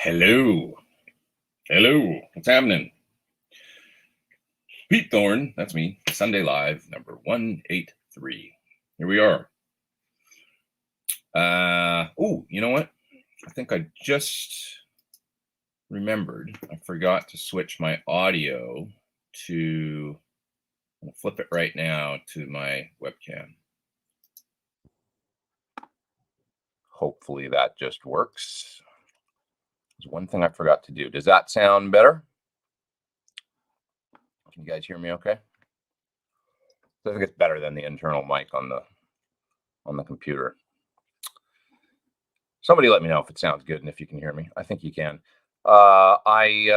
Hello. Hello. What's happening? Pete Thorn, that's me. Sunday Live, number 183. Here we are. Oh, you know what? I think I just remembered. I forgot to switch my audio to, I'm going to flip it right now to my webcam. Hopefully that just works. There's one thing I forgot to do. Does that sound better? Can you guys hear me okay? I think it's better than the internal mic on the computer. Somebody let me know if it sounds good and if you can hear me. I think you can. I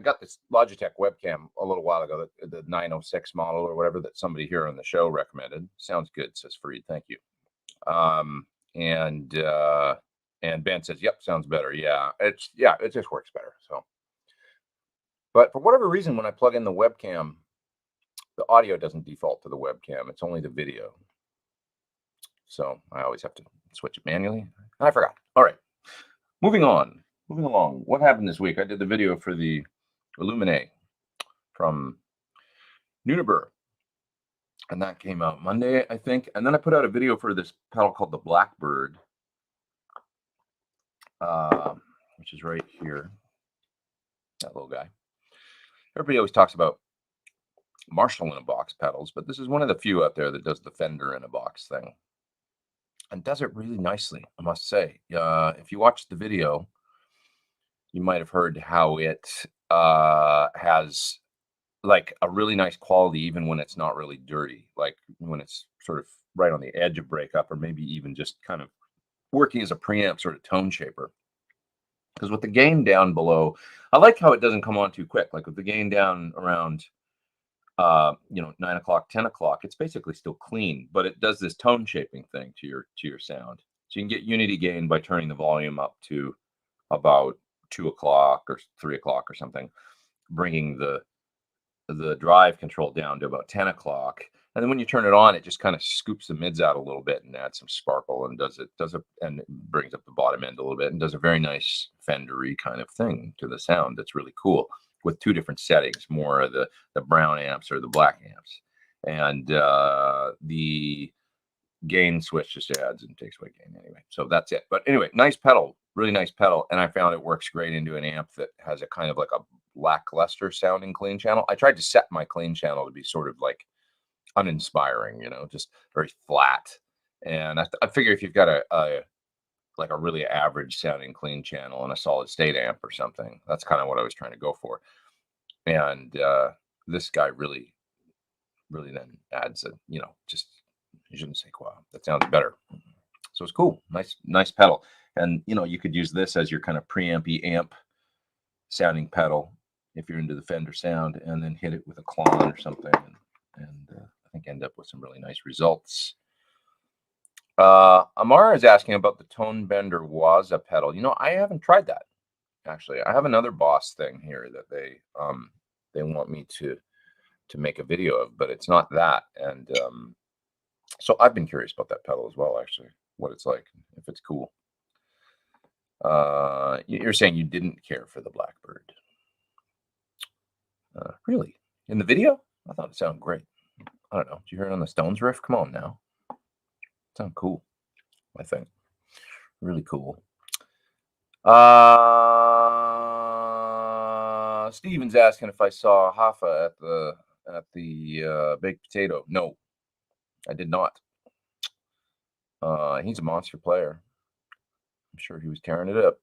got this Logitech webcam a little while ago, the 906 model or whatever that somebody here on the show recommended. Sounds good, says Fried. Thank you. And Ben says, "Yep, sounds better." Yeah, it just works better. So, but for whatever reason, when I plug in the webcam, the audio doesn't default to the webcam. It's only the video. So I always have to switch it manually. I forgot. All right. Moving along. What happened this week? I did the video for the Illuminate from Univibe. And that came out Monday, I think. And then I put out a video for this pedal called the Blackbird, which is right here. That little guy. Everybody always talks about Marshall in a box pedals, but this is one of the few out there that does the Fender in a box thing. And does it really nicely, I must say. If you watch the video, you might have heard how it has like a really nice quality, even when it's not really dirty, like when it's sort of right on the edge of breakup, or maybe even just kind of working as a preamp sort of tone shaper. Because with the gain down below, I like how it doesn't come on too quick. Like with the gain down around 9 o'clock, 10 o'clock, it's basically still clean, but it does this tone shaping thing to your sound. So you can get unity gain by turning the volume up to about 2 o'clock or 3 o'clock or something, bringing the drive control down to about 10 o'clock. And then when you turn it on, it just kind of scoops the mids out a little bit and adds some sparkle and and it brings up the bottom end a little bit and does a very nice Fender-y kind of thing to the sound. That's really cool, with two different settings, more of the brown amps or the black amps. And the gain switch just adds and takes away gain anyway. So that's it. But anyway, nice pedal, really nice pedal. And I found it works great into an amp that has a kind of like a lackluster sounding clean channel. I tried to set my clean channel to be sort of like uninspiring, just very flat. And I figure if you've got a really average sounding clean channel and a solid state amp or something, that's kind of what I was trying to go for. And this guy really then adds just, you shouldn't say quoi, that sounds better. So it's cool. Nice pedal. And you could use this as your kind of preampy amp sounding pedal if you're into the Fender sound, and then hit it with a Klon or something, and I think end up with some really nice results. Amara is asking about the Tone Bender Waza pedal. I haven't tried that, actually. I have another Boss thing here that they want me to make a video of, but it's not that. And so I've been curious about that pedal as well, actually, what it's like, if it's cool. You're saying you didn't care for the Blackbird. Really? In the video? I thought it sounded great. I don't know. Did you hear it on the Stones riff? Come on now. It sounded cool, I think. Really cool. Steven's asking if I saw Hoffa at the Baked Potato. No, I did not. He's a monster player. I'm sure he was tearing it up.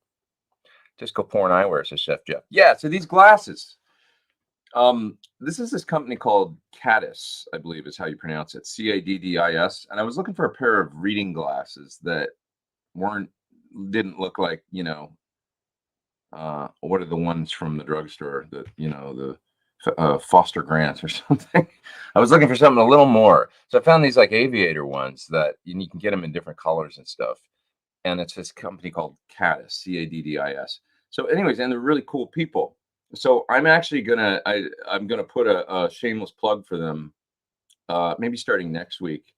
Disco Porn Eyewear, says Chef Jeff. Yeah, so these glasses. This is this company called Caddis, I believe is how you pronounce it, Caddis. And I was looking for a pair of reading glasses that didn't look like, what are the ones from the drugstore that, the Foster Grants or something. I was looking for something a little more. So I found these like aviator ones that you can get them in different colors and stuff. And it's this company called Caddis, Caddis. So anyways, and they're really cool people. So I'm actually I'm gonna put a shameless plug for them, maybe starting next week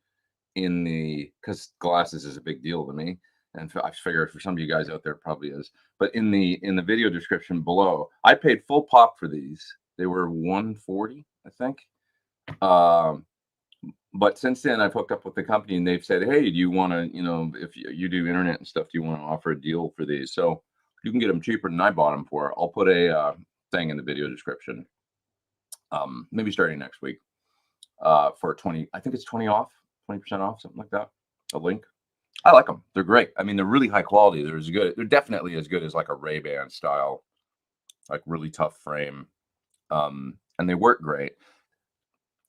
because glasses is a big deal to me. And I figure for some of you guys out there, it probably is. But in the video description below, I paid full pop for these. They were $140, I think. But since then, I've hooked up with the company, and they've said, "Hey, do you want to, if you do internet and stuff, do you want to offer a deal for these?" So you can get them cheaper than I bought them for. I'll put a thing in the video description, maybe starting next week, for 20. I think it's 20% off, something like that. A link. I like them. They're great. I mean, they're really high quality. They're as good. They're definitely as good as like a Ray-Ban style, like really tough frame, and they work great.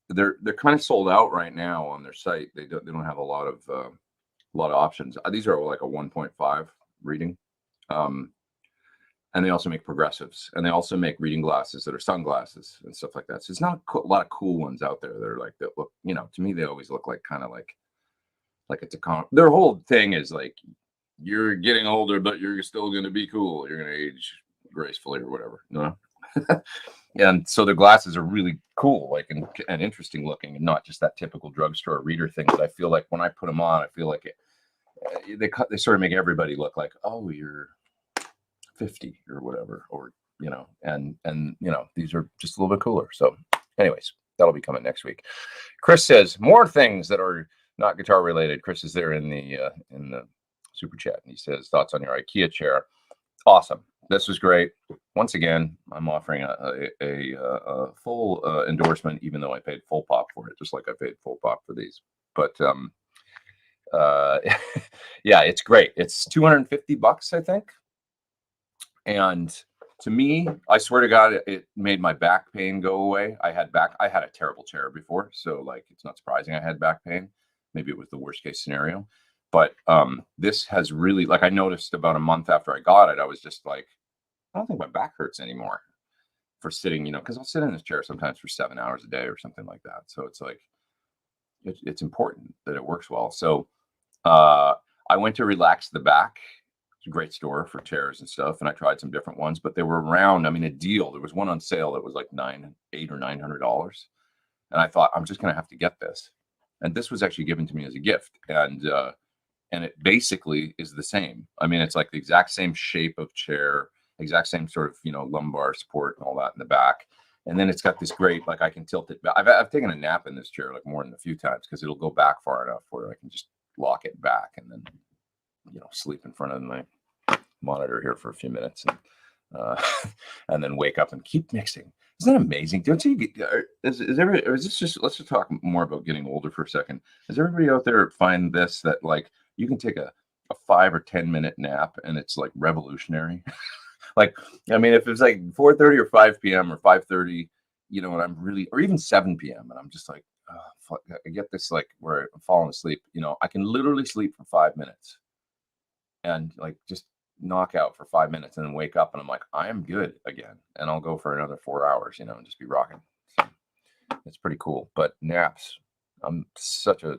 They're kind of sold out right now on their site. They don't have a lot of options. These are like a 1.5 reading, and they also make progressives, and they also make reading glasses that are sunglasses and stuff like that. So it's not a lot of cool ones out there that are like that look. To me, they always look like kind of like it's their whole thing is like, you're getting older, but you're still going to be cool. You're going to age gracefully or whatever, And so the glasses are really cool, like and interesting looking, and not just that typical drugstore reader thing that I feel like when I put them on, I feel like they sort of make everybody look like, oh, you're 50 or whatever, or and these are just a little bit cooler. So, anyways, that'll be coming next week. Chris says more things that are not guitar related. Chris is there in the super chat, and he says thoughts on your IKEA chair. Awesome. This was great. Once again, I'm offering a full endorsement, even though I paid full pop for it, just like I paid full pop for these. But yeah, it's great. It's $250, I think. And to me, I swear to God, it made my back pain go away. I had a terrible chair before, so like it's not surprising I had back pain. Maybe it was the worst case scenario. But this has really, like, I noticed about a month after I got it, I was just like, I don't think my back hurts anymore for sitting, because I'll sit in this chair sometimes for 7 hours a day or something like that. So it's like, it's important that it works well. So I went to Relax the Back. It's a great store for chairs and stuff. And I tried some different ones, but they were around, a deal. There was one on sale that was like $800 or $900. And I thought, I'm just going to have to get this. And this was actually given to me as a gift. And it basically is the same. It's like the exact same shape of chair, exact same sort of, lumbar support and all that in the back. And then it's got this great, like I can tilt it back. I've taken a nap in this chair like more than a few times because it'll go back far enough where I can just lock it back and then, sleep in front of my monitor here for a few minutes and then wake up and keep mixing. Isn't that amazing? Don't you get, is this just, let's just talk more about getting older for a second. Does everybody out there find this, that like, you can take a 5 or 10 minute nap and it's like revolutionary? Like, if it's like 4:30 or 5 p.m. or 5:30, and I'm really, or even 7 p.m. and I'm just like, oh, fuck, I get this, like where I'm falling asleep, I can literally sleep for 5 minutes and like just knock out for 5 minutes and then wake up and I'm like, I am good again. And I'll go for another 4 hours, and just be rocking. So it's pretty cool. But naps, I'm such a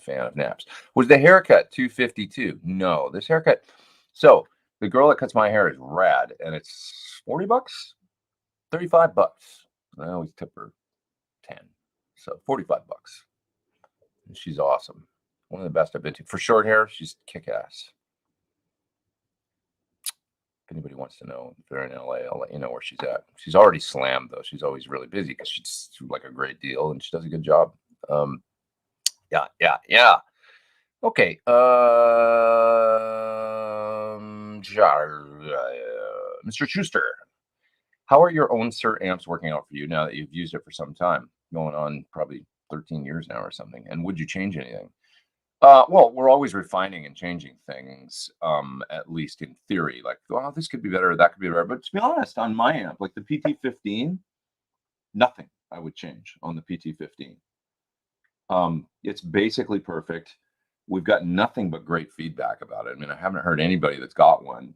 fan of naps. Was the haircut $252? No, this haircut. So the girl that cuts my hair is rad, and it's $40, $35. I always tip her 10, so $45. And she's awesome. One of the best I've been to for short hair. She's kick-ass. If anybody wants to know if they're in LA, I'll let you know where she's at. She's already slammed though. She's always really busy because she's like a great deal and she does a good job. Yeah. Okay. Mr. Schuster, how are your own Suhr amps working out for you now that you've used it for some time, going on probably 13 years now or something? And would you change anything? Well, we're always refining and changing things, at least in theory. Like, well, this could be better, that could be better. But to be honest, on my amp, like the PT15, nothing I would change on the PT15. It's basically perfect. We've got nothing but great feedback about it. I haven't heard anybody that's got one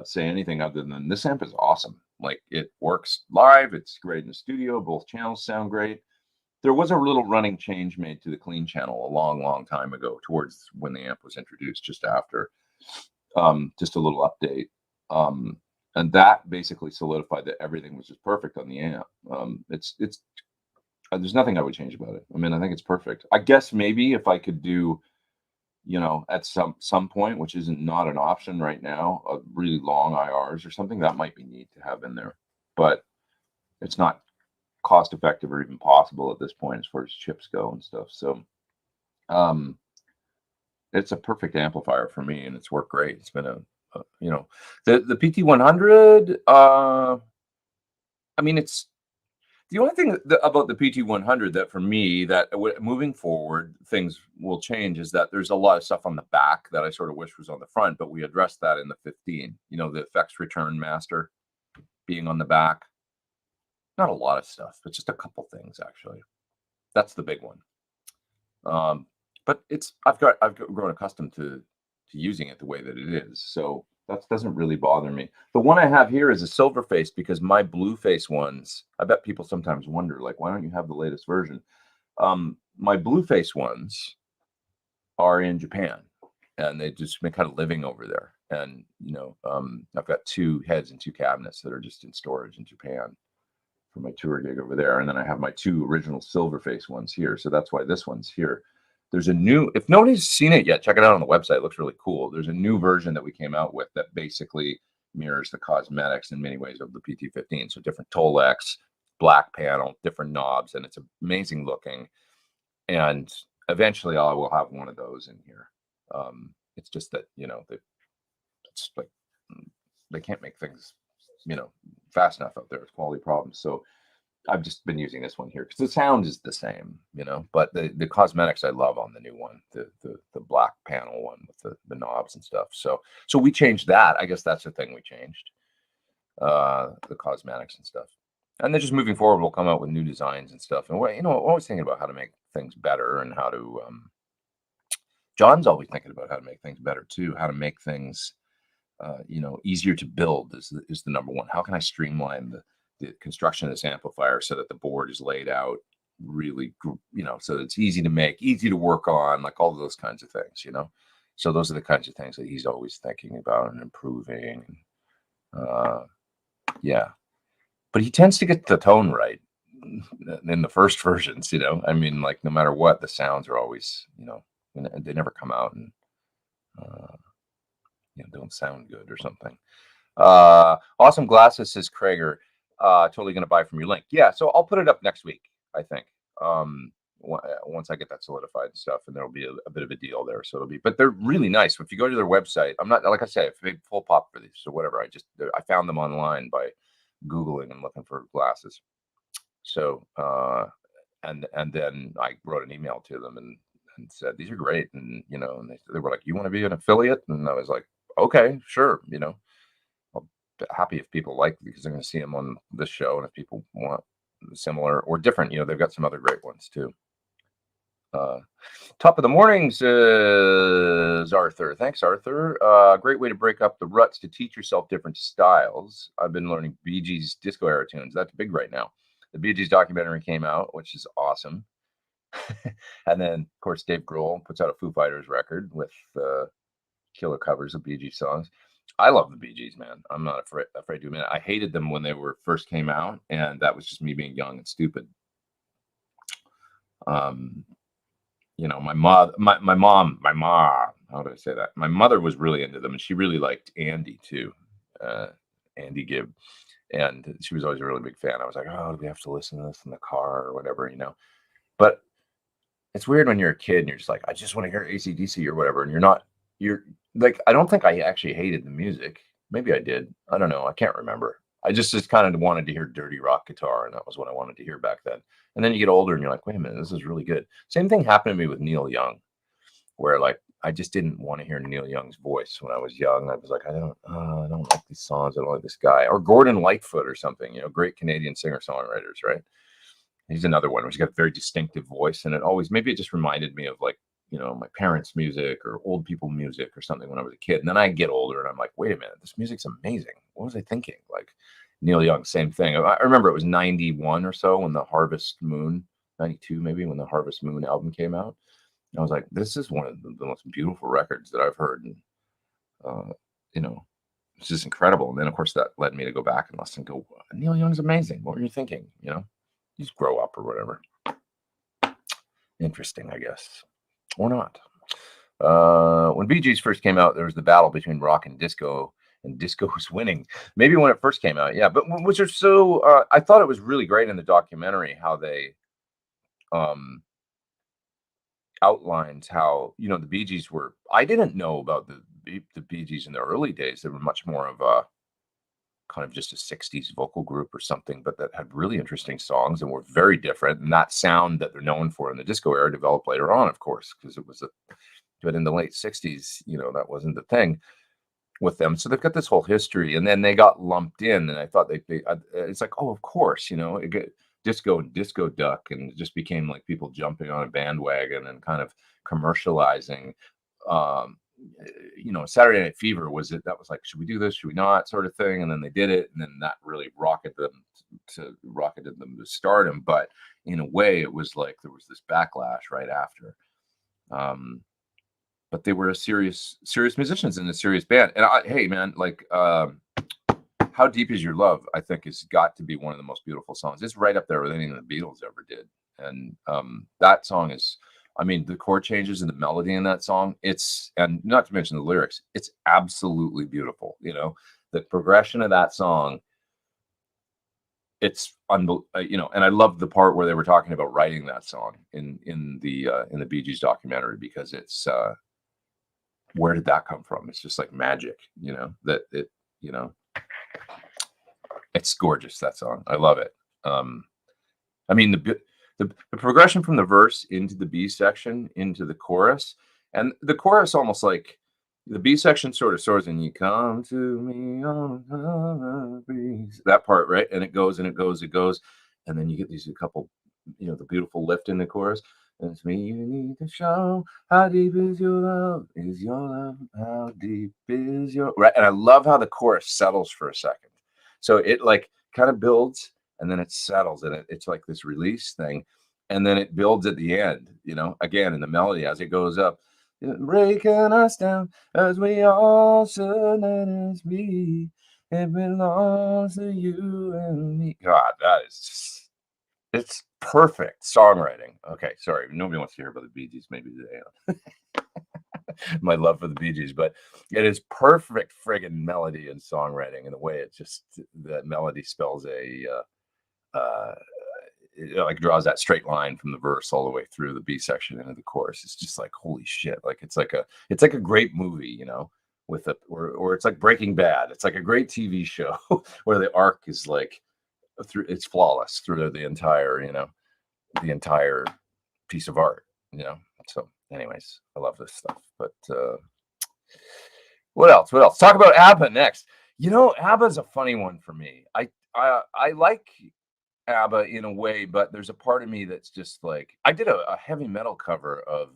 say anything other than this amp is awesome. Like, it works live. It's great in the studio. Both channels sound great. There was a little running change made to the clean channel a long time ago, towards when the amp was introduced, just after, just a little update. And that basically solidified that everything was just perfect on the amp. There's nothing I would change about it. I think it's perfect. I guess maybe if I could do you know, at some point, which isn't not an option right now, of really long IRs or something, that might be neat to have in there. But it's not cost effective or even possible at this point as far as chips go and stuff. So it's a perfect amplifier for me, and it's worked great. It's been you know, the PT100. I mean, it's the only thing about the PT100 that for me that moving forward things will change is that there's a lot of stuff on the back that I sort of wish was on the front, but we addressed that in the 15. You know, the effects return master being on the back. Not a lot of stuff, but just a couple things actually. That's the big one. But I've grown accustomed to using it the way that it is, so that doesn't really bother me. The one I have here is a silver face because my blue face ones, I bet people sometimes wonder, like, why don't you have the latest version? My blue face ones are in Japan, and they've just been kind of living over there. And you know, I've got 2 heads and 2 cabinets that are just in storage in Japan for my tour gig over there, and then I have my 2 original silver face ones here. So that's why this one's here. There's a new, if nobody's seen it yet, check it out on the website. It looks really cool. There's a new version that we came out with that basically mirrors the cosmetics in many ways of the PT15. So different Tolex, black panel, different knobs, and it's amazing looking. And eventually I will have one of those in here. It's just that, you know, it's like they can't make things, you know, fast enough out there. It's quality problems. So I've just been using this one here because the sound is the same, you know, but the cosmetics I love on the new one, the black panel one with the knobs and stuff. So we changed that. I guess that's the thing we changed, the cosmetics and stuff. And then just moving forward, we'll come out with new designs and stuff. And you know, always thinking about how to make things better and how to. John's always thinking about how to make things better too. How to make things, you know, easier to build is the number one. How can I streamline the construction of this amplifier so that the board is laid out really, you know, so it's easy to make, easy to work on, like all of those kinds of things, you know. So those are the kinds of things that he's always thinking about and improving. Yeah, but he tends to get the tone right in the first versions, you know. I mean, like no matter what, the sounds are always, you know, they never come out and you know, don't sound good or something. Awesome glasses, says Krager. Totally gonna buy from your link. Yeah, so I'll put it up next week, I think. Once I get that solidified and stuff, and there'll be a bit of a deal there. So it'll be, but they're really nice. If you go to their website, I'm not, like I said, I paid full pop for these or whatever. I found them online by Googling and looking for glasses. So and then I wrote an email to them and said these are great, and you know, and they were like, you want to be an affiliate? And I was like, okay, sure, you know. Happy if people like because they're going to see them on this show, and if people want similar or different, you know, they've got some other great ones too. Top of the morning, says Arthur. Thanks, Arthur. Great way to break up the ruts to teach yourself different styles. I've been learning Bee Gees disco era tunes. That's big right now. The Bee Gees documentary came out, which is awesome. And then of course Dave Grohl puts out a Foo Fighters record with killer covers of Bee Gees songs. I love the Bee Gees, man. I'm not afraid to admit it. I hated them when they were first came out, and that was just me being young and stupid. You know, my mom, how do I say that? My mother was really into them, and she really liked Andy too, Andy Gibb, and she was always a really big fan. I was like, oh, do we have to listen to this in the car or whatever, you know? But it's weird when you're a kid and you're just like, I just want to hear AC/DC or whatever, and you're like, I don't think I actually hated the music. Maybe I did. I don't know. I can't remember. I just kind of wanted to hear dirty rock guitar, and that was what I wanted to hear back then. And then you get older and you're like, wait a minute, this is really good. Same thing happened to me with Neil Young, where like I just didn't want to hear Neil Young's voice when I was young. I was like, I don't like these songs. I don't like this guy. Or Gordon Lightfoot or something, you know, great Canadian singer-songwriters, right? He's another one where he's got a very distinctive voice, and maybe it just reminded me of like, you know, my parents' music or old people music or something when I was a kid. And then I get older and I'm like, wait a minute, this music's amazing. What was I thinking? Like Neil Young, same thing. I remember it was 91 or so when the Harvest Moon, 92 maybe, when the Harvest Moon album came out. And I was like, this is one of the most beautiful records that I've heard. And, you know, it's just incredible. And then, of course, that led me to go back and listen and go, Neil Young's amazing. What were you thinking? You know, you just grow up or whatever. Interesting, I guess. Or not. When Bee Gees first came out, there was the battle between rock and disco was winning. Maybe when it first came out, yeah. But which are so, I thought it was really great in the documentary how they um, outlined how, you know, the Bee Gees were. I didn't know about the Bee Gees in the early days. They were much more of a kind of just a 60s vocal group or something, but that had really interesting songs and were very different. And that sound that they're known for in the disco era developed later on, of course, because it was but in the late 60s, you know, that wasn't the thing with them. So they've got this whole history, and then they got lumped in, and I thought it's like, oh, of course, you know, it get disco and disco duck, and it just became like people jumping on a bandwagon and kind of commercializing. Um, you know, Saturday Night Fever that was like, should we do this? Should we not? Sort of thing. And then they did it, and then that really rocketed them to stardom. But in a way, it was like there was this backlash right after. But they were serious musicians in a serious band. And hey, man, like, How Deep Is Your Love, I think has got to be one of the most beautiful songs. It's right up there with anything the Beatles ever did. And that song is, I mean, the chord changes and the melody in that song, and not to mention the lyrics, it's absolutely beautiful. You know, the progression of that song, it's you know, and I love the part where they were talking about writing that song in the Bee Gees documentary, because it's where did that come from? It's just like magic, you know, you know, it's gorgeous, that song. I love it. I mean, the progression from the verse into the B section into the chorus, and the chorus almost like the B section sort of soars, and you come to me on a breeze, that part, right? And it goes and it goes, and then you get these a couple, you know, the beautiful lift in the chorus. It's me you need to show. How deep is your love? Is your love? How deep is your right? And I love how the chorus settles for a second. So it like kind of builds and then it settles, and it's like this release thing. And then it builds at the end, you know, again in the melody as it goes up, breaking us down as we all should let us be. It belongs to you and me. God, that is just, it's perfect songwriting. Okay, sorry, nobody wants to hear about the Bee Gees maybe today. My love for the Bee Gees, but it is perfect friggin' melody and songwriting, and the way it just, that melody spells it like draws that straight line from the verse all the way through the B section into the chorus. It's just like, holy shit. Like it's like a great movie, you know, with or it's like Breaking Bad. It's like a great TV show where the arc is like it's flawless through the entire, you know, the entire piece of art, you know. So anyways, I love this stuff. But what else? Talk about ABBA next. You know, ABBA's a funny one for me. I like ABBA in a way, but there's a part of me that's just like, I did a heavy metal cover of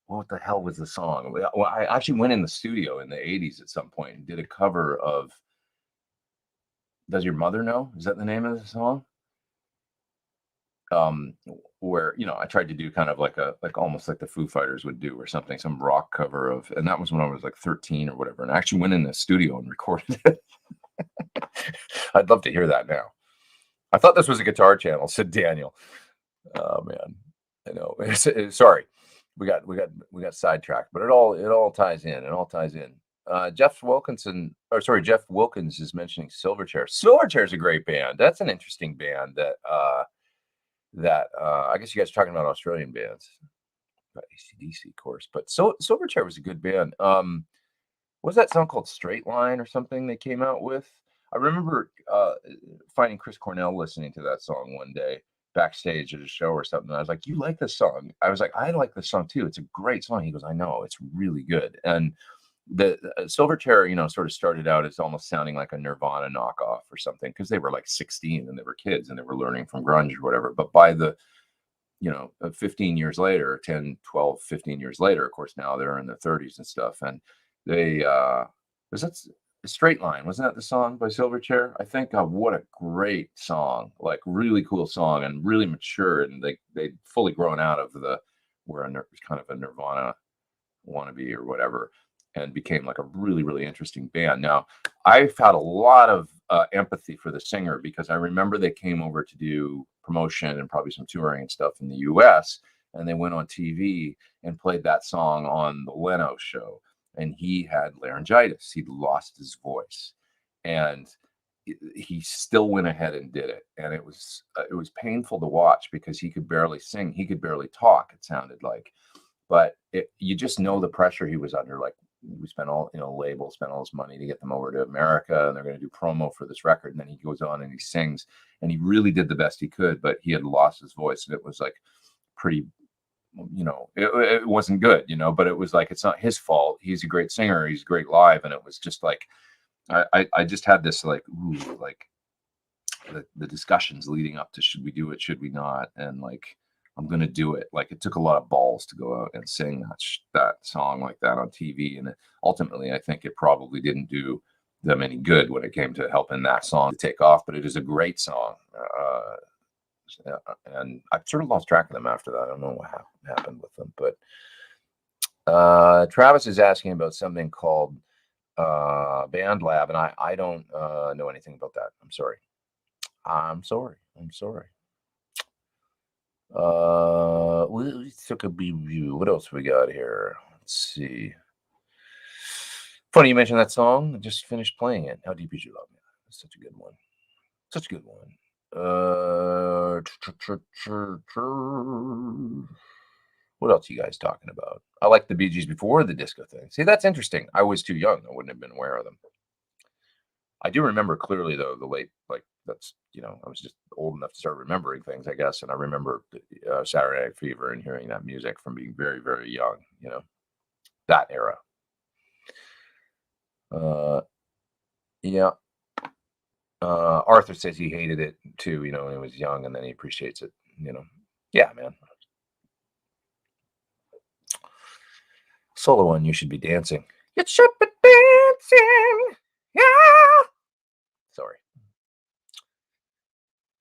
what the hell was the song? Well, I actually went in the studio in the 80s at some point and did a cover of Does Your Mother Know? Is that the name of the song? Where, you know, I tried to do kind of like almost like the Foo Fighters would do or something, some rock cover of, and that was when I was like 13 or whatever. And I actually went in the studio and recorded it. I'd love to hear that now. I thought this was a Guitar Channel, said Daniel. Oh man, I know. Sorry, we got sidetracked, but it all ties in. It all ties in. Jeff Wilkins is mentioning Silverchair. Silverchair is a great band. That's an interesting band that I guess you guys are talking about Australian bands, about AC/DC, of course. But Silverchair was a good band. What was that song called? Straight Line or something they came out with? I remember finding Chris Cornell listening to that song one day backstage at a show or something. I was like, "You like this song?" I was like, "I like this song too. It's a great song." He goes, "I know, it's really good." And the Silverchair, you know, sort of started out as almost sounding like a Nirvana knockoff or something, because they were like 16 and they were kids and they were learning from grunge or whatever. But by the, you know, 15 years later, 10, 12, 15 years later, of course, now they're in their 30s and stuff. And they, was that Straight Line? Wasn't that the song by Silverchair? I think, what a great song, like really cool song and really mature. And they fully grown out of kind of a Nirvana wannabe or whatever, and became like a really, really interesting band. Now, I've had a lot of empathy for the singer, because I remember they came over to do promotion and probably some touring and stuff in the US, and they went on TV and played that song on the Leno show, and he had laryngitis. He'd lost his voice, and he still went ahead and did it, and it was painful to watch because he could barely sing, he could barely talk, it sounded like. But you just know the pressure he was under. Like, we spent all, label spent all this money to get them over to America, and they're going to do promo for this record, and then he goes on and he sings, and he really did the best he could, but he had lost his voice, and it was like pretty, it wasn't good, but it was like, it's not his fault. He's a great singer, he's great live, and it was just like, I just had this like, ooh, like the discussions leading up to, should we do it, should we not, and like, I'm going to do it. Like, it took a lot of balls to go out and sing that song like that on TV. And ultimately, I think it probably didn't do them any good when it came to helping that song to take off. But it is a great song. And I've sort of lost track of them after that. I don't know what happened with them. But Travis is asking about something called Band Lab. And I don't know anything about that. I'm sorry. We took a review. What else we got here? Let's see. Funny you mentioned that song. I just finished playing it. How Deep Is Your Love? It's such a good one. What else are you guys talking about? I like the Bee Gees before the disco thing. See, that's interesting. I was too young. I wouldn't have been aware of them. I do remember clearly, though, the late, like, that's, I was just old enough to start remembering things, I guess. And I remember Saturday Night Fever and hearing that music from being very, very young, that era. Yeah. Arthur says he hated it too, when he was young, and then he appreciates it, Yeah, man. Solo one, you should be dancing. You should be dancing. Yeah. Sorry.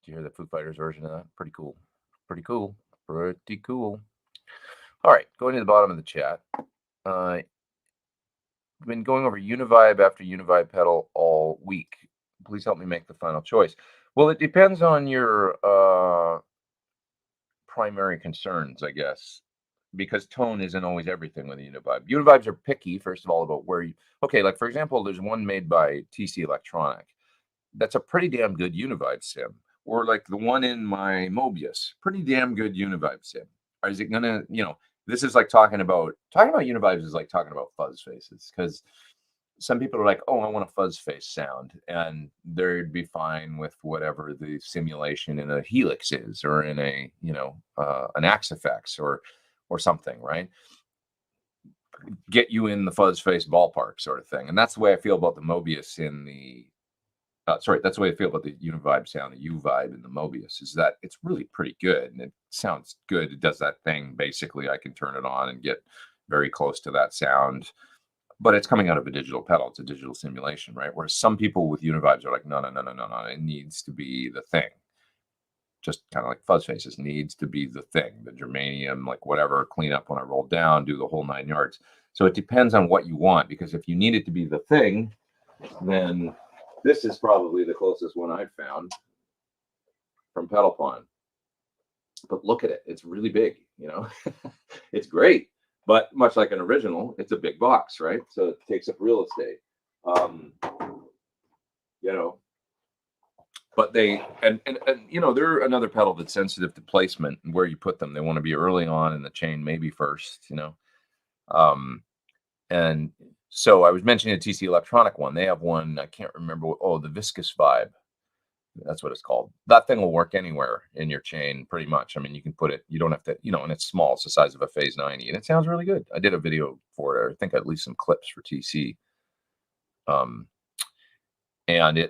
Did you hear the Foo Fighters version of that? Pretty cool. All right, going to the bottom of the chat. I've been going over Univibe after Univibe pedal all week. Please help me make the final choice. Well, it depends on your primary concerns, I guess, because tone isn't always everything with a Univibe. Univibes are picky, first of all, about where you... Okay, like, for example, there's one made by TC Electronic. That's a pretty damn good Univibe sim. Or like the one in my Mobius, pretty damn good Univibe sim. Or is it gonna, this is like talking about Univibes is like talking about fuzz faces, because some people are like, oh, I want a fuzz face sound, and they'd be fine with whatever the simulation in a Helix is, or in a, an Axe-Fx or something, right? Get you in the fuzz face ballpark sort of thing. And that's the way I feel about the Mobius in the that's the way I feel about the Univibe sound, the U-Vibe in the Mobius, is that it's really pretty good, and it sounds good. It does that thing, basically. I can turn it on and get very close to that sound, but it's coming out of a digital pedal. It's a digital simulation, right? Whereas some people with Univibes are like, no, it needs to be the thing. Just kind of like fuzz faces, needs to be the thing, the germanium, like whatever, clean up when I roll down, do the whole 9 yards. So it depends on what you want, because if you need it to be the thing, then this is probably the closest one I've found from Pedal Pond. But look at it. It's really big, It's great. But much like an original, it's a big box, right? So it takes up real estate. But they, and they're another pedal that's sensitive to placement and where you put them. They want to be early on in the chain, maybe first, And so I was mentioning the TC Electronic one. They have one, I can't remember. The Viscous Vibe. That's what it's called. That thing will work anywhere in your chain, pretty much. I mean, you can put it, you don't have to, and it's small. It's the size of a Phase 90, and it sounds really good. I did a video for it. I think I leave some clips for TC. And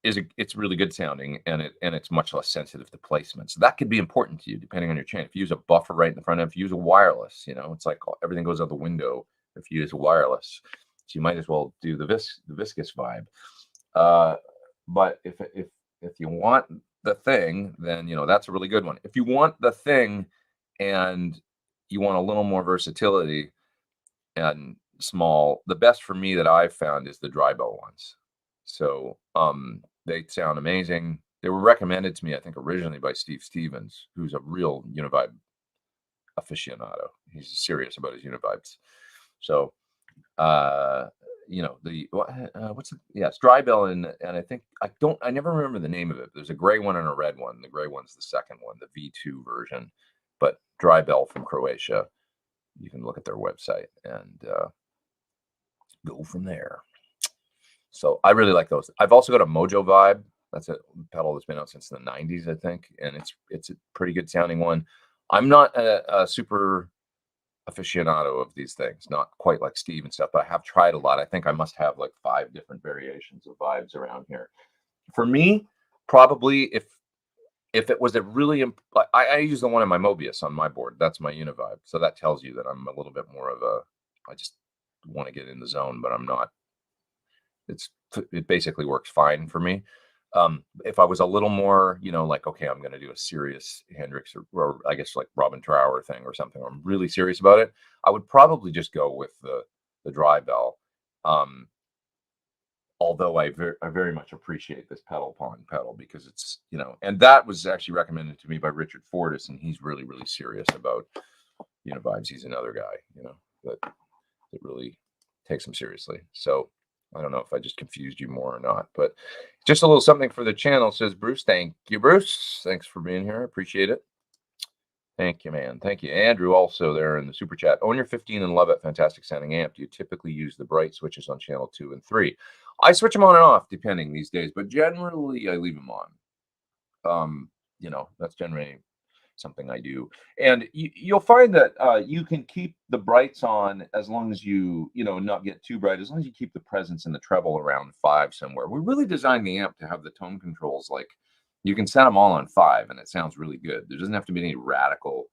it's really good sounding, and it's much less sensitive to placement. So that could be important to you, depending on your chain. If you use a buffer right in the front end, if you use a wireless, it's like everything goes out the window if you use a wireless. So you might as well do the Viscous Vibe. But if you want the thing, then that's a really good one. If you want the thing and you want a little more versatility and small, the best for me that I've found is the dry bow ones. So they sound amazing. They were recommended to me, I think, originally by Steve Stevens, who's a real Univibe aficionado. He's serious about his Univibes. So you know, what's the, yeah, it's Dry Bell, and I think I never remember the name of it. There's a gray one and a red one. The gray one's the second one, the V2 version, but Dry Bell from Croatia. You can look at their website and go from there. So I really like those. I've also got a Mojo Vibe. That's a pedal that's been out since the 90s, I think, and it's a pretty good sounding one. I'm not a super aficionado of these things, not quite like Steve and stuff, but I have tried a lot. I think I must have like 5 different variations of vibes around here. For me, probably if it was a really I use the one in my Mobius on my board. That's my Univibe. So that tells you that I'm a little bit more of a, I just want to get in the zone, but I'm not. It basically works fine for me. If I was a little more, you know, like, okay, I'm going to do a serious Hendrix or I guess like Robin Trower thing or something, or I'm really serious about it, I would probably just go with the Dry Bell. Although I very much appreciate this pedal pond pedal because it's, you know, and that was actually recommended to me by Richard Fortis, and he's really, really serious about, you know, vibes. He's another guy, you know, that really takes him seriously. So I don't know if I just confused you more or not, but just a little something for the channel, says Bruce. Thank you, Bruce. Thanks for being here. I appreciate it. Thank you, man. Thank you. Andrew also there in the super chat. Own your 15 and love it. Fantastic sounding amp. Do you typically use the bright switches on channel 2 and 3? I switch them on and off depending these days, but generally I leave them on. You know, that's generally something I do. And you'll find that you can keep the brights on as long as you know, not get too bright, as long as you keep the presence and the treble around 5 somewhere. We really designed the amp to have the tone controls, like you can set them all on 5 and it sounds really good. There doesn't have to be any radical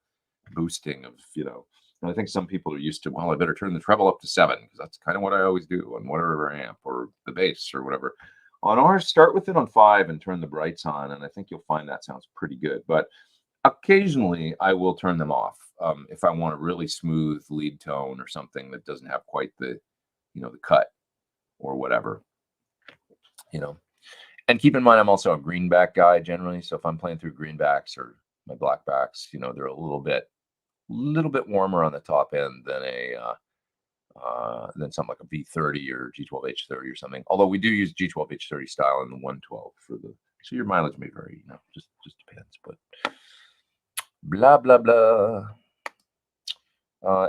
boosting of, you know, and I think some people are used to, well, I better turn the treble up to 7 because that's kind of what I always do on whatever amp or the bass or whatever. On ours, start with it on 5 and turn the brights on, and I think you'll find that sounds pretty good. But occasionally, I will turn them off if I want a really smooth lead tone or something that doesn't have quite the, you know, the cut or whatever, you know. And keep in mind, I'm also a greenback guy generally. So if I'm playing through greenbacks or my blackbacks, you know, they're a little bit warmer on the top end than than something like a V30 or G12H30 or something. Although we do use G12H30 style in the 112 for the, so your mileage may vary, you know, just depends. But blah, blah, blah.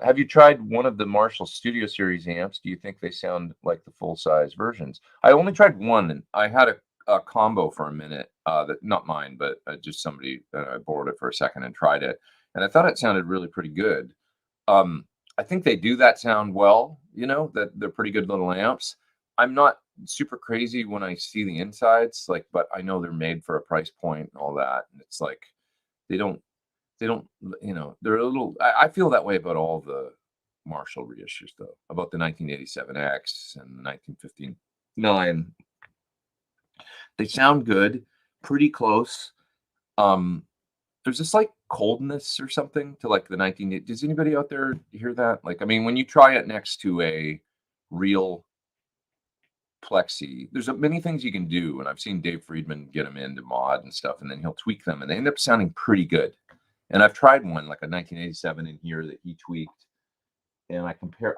Have you tried one of the Marshall Studio Series amps? Do you think they sound like the full-size versions? I only tried one, and I had a combo for a minute, that not mine, but just somebody, I borrowed it for a second and tried it, and I thought it sounded really pretty good. I think they do that sound well, you know, that they're pretty good little amps. I'm not super crazy when I see the insides, like, but I know they're made for a price point and all that, and it's like they don't, you know, they're a little, I feel that way about all the Marshall reissues, though, about the 1987X and the 1959. They sound good, pretty close. There's this like coldness or something to like the 19. Does anybody out there hear that? Like, I mean, when you try it next to a real plexi, there's many things you can do, and I've seen Dave Friedman get them into mod and stuff, and then he'll tweak them, and they end up sounding pretty good. And I've tried one like a 1987 in here that he tweaked, and I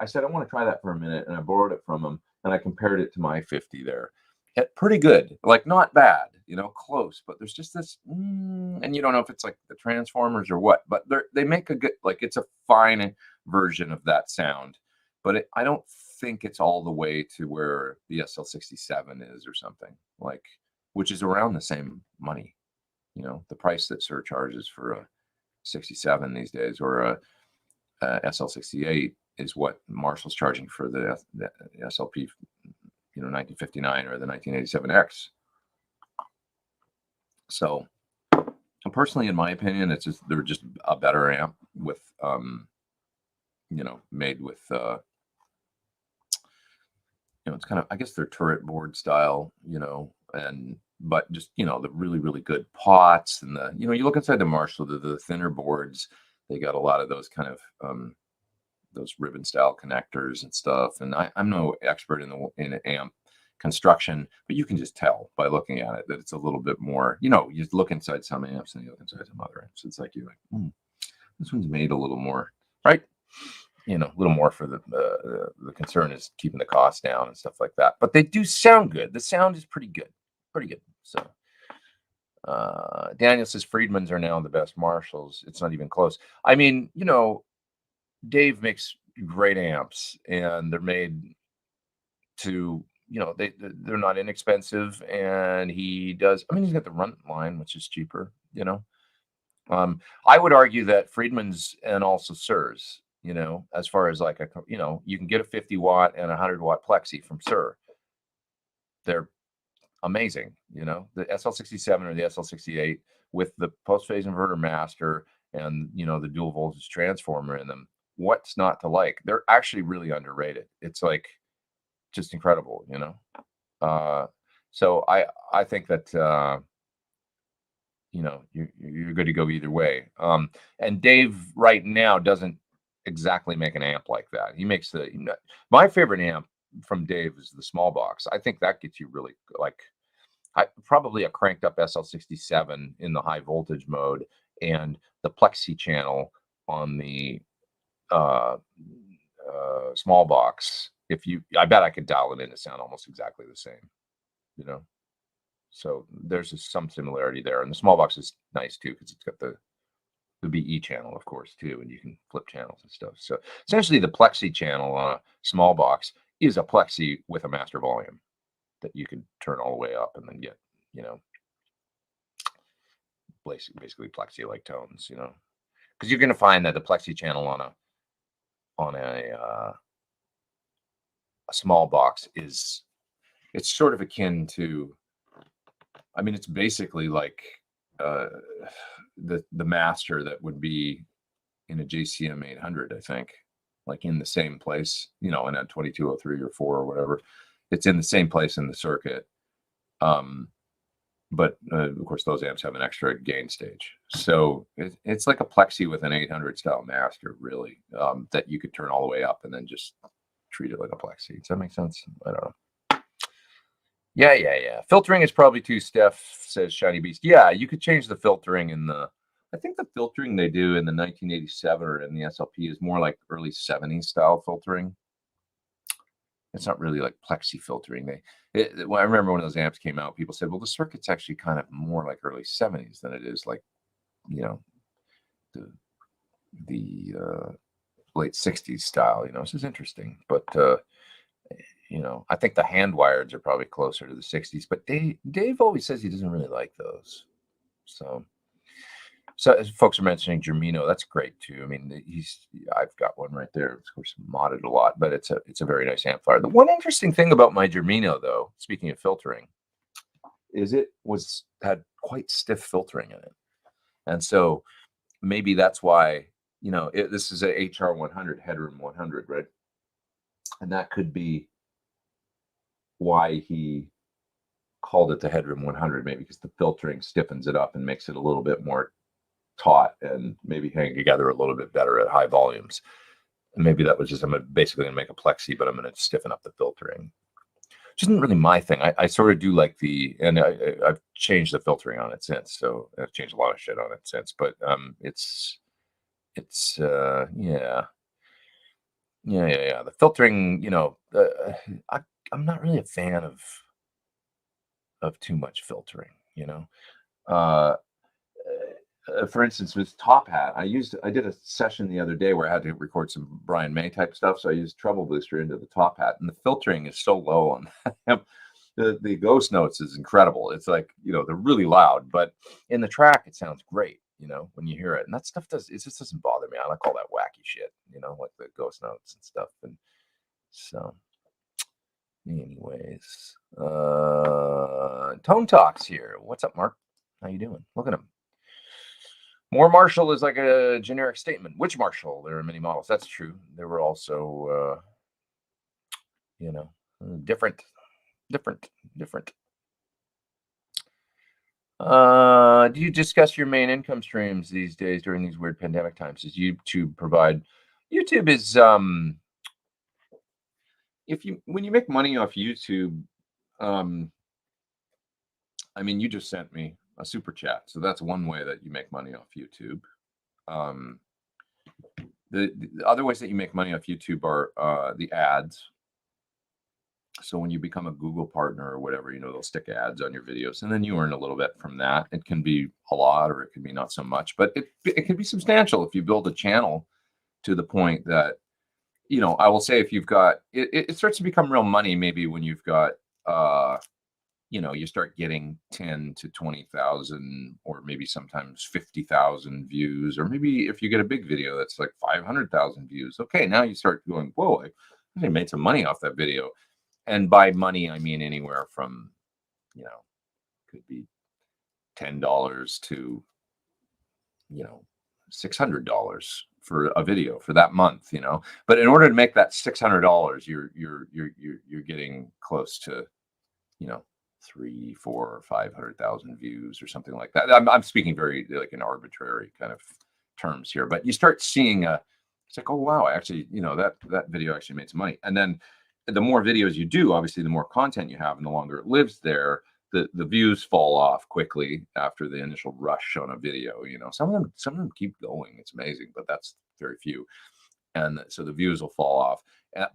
said I want to try that for a minute, and I borrowed it from him, and I compared it to my 50 there. Pretty good, like not bad, you know, close, but there's just this, and you don't know if it's like the Transformers or what, but they make a good, like it's a fine version of that sound, but I don't think it's all the way to where the SL67 is or something, like, which is around the same money, you know, the price that Suhr charges for a 67 these days, or a SL68 is what Marshall's charging for the SLP, you know, 1959 or the 1987X. So personally, in my opinion, they're just a better amp with, you know, made with, you know, it's kind of, I guess they're turret board style, you know, but just, you know, the really, really good pots and you know, you look inside the Marshall, the thinner boards, they got a lot of those kind of, those ribbon style connectors and stuff. And I'm no expert in an amp construction, but you can just tell by looking at it that it's a little bit more, you just look inside some amps and you look inside some other amps. It's like you're like, this one's made a little more, right? A little more for the concern is keeping the cost down and stuff like that. But they do sound good. The sound is pretty good. So Daniel says Friedmans are now the best Marshalls. It's not even close. I mean, Dave makes great amps, and they're made to, they're not inexpensive, and he does. I mean, he's got the Runt line, which is cheaper. I would argue that Friedman's and also Suhr's, as far as like you can get a 50 watt and a 100 watt plexi from Suhr. They're amazing. The SL67 or the SL68 with the post phase inverter master and the dual voltage transformer in them. What's not to like? They're actually really underrated. It's like just incredible, so I think that you're good to go either way. And Dave right now doesn't exactly make an amp like that. He makes my favorite amp from Dave is the small box. I think that gets you really like probably a cranked up SL67 in the high voltage mode and the plexi channel on the small box. I bet I could dial it in to sound almost exactly the same, So there's some similarity there, and the small box is nice too because it's got the BE channel, of course, too, and you can flip channels and stuff. So essentially, the plexi channel on a small box is a plexi with a master volume that you can turn all the way up and then get, basically plexi-like tones, because you're going to find that the plexi channel on a small box it's sort of akin to. I mean, it's basically like the master that would be in a JCM 800, I think, like in the same place, in a 2203 or 4 or whatever. It's in the same place in the circuit. But of course, those amps have an extra gain stage. So it's like a plexi with an 800 style master, really, that you could turn all the way up and then just treat it like a plexi. Does that make sense? I don't know. Yeah. Filtering is probably too Steph, says Shiny Beast. Yeah, you could change the filtering I think the filtering they do in the 1987 or in the SLP is more like early 70s style filtering. It's not really like plexi filtering. When I remember when those amps came out, people said, well, the circuit's actually kind of more like early 70s than it is like, the late 60s style, This is interesting. But I think the hand wireds are probably closer to the 60s, but Dave always says he doesn't really like those. So as folks are mentioning Germino, that's great too. I mean, I've got one right there. Of course, modded a lot, but it's a very nice amplifier. The one interesting thing about my Germino, though, speaking of filtering, is it had quite stiff filtering in it, and so maybe that's why this is a HR 100 headroom 100, right? And that could be why he called it the headroom 100, maybe because the filtering stiffens it up and makes it a little bit more taut and maybe hang together a little bit better at high volumes. And maybe that was just, I'm basically going to make a plexi, but I'm going to stiffen up the filtering. Which isn't really my thing. I sort of do like and I've changed the filtering on it since. So I've changed a lot of shit on it since, but yeah. The filtering, I'm not really a fan of too much filtering, for instance, with Top Hat, I did a session the other day where I had to record some Brian May type stuff. So I used Treble Booster into the Top Hat, and the filtering is so low on that. The ghost notes is incredible. It's like, they're really loud, but in the track, it sounds great, when you hear it. And that stuff just doesn't bother me. I like all that wacky shit, like the ghost notes and stuff. And so anyways, Tone Talks here. What's up, Mark? How you doing? Look at him. More Marshall is like a generic statement. Which Marshall? There are many models. That's true. There were also, different. Do you discuss your main income streams these days during these weird pandemic times? Does YouTube provide? YouTube is when you make money off YouTube, I mean, you just sent me a super chat, so that's one way that you make money off YouTube. The other ways that you make money off YouTube are the ads. So when you become a Google partner or whatever, they'll stick ads on your videos, and then you earn a little bit from that. It can be a lot, or it can be not so much, but it can be substantial if you build a channel to the point that, I will say, if you've got it starts to become real money maybe when you've got you start getting 10 to 20,000 or maybe sometimes 50,000 views, or maybe if you get a big video that's like 500,000 views. Okay, now you start going, whoa, I made some money off that video. And by money, I mean anywhere from, could be $10 to, $600 for a video for that month, But in order to make that $600, you're getting close to, 3, 4, 500,000 views or something like that. I'm speaking very like in arbitrary kind of terms here, but you start seeing it's like, oh wow, actually, that video actually made some money. And then the more videos you do, obviously, the more content you have, and the longer it lives there, the views fall off quickly after the initial rush on a video. Some of them keep going. It's amazing, but that's very few. And so the views will fall off,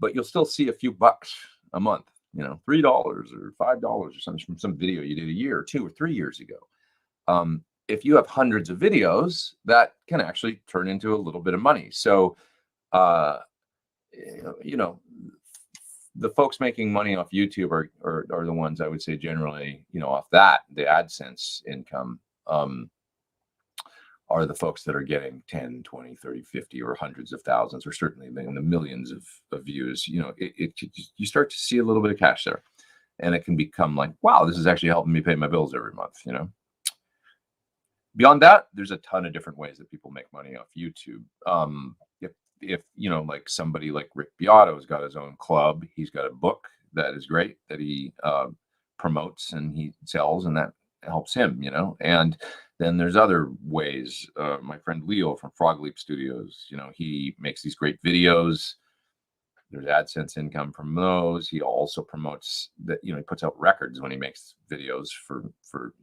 but you'll still see a few bucks a month. $3 or $5 or something from some video you did a year or 2 or 3 years ago. If you have hundreds of videos, that can actually turn into a little bit of money. So, the folks making money off YouTube are the ones, I would say, generally, off that, the AdSense income, are the folks that are getting 10, 20, 30, 50, or hundreds of thousands, or certainly in the millions of views. You start to see a little bit of cash there, and it can become like, wow, this is actually helping me pay my bills every month. Beyond that, there's a ton of different ways that people make money off YouTube. If like somebody like Rick Beato's got his own club, he's got a book that is great that he promotes and he sells, and that helps him, and then there's other ways. My friend Leo from Frog Leap Studios, he makes these great videos. There's AdSense income from those. He also promotes that, he puts out records when he makes videos for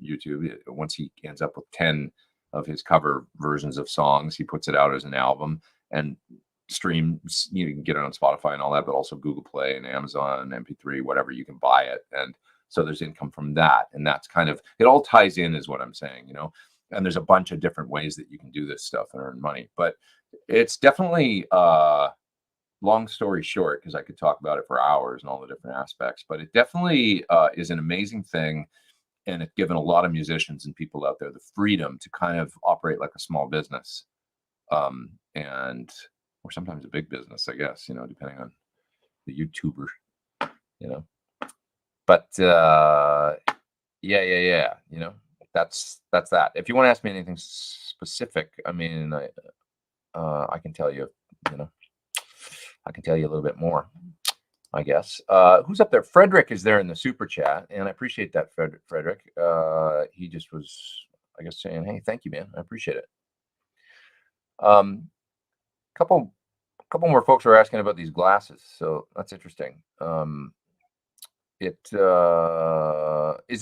YouTube. Once he ends up with 10 of his cover versions of songs, he puts it out as an album and streams. You can get it on Spotify and all that, but also Google Play and Amazon, MP3, whatever, you can buy it. And so there's income from that. And that's kind of, it all ties in is what I'm saying, and there's a bunch of different ways that you can do this stuff and earn money. But it's definitely, long story short, because I could talk about it for hours and all the different aspects, but it definitely is an amazing thing. And it's given a lot of musicians and people out there the freedom to kind of operate like a small business, or sometimes a big business, I guess, depending on the YouTuber, But yeah, that's that. If you want to ask me anything specific, I mean, I can tell you, I can tell you a little bit more, I guess. Who's up there? Frederick is there in the super chat, and I appreciate that, Frederick. He just was, I guess, saying, hey, thank you, man. I appreciate it. Couple more folks are asking about these glasses, so that's interesting. Is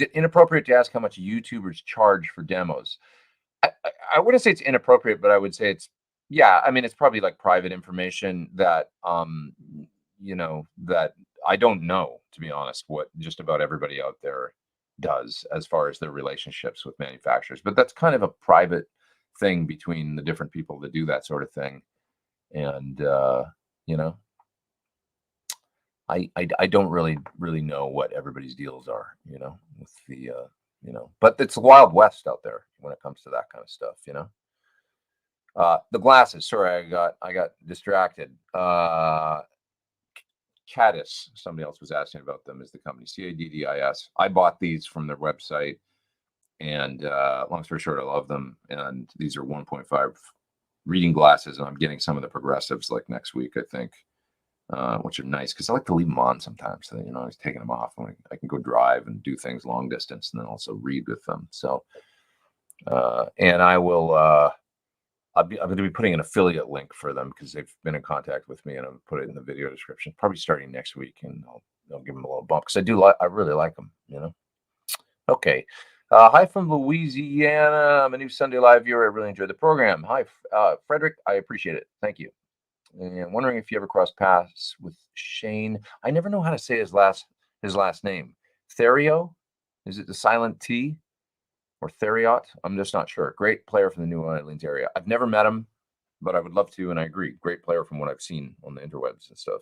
it inappropriate to ask how much YouTubers charge for demos? I wouldn't say it's inappropriate, but I would say it's, yeah, I mean, it's probably like private information that, that I don't know, to be honest, what just about everybody out there does as far as their relationships with manufacturers. But that's kind of a private thing between the different people that do that sort of thing. And, I don't really know what everybody's deals are, with the, but it's the Wild West out there when it comes to that kind of stuff, The glasses, sorry, I got distracted. Caddis, somebody else was asking about them, is the company, Caddis. I bought these from their website, and long story short, I love them. And these are 1.5 reading glasses, and I'm getting some of the progressives like next week, I think. Which are nice because I like to leave them on sometimes. So, I was taking them off when I can go drive and do things long distance, and then also read with them. So, and I will, I'm going to be putting an affiliate link for them because they've been in contact with me, and I'll put it in the video description, probably starting next week. And I'll give them a little bump because I really like them. Okay. Hi from Louisiana. I'm a new Sunday Live viewer. I really enjoyed the program. Hi, Frederick. I appreciate it. Thank you. And wondering if you ever crossed paths with Shane. I never know how to say his last name. Therio? Is it the silent T or Theriot? I'm just not sure. Great player from the New Orleans area. I've never met him, but I would love to, and I agree. Great player from what I've seen on the interwebs and stuff.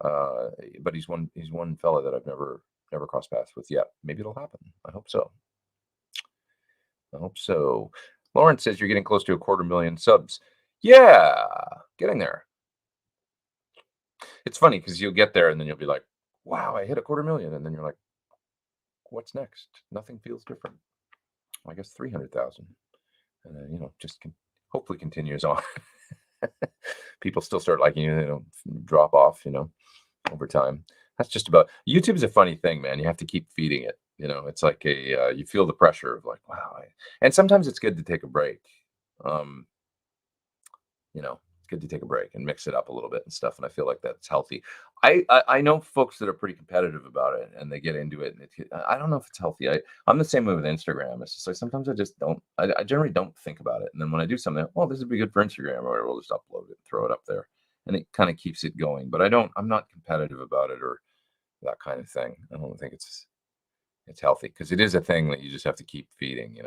But he's one fella that I've never crossed paths with yet. Maybe it'll happen. I hope so. Lauren says you're getting close to 250,000 subs. Yeah, getting there. It's funny because you'll get there and then you'll be like, wow, I hit 250,000. And then you're like, what's next? Nothing feels different. Well, I guess 300,000. And then, just hopefully continues on. People still start liking you, they don't drop off, over time. That's just about YouTube is a funny thing, man. You have to keep feeding it. It's like you feel the pressure of like, wow. And sometimes it's good to take a break. It's good to take a break and mix it up a little bit and stuff. And I feel like that's healthy. I know folks that are pretty competitive about it and they get into it. And I don't know if it's healthy. I'm the same way with Instagram. It's just like sometimes I just don't. I generally don't think about it. And then when I do something, well, this would be good for Instagram, or whatever, we'll just upload it, throw it up there, and it kind of keeps it going. But I'm not competitive about it or that kind of thing. I don't think it's healthy because it is a thing that you just have to keep feeding,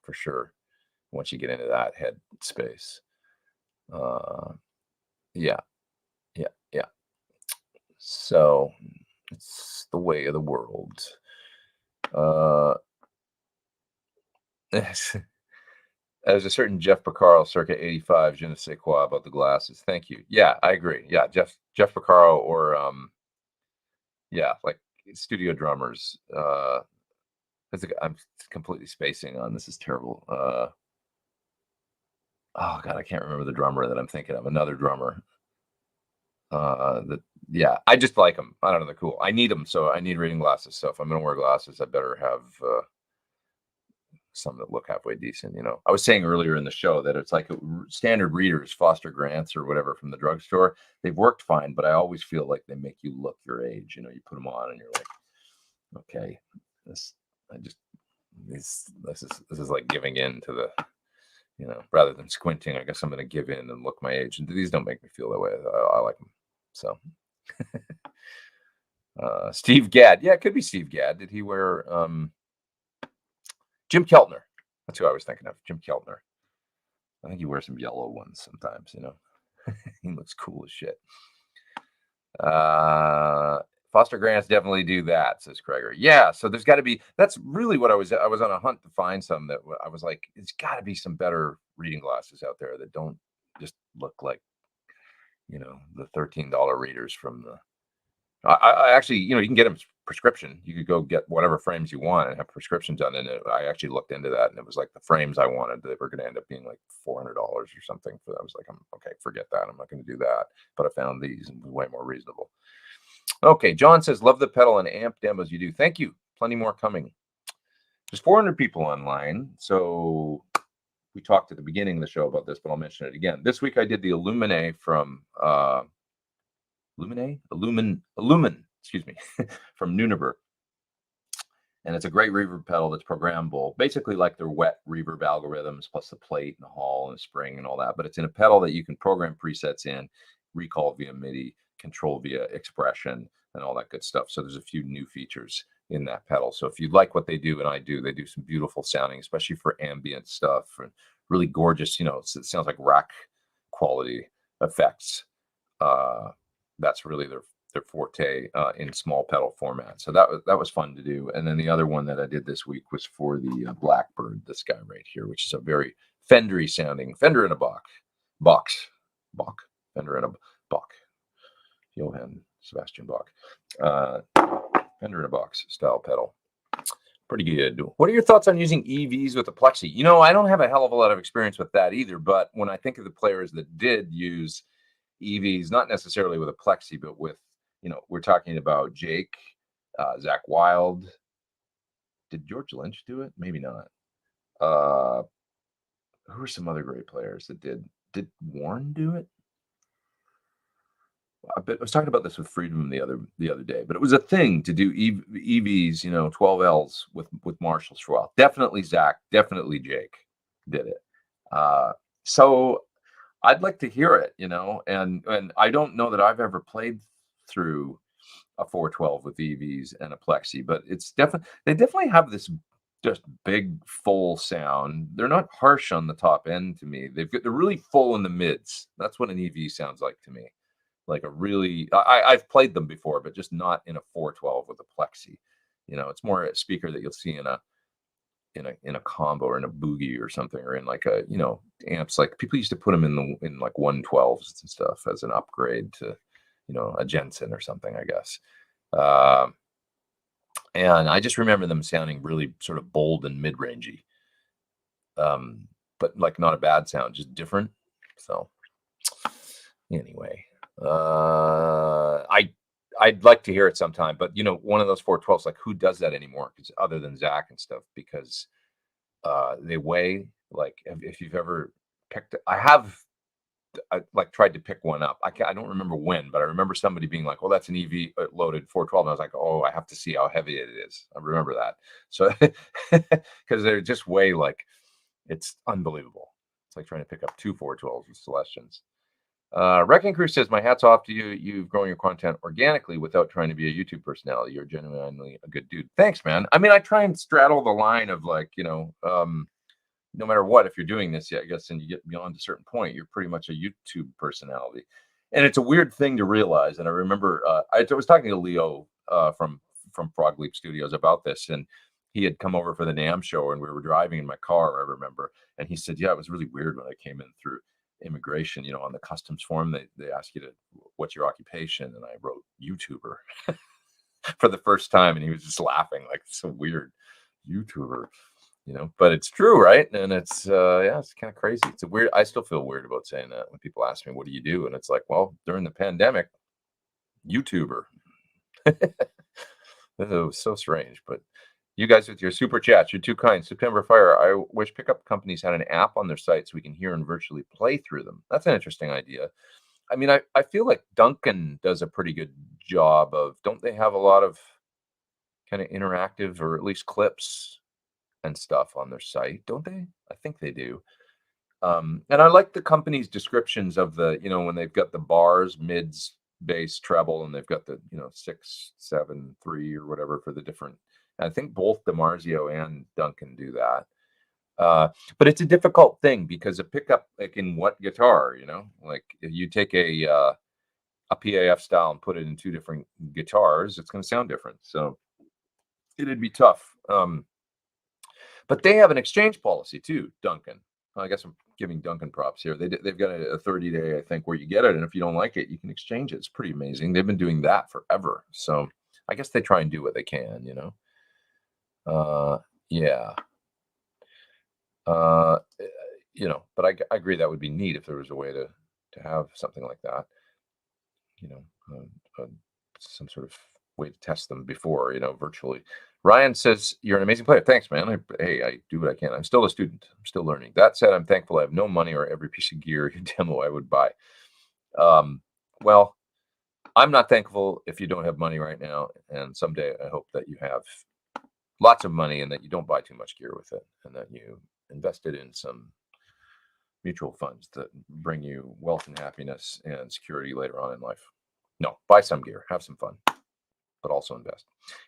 for sure. Once you get into that head space. Yeah. So it's the way of the world. There's a certain Jeff Picaro, circa 85, je ne sais quoi about the glasses. Thank you. Yeah, I agree. Yeah, Jeff Picaro or like studio drummers. I'm completely spacing on this. Is terrible. Oh God, I can't remember the drummer that I'm thinking of. Another drummer. I just like them. I don't know, they're cool. I need them, so I need reading glasses. So if I'm gonna wear glasses, I better have some that look halfway decent. I was saying earlier in the show that it's like standard readers, Foster Grants or whatever from the drugstore. They've worked fine, but I always feel like they make you look your age. You put them on and you're like, okay, this is like giving in to the. Rather than squinting, I guess I'm going to give in and look my age. And these don't make me feel that way. I like them. So, Steve Gadd. Yeah, it could be Steve Gadd. Did he wear Jim Keltner? That's who I was thinking of. Jim Keltner. I think he wears some yellow ones sometimes. He looks cool as shit. Foster Grants definitely do that, says Kreger. Yeah, so there's got to be. That's really what I was on a hunt to find some that I was like, it's got to be some better reading glasses out there that don't just look like, the $13 readers from the. I actually, you can get them prescription. You could go get whatever frames you want and have prescriptions done. And I actually looked into that, and it was like the frames I wanted that were going to end up being like $400 or something. I was like, okay, forget that. I'm not going to do that. But I found these and way more reasonable. Okay, John says, love the pedal and amp demos you do. Thank you. Plenty more coming. There's 400 people online. So we talked at the beginning of the show about this, but I'll mention it again. This week I did the Illumine from Illumin, excuse me, from Univibe. And it's a great reverb pedal that's programmable, basically like their wet reverb algorithms, plus the plate and the hall and the spring and all that. But it's in a pedal that you can program presets in, recall via MIDI, control via expression, and all that good stuff. So there's a few new features in that pedal. So if you like what they do, and I do, they do some beautiful sounding, especially for ambient stuff, and really gorgeous, it sounds like rack quality effects. That's really their forte in small pedal format. So that was fun to do. And then the other one that I did this week was for the Blackbird, this guy right here, which is a very Fendery sounding Fender in a box, Fender in a Bach, Johann Sebastian Bach, Fender in a box style pedal. Pretty good. What are your thoughts on using EVs with a Plexi? I don't have a hell of a lot of experience with that either, but when I think of the players that did use EVs, not necessarily with a Plexi, but with, we're talking about Jake, Zach Wilde. Did George Lynch do it? Maybe not. Who are some other great players that did? Did Warren do it? I was talking about this with Friedman the other day, but it was a thing to do EVs, 12Ls with Marshalls for a while. Definitely Zach, definitely Jake did it. So I'd like to hear it, and I don't know that I've ever played through a 412 with EVs and a Plexi, but they definitely have this just big full sound. They're not harsh on the top end to me. They're really full in the mids. That's what an EV sounds like to me. Like a really, I've played them before, but just not in a 412 with a Plexi. It's more a speaker that you'll see in a combo or in a boogie or something, or in like amps. Like people used to put them in like 112s and stuff as an upgrade to a Jensen or something, I guess. And I just remember them sounding really sort of bold and mid-rangey, but like not a bad sound, just different. So anyway, I'd like to hear it sometime, but one of those 412s, like who does that anymore? Because other than Zach and stuff, because they weigh, like if you've ever picked, I like tried to pick one up. I don't remember when, but I remember somebody being like, "Well, that's an EV loaded 412," and I was like, "Oh, I have to see how heavy it is." I remember that. So because they just weigh like it's unbelievable. It's like trying to pick up two 412s with Celestians. Wrecking Crew says, "My hat's off to you. You've grown your content organically without trying to be a YouTube personality. You're genuinely a good dude." Thanks, man. I mean, I try and straddle the line of like, no matter what, if you're doing this, I guess, and you get beyond a certain point, you're pretty much a YouTube personality. And it's a weird thing to realize. And I remember I was talking to Leo from Frog Leap Studios about this, and he had come over for the NAMM show, and we were driving in my car, I remember. And he said, "Yeah, it was really weird when I came in through immigration, on the customs form, they ask you what's your occupation?" And I wrote YouTuber for the first time, and he was just laughing like, "It's so weird, YouTuber." But it's true, right? And it's it's kind of crazy. It's a weird. I still feel weird about saying that when people ask me, "What do you do?" And it's like, well, during the pandemic, YouTuber. It was so strange. But you guys with your super chats, you're too kind. September Fire. I wish pickup companies had an app on their site so we can hear and virtually play through them. That's an interesting idea. I mean, I feel like Duncan does a pretty good job of. Don't they have a lot of kind of interactive, or at least clips and stuff on their site, don't they? I think they do. And I like the company's descriptions of the, when they've got the bars, mids, bass, treble, and they've got the, 6, 7, 3 or whatever for the different. I think both DiMarzio and Duncan do that. But it's a difficult thing because a pickup, like in what guitar, like if you take a PAF style and put it in two different guitars, it's going to sound different. So it'd be tough. But they have an exchange policy too, Duncan. I guess I'm giving Duncan props here. They've got a 30-day, I think, where you get it, and if you don't like it, you can exchange it. It's pretty amazing. They've been doing that forever. So I guess they try and do what they can, Yeah. But I agree that would be neat if there was a way to have something like that. Some sort of way to test them before, virtually. Ryan says, "You're an amazing player." Thanks, man. I do what I can. I'm still a student. I'm still learning. That said, I'm thankful I have no money or every piece of gear you demo I would buy. Well, I'm not thankful if you don't have money right now. And someday I hope that you have lots of money and that you don't buy too much gear with it and that you invest it in some mutual funds that bring you wealth and happiness and security later on in life. No, buy some gear, have some fun, but also invest.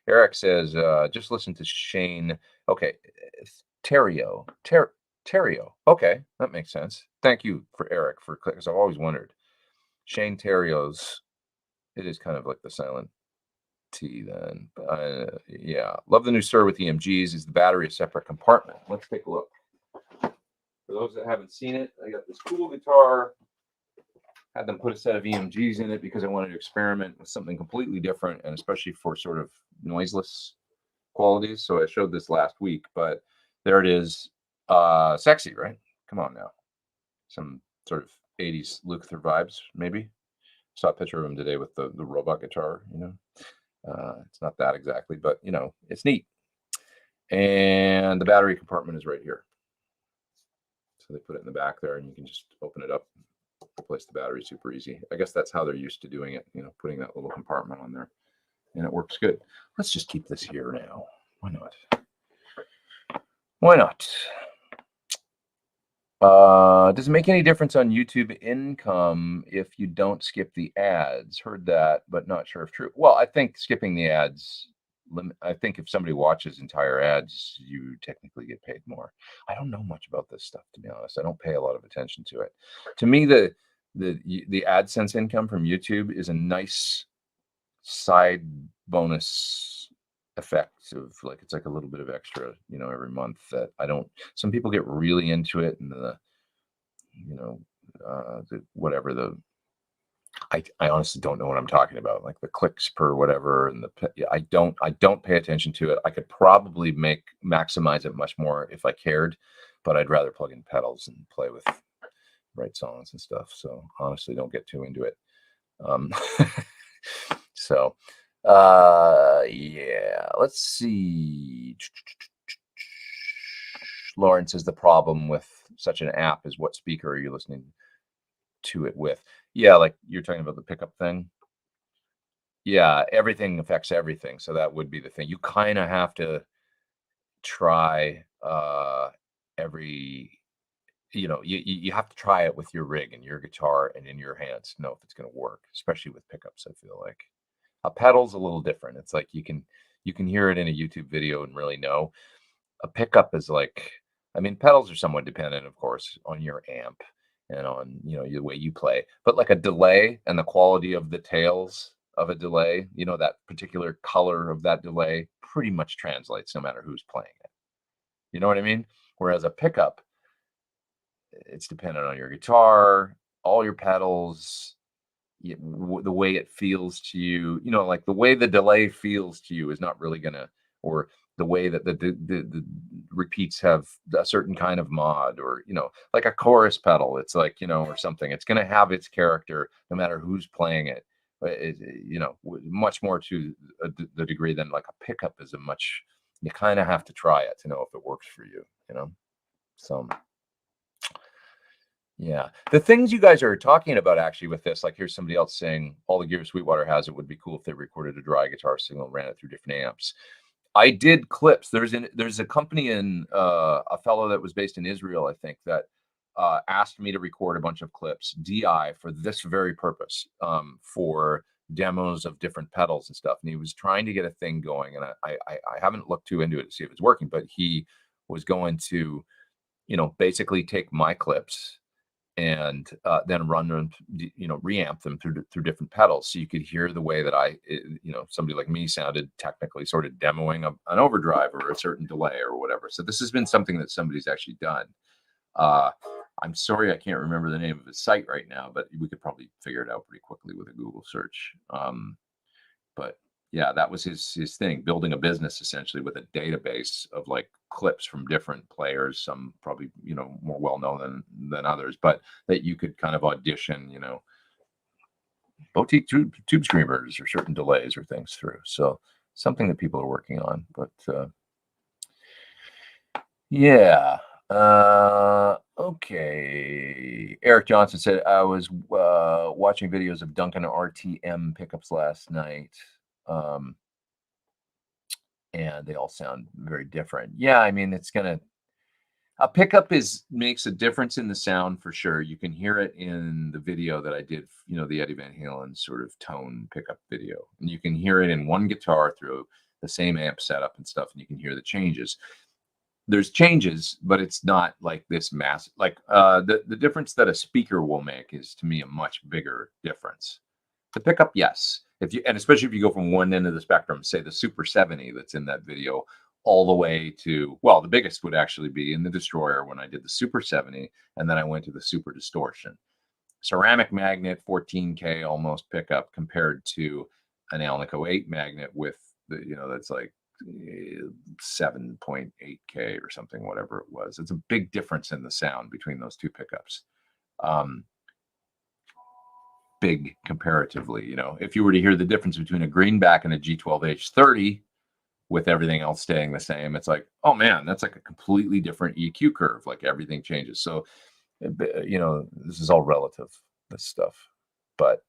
Eric says, just listen to Shane. Okay. Terrio. Okay. That makes sense. Thank you for Eric because I've always wondered. Shane Terrio's, it is kind of like the silent T then. Yeah. Love the new Suhr with EMGs. Is the battery a separate compartment? Let's take a look. For those that haven't seen it, I got this cool guitar. Had them put a set of EMGs in it because I wanted to experiment with something completely different, and especially for sort of noiseless qualities. So I showed this last week, but there it is. Sexy, right? Come on now. Some sort of 80s Luther vibes, maybe. Saw a picture of him today with the robot guitar, It's not that exactly, but, it's neat. And the battery compartment is right here. So they put it in the back there, and you can just open it up replace the battery super easy. I guess that's how they're used to doing it, you know, putting that little compartment on there, and it works good. Let's just keep this here now. Why not? Why not? Does it make any difference on YouTube income if you don't skip the ads? Heard that, but not sure if true. Well, I think skipping the ads, I think if somebody watches entire ads, you technically get paid more. I don't know much about this stuff, to be honest. I don't pay a lot of attention to it. To me, the AdSense income from YouTube is a nice side bonus effect of, like, it's like a little bit of extra, you know, every month that I don't. Some people get really into it, and the, you know, whatever I honestly don't know what I'm talking about, like the clicks per whatever, and I don't pay attention to it. I could probably maximize it much more if I cared, but I'd rather plug in pedals and play with, write songs and stuff. So honestly, don't get too into it. So yeah, let's see. Lauren says the problem with such an app is what speaker are you listening to it with? Yeah, like you're talking about the pickup thing. Yeah, everything affects everything. So that would be the thing. You kind of have to try every, you know, you have to try it with your rig and your guitar and in your hands to know if it's going to work, especially with pickups. I feel like a pedal's a little different. It's like you can hear it in a YouTube video and really know. A pickup is like, I mean, pedals are somewhat dependent, of course, on your amp and on, you know, the way you play. But like a delay and the quality of the tails of a delay, you know, that particular color of that delay pretty much translates no matter who's playing it. You know what I mean? Whereas a pickup, it's dependent on your guitar, all your pedals, the way it feels to you, you know, like the way the delay feels to you is not really gonna, or the way that the repeats have a certain kind of mod, or, you know, like a chorus pedal, it's like, you know, or something, it's gonna have its character no matter who's playing it. You know, much more to the degree than like a pickup is a much, you kind of have to try it to know if it works for you, you know. So yeah, the things you guys are talking about actually with this, like here's somebody else saying all the gear Sweetwater has, it would be cool if they recorded a dry guitar signal and ran it through different amps. I did clips. There's a company in a fellow that was based in Israel, I think, that asked me to record a bunch of clips, DI, for this very purpose, for demos of different pedals and stuff. And he was trying to get a thing going, and I haven't looked too into it to see if it's working, but he was going to, you know, basically take my clips and then run them, you know, reamp them through different pedals, so you could hear the way that you know, somebody like me sounded technically, sort of demoing an overdrive or a certain delay or whatever. So this has been something that somebody's actually done. I'm sorry, I can't remember the name of his site right now, but we could probably figure it out pretty quickly with a Google search. But yeah, that was his thing, building a business essentially with a database of like clips from different players, some probably, you know, more well known than others, but that you could kind of audition, you know, boutique tube screamers or certain delays or things through. So something that people are working on. But yeah. Okay. Eric Johnson said, I was watching videos of Duncan RTM pickups last night. And they all sound very different. Yeah, I mean, a pickup makes a difference in the sound for sure. You can hear it in the video that I did, you know, the Eddie Van Halen sort of tone pickup video. And you can hear it in one guitar through the same amp setup and stuff, and you can hear the changes. There's changes, but it's not like this massive. Like the difference that a speaker will make is, to me, a much bigger difference. The pickup, yes. And especially if you go from one end of the spectrum, say the Super 70 that's in that video, all the way to, well, the biggest would actually be in the Destroyer when I did the Super 70, and then I went to the Super Distortion. Ceramic magnet, 14K almost pickup compared to an Alnico 8 magnet with the, you know, that's like 7.8K or something, whatever it was. It's a big difference in the sound between those two pickups. Big comparatively, you know, if you were to hear the difference between a Greenback and a G12H30 with everything else staying the same, it's like, oh man, that's like a completely different EQ curve. Like everything changes. So, you know, this is all relative. this stuff. But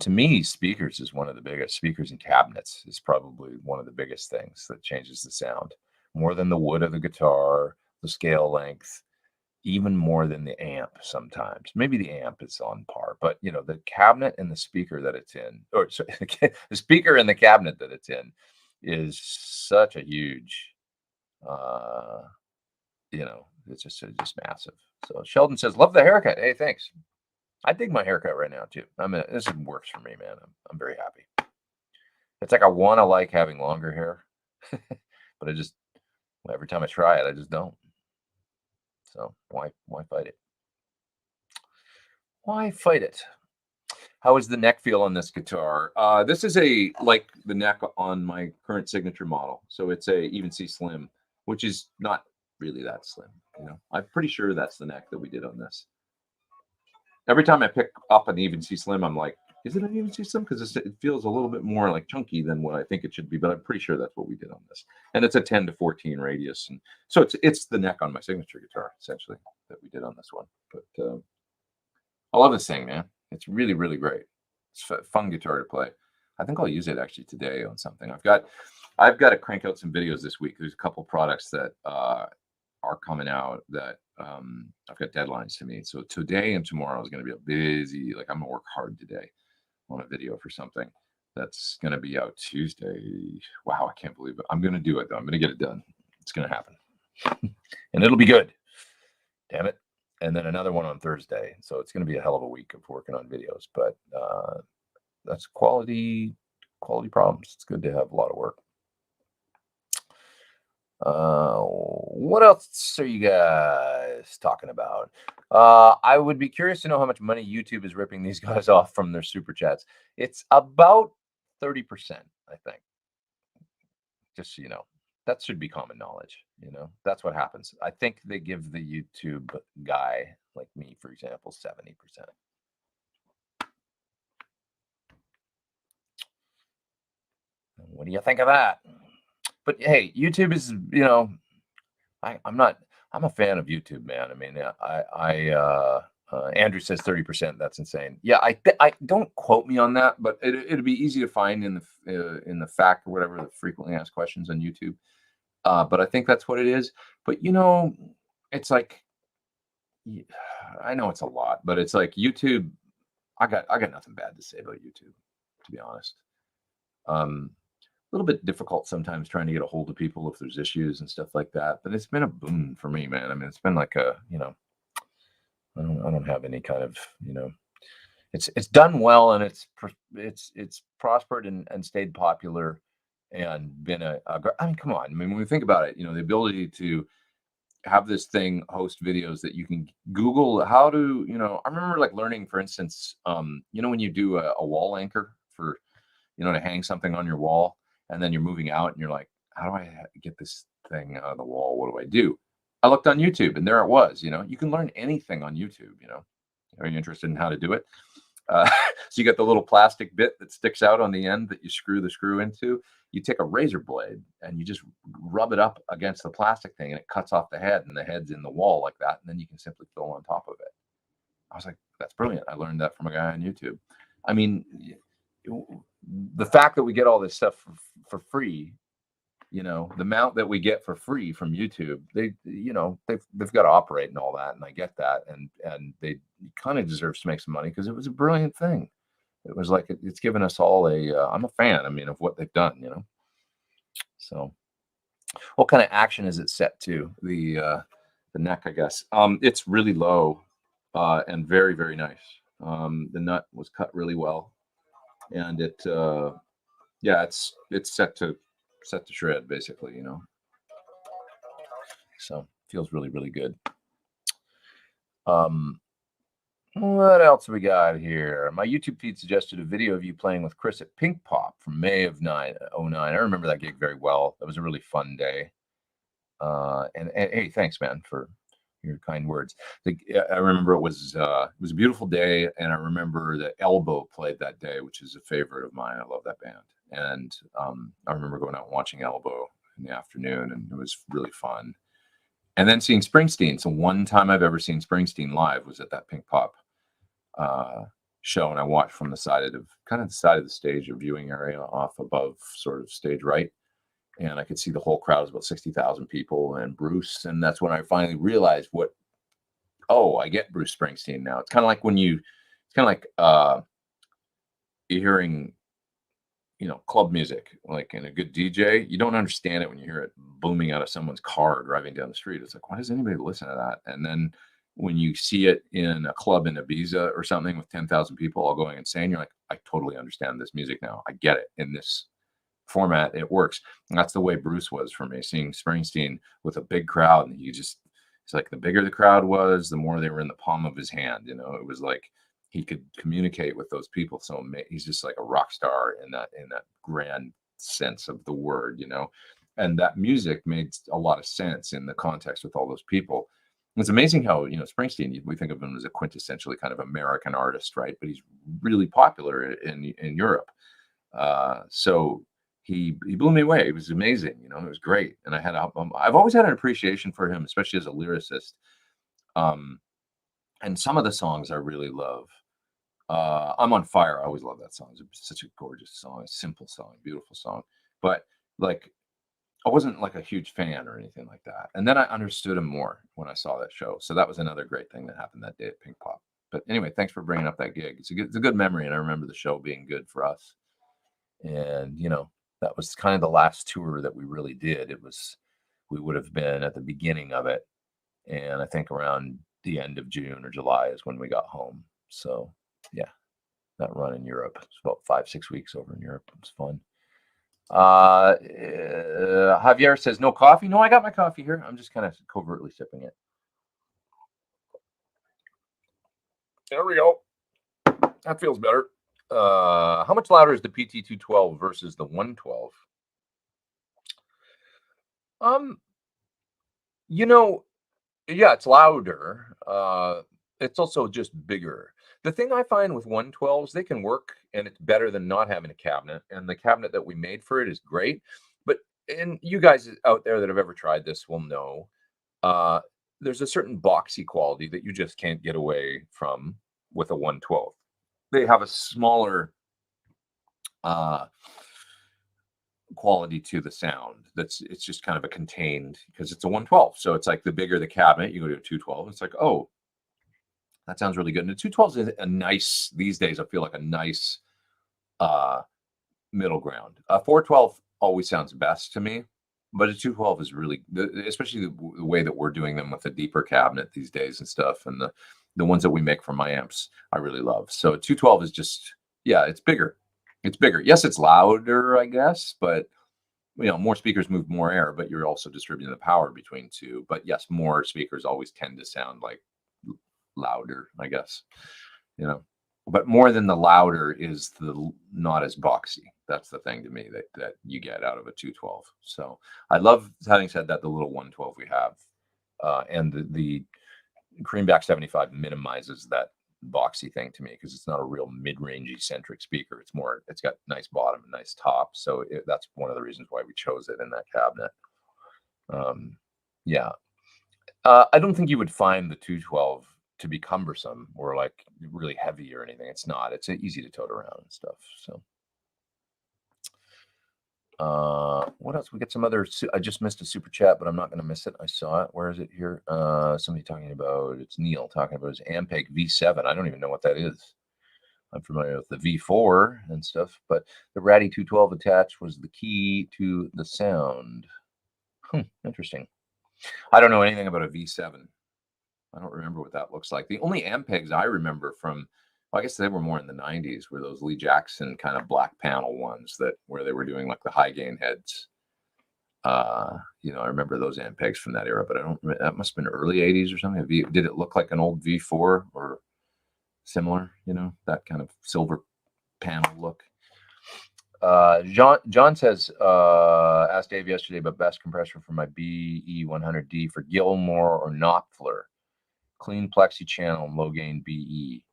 to me, speakers is one of the biggest. Speakers and cabinets is probably one of the biggest things that changes the sound, more than the wood of the guitar, the scale length, even more than the amp sometimes. Maybe the amp is on par, but you know, the cabinet and the speaker that it's in, or sorry, the speaker and the cabinet that it's in is such a huge, you know, it's just massive. So Sheldon says, love the haircut. Hey, thanks. I dig my haircut right now too. This works for me, man. I'm very happy. It's like I want to like having longer hair, but every time I try it, I just don't. So why fight it? Why fight it? How is the neck feel on this guitar? This is like the neck on my current signature model. So it's a even C slim, which is not really that slim. You know, I'm pretty sure that's the neck that we did on this. Every time I pick up an even C slim, I'm like, is it an even C slim? Because it feels a little bit more like chunky than what I think it should be, but I'm pretty sure that's what we did on this. And it's a 10 to 14 radius. And so it's the neck on my signature guitar, essentially, that we did on this one. But I love this thing, man. It's really, really great. It's a fun guitar to play. I think I'll use it actually today on something. I've got to crank out some videos this week. There's a couple products that are coming out that I've got deadlines to meet. So today and tomorrow is going to be busy. Like I'm gonna work hard today on a video for something that's going to be out Tuesday. Wow, I can't believe it. I'm going to do it though. I'm going to get it done. It's going to happen, and it'll be good. Damn it. And then another one on Thursday. So it's going to be a hell of a week of working on videos. But that's quality problems. It's good to have a lot of work. What else are you guys talking about? I would be curious to know how much money YouTube is ripping these guys off from their super chats. It's about 30%, I think. Just so you know, that should be common knowledge. You know, that's what happens. I think they give the YouTube guy, like me, for example, 70%. What do you think of that? But hey, YouTube is, you know, I'm a fan of YouTube, man. I mean, Andrew says 30%. That's insane. Yeah, I don't quote me on that, but it'd be easy to find in the fact or whatever, the frequently asked questions on YouTube. But I think that's what it is. But you know, it's like, I know it's a lot, but it's like YouTube. I got nothing bad to say about YouTube, to be honest. A little bit difficult sometimes trying to get a hold of people if there's issues and stuff like that. But it's been a boon for me, man. I mean, it's been like a, you know, I don't have any kind of, you know, it's done well, and it's prospered and stayed popular and been I mean, come on. I mean, when we think about it, you know, the ability to have this thing host videos that you can Google how to, you know, I remember like learning, for instance, you know, when you do a wall anchor for, you know, to hang something on your wall, and then you're moving out and you're like, how do I get this thing out of the wall? What do I do? I looked on YouTube and there it was. You know, you can learn anything on YouTube. You know, are you interested in how to do it? So you got the little plastic bit that sticks out on the end that you screw the screw into. You take a razor blade and you just rub it up against the plastic thing, and it cuts off the head, and the head's in the wall like that. And then you can simply fill on top of it. I was like, that's brilliant. I learned that from a guy on YouTube. I mean, the fact that we get all this stuff for free, you know, the amount that we get for free from YouTube, you know, they've got to operate and all that, and I get that, and they kind of deserve to make some money because it was a brilliant thing. It was like it's given us all I'm a fan. I mean, of what they've done, you know. So, what kind of action is it set to? The neck, I guess. It's really low, and very, very nice. The nut was cut really well, and yeah, it's set to shred basically, you know. So feels really, really good. What else we got here? My YouTube feed suggested a video of you playing with Chris at Pink Pop from May of 09. I remember that gig very well. That was a really fun day. And hey, thanks, man, for your kind words. I remember it was a beautiful day, and I remember that Elbow played that day, which is a favorite of mine. I love that band, and I remember going out and watching Elbow in the afternoon, and it was really fun. And then seeing Springsteen. So one time I've ever seen Springsteen live was at that Pink Pop show, and I watched from the side of the side of the stage, or viewing area off above, sort of stage right, and I could see the whole crowd was about 60,000 people and Bruce, and that's when I finally realized I get Bruce Springsteen now. It's kind of like you're hearing, club music, like in a good DJ. You don't understand it when you hear it booming out of someone's car driving down the street. It's like, why does anybody listen to that? And then when you see it in a club in Ibiza or something with 10,000 people all going insane, you're like, I totally understand this music now. I get it in this format. It works. And that's the way Bruce was for me, seeing Springsteen with a big crowd. And it's like the bigger the crowd was, the more they were in the palm of his hand. It was like he could communicate with those people. So he's just like a rock star in that grand sense of the word, and that music made a lot of sense in the context with all those people. It's amazing how, Springsteen, we think of him as a quintessentially kind of American artist, right? But he's really popular in Europe. So he blew me away. It was amazing. It was great. And I've always had an appreciation for him, especially as a lyricist. And some of the songs I really love. I'm on Fire. I always love that song. It's such a gorgeous song, a simple song, beautiful song. But like, I wasn't like a huge fan or anything like that. And then I understood him more when I saw that show. So that was another great thing that happened that day at Pink Pop. But anyway, thanks for bringing up that gig. It's a good memory, and I remember the show being good for us. And that was kind of the last tour that we really did. We would have been at the beginning of it, and I think around the end of June or July is when we got home. So yeah, that run in Europe. It's about 5-6 weeks over in Europe. It was fun. Javier says no coffee. No, I got my coffee here. I'm just kind of covertly sipping it. There we go. That feels better. How much louder is the PT212 versus the 112? Yeah, it's louder. It's also just bigger. The thing I find with 112s, they can work, and it's better than not having a cabinet. And the cabinet that we made for it is great. And you guys out there that have ever tried this will know, there's a certain boxy quality that you just can't get away from with a 112. They have a smaller quality to the sound. It's just kind of a contained, because it's a 112. So it's like the bigger the cabinet, you go to a 212. It's like, oh, that sounds really good. And the 212 is a nice, these days, I feel like a nice middle ground. 412 always sounds best to me, but a 212 is really, especially the way that we're doing them with a deeper cabinet these days and stuff, and the ones that we make for my amps, I really love. So 212 is just, yeah, it's bigger. It's bigger. Yes, it's louder, I guess, but more speakers move more air, but you're also distributing the power between two. But yes, more speakers always tend to sound like louder, I guess. But more than the louder is the not as boxy. That's the thing to me that you get out of a 212. So I love, having said that, the little 112 we have, and the Creamback 75 minimizes that boxy thing to me, because it's not a real mid-rangey centric speaker. It's got nice bottom and nice top. So that's one of the reasons why we chose it in that cabinet. Yeah. I don't think you would find the 212 to be cumbersome or like really heavy or anything. It's not. It's easy to tote around and stuff. So what else? We get some other, I just missed a super chat, but I'm not going to miss it. I saw it. Where is it here? Somebody talking about, it's Neil talking about his Ampeg V7. I don't even know what that is. I'm familiar with the V4 and stuff, but the Ratty 212 attached was the key to the sound. Interesting. I don't know anything about a V7. I don't remember what that looks like. The only Ampegs I remember from, well, I guess they were more in the 90s, were those Lee Jackson kind of black panel ones where they were doing like the high gain heads. I remember those Ampegs from that era, but I don't remember. That must have been early 80s or something. Did it look like an old V4 or similar? That kind of silver panel look. John says, asked Dave yesterday about best compressor for my BE100D for Gilmore or Knopfler. Clean plexi channel, low gain BE.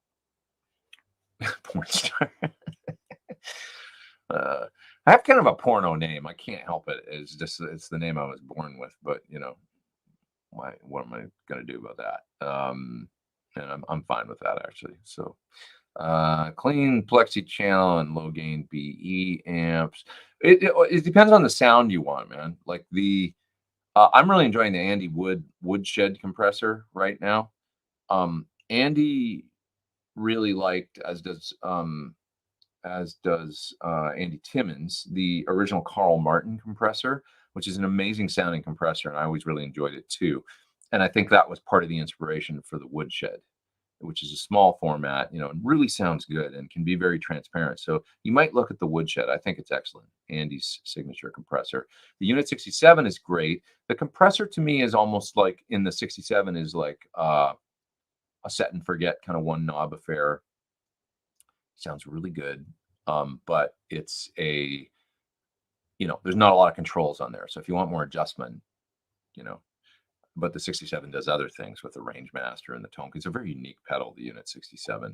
Porn star. I have kind of a porno name. I can't help it. It's the name I was born with. But what am I gonna do about that? and I'm fine with that actually. So clean plexi channel and low gain BE amps. It depends on the sound you want, man. Like I'm really enjoying the Andy Woodshed compressor right now. Andy really liked, as does Andy Timmons, the original Carl Martin compressor, which is an amazing sounding compressor, and I always really enjoyed it too. And I think that was part of the inspiration for the Woodshed, which is a small format, and really sounds good and can be very transparent. So you might look at the Woodshed. I think it's excellent. Andy's signature compressor. The Unit 67 is great. The compressor to me is almost like in the 67 is like a set and forget kind of one knob affair. Sounds really good. But it's there's not a lot of controls on there. So if you want more adjustment, but the 67 does other things with the range master and the tone. It's a very unique pedal, the Unit 67.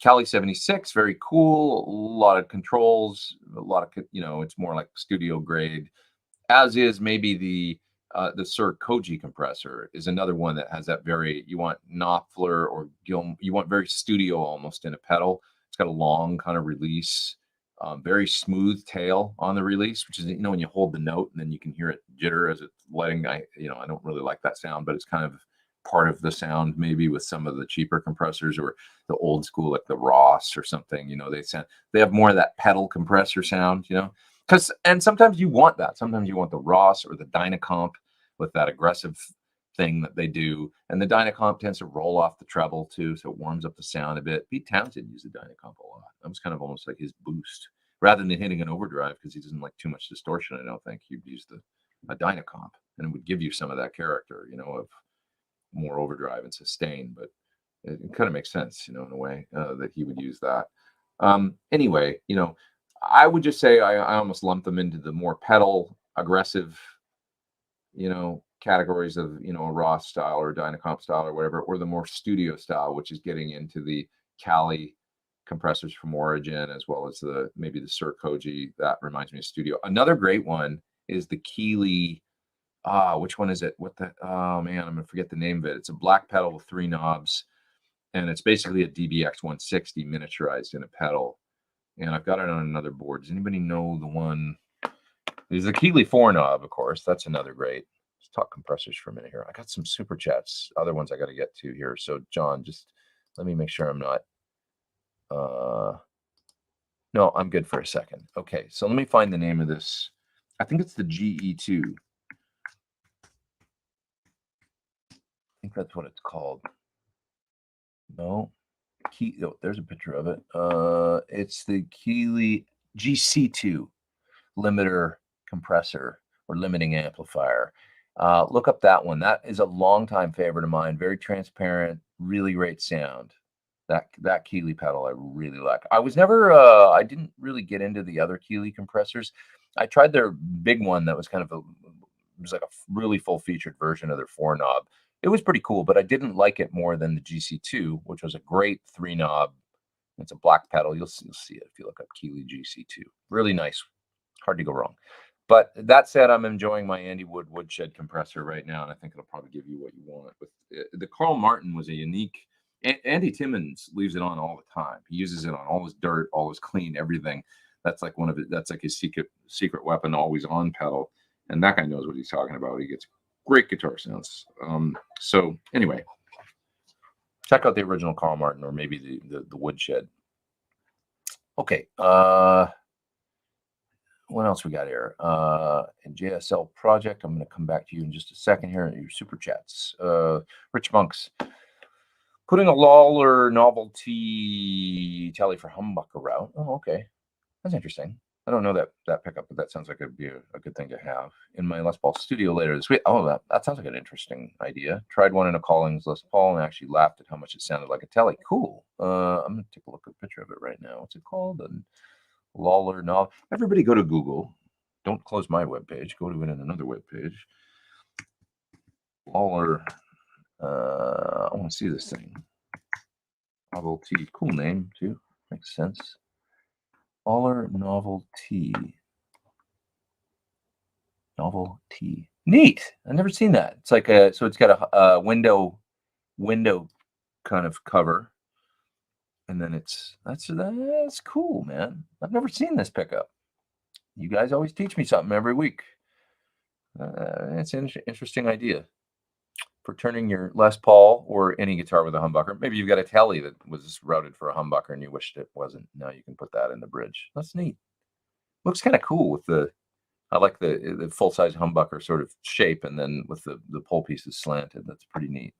Cali 76, very cool. A lot of controls, a lot of, it's more like studio grade, as is maybe the Suhr Koji compressor is another one that has that you want Knopfler or you want very studio almost in a pedal. It's got a long kind of release, very smooth tail on the release, which is, when you hold the note and then you can hear it jitter as it's letting, I don't really like that sound, but it's kind of part of the sound maybe with some of the cheaper compressors or the old school, like the Ross or something, they have more of that pedal compressor sound, and sometimes you want that. Sometimes you want the Ross or the Dynacomp with that aggressive thing that they do. And the Dynacomp tends to roll off the treble too, so it warms up the sound a bit. Pete Townsend used the Dynacomp a lot. That was kind of almost like his boost. Rather than hitting an overdrive, because he doesn't like too much distortion, I don't think, he'd use a Dynacomp. And it would give you some of that character, of more overdrive and sustain. But it kind of makes sense, in a way, that he would use that. Anyway, I would just say I almost lump them into the more pedal aggressive, categories of, a Ross style or Dynacomp style or whatever, or the more studio style, which is getting into the Cali compressors from Origin, as well as maybe the Suhr Koji. That reminds me of studio. Another great one is the Keeley. Which one is it? Oh man, I'm gonna forget the name of it. It's a black pedal with 3 knobs, and it's basically a DBX 160 miniaturized in a pedal. And I've got it on another board. Does anybody know the one? There's the Keeley 4 knob, of course. That's another great. Let's talk compressors for a minute here. I got some super chats, other ones I got to get to here. So, John, just let me make sure I'm not. No, I'm good for a second. Okay, so let me find the name of this. I think it's the GE2. I think that's what it's called. No. There's a picture of it. It's the Keeley GC2 limiter compressor or limiting amplifier. Look up that one. That is a longtime favorite of mine. Very transparent, really great sound. That Keeley pedal I really like. I was never I didn't really get into the other Keeley compressors. I tried their big one that was kind of it was like a really full featured version of their 4 knob. It was pretty cool, but I didn't like it more than the GC2, which was a great 3 knob. It's a black pedal. You'll see it if you look up Keeley GC2. Really nice. Hard to go wrong. But that said, I'm enjoying my Andy Woodshed compressor right now, and I think it'll probably give you what you want. With the Carl Martin was a unique. Andy Timmons leaves it on all the time. He uses it on all his dirt, all his clean, everything. That's like that's like his secret weapon, always on pedal. And that guy knows what he's talking about. He gets great guitar sounds. So anyway, check out the original Carl Martin or maybe the Woodshed. Okay. What else we got here? JSL project. I'm going to come back to you in just a second here. Your super chats. Rich Monks. Putting a Lawler novelty tele for humbucker out. Oh, okay. That's interesting. I don't know that pickup, but that sounds like it'd be a good thing to have in my Les Paul studio later this week. Oh, that sounds like an interesting idea. Tried one in a Collings Les Paul and actually laughed at how much it sounded like a tele. Cool. I'm going to take a look at a picture of it right now. What's it called? Lawler novel. Everybody go to Google. Don't close my webpage. Go to it in another webpage. Lawler. I want to see this thing. Novelty. Cool name, too. Makes sense. Lawler Novelty. Neat. I've never seen that. It's like so it's got a window kind of cover. And then that's cool, man. I've never seen this pickup. You guys always teach me something every week. It's an interesting idea for turning your Les Paul or any guitar with a humbucker. Maybe you've got a Tele that was routed for a humbucker and you wished it wasn't. Now you can put that in the bridge. That's neat. Looks kind of cool with I like the full-size humbucker sort of shape, and then with the pole pieces slanted. That's pretty neat.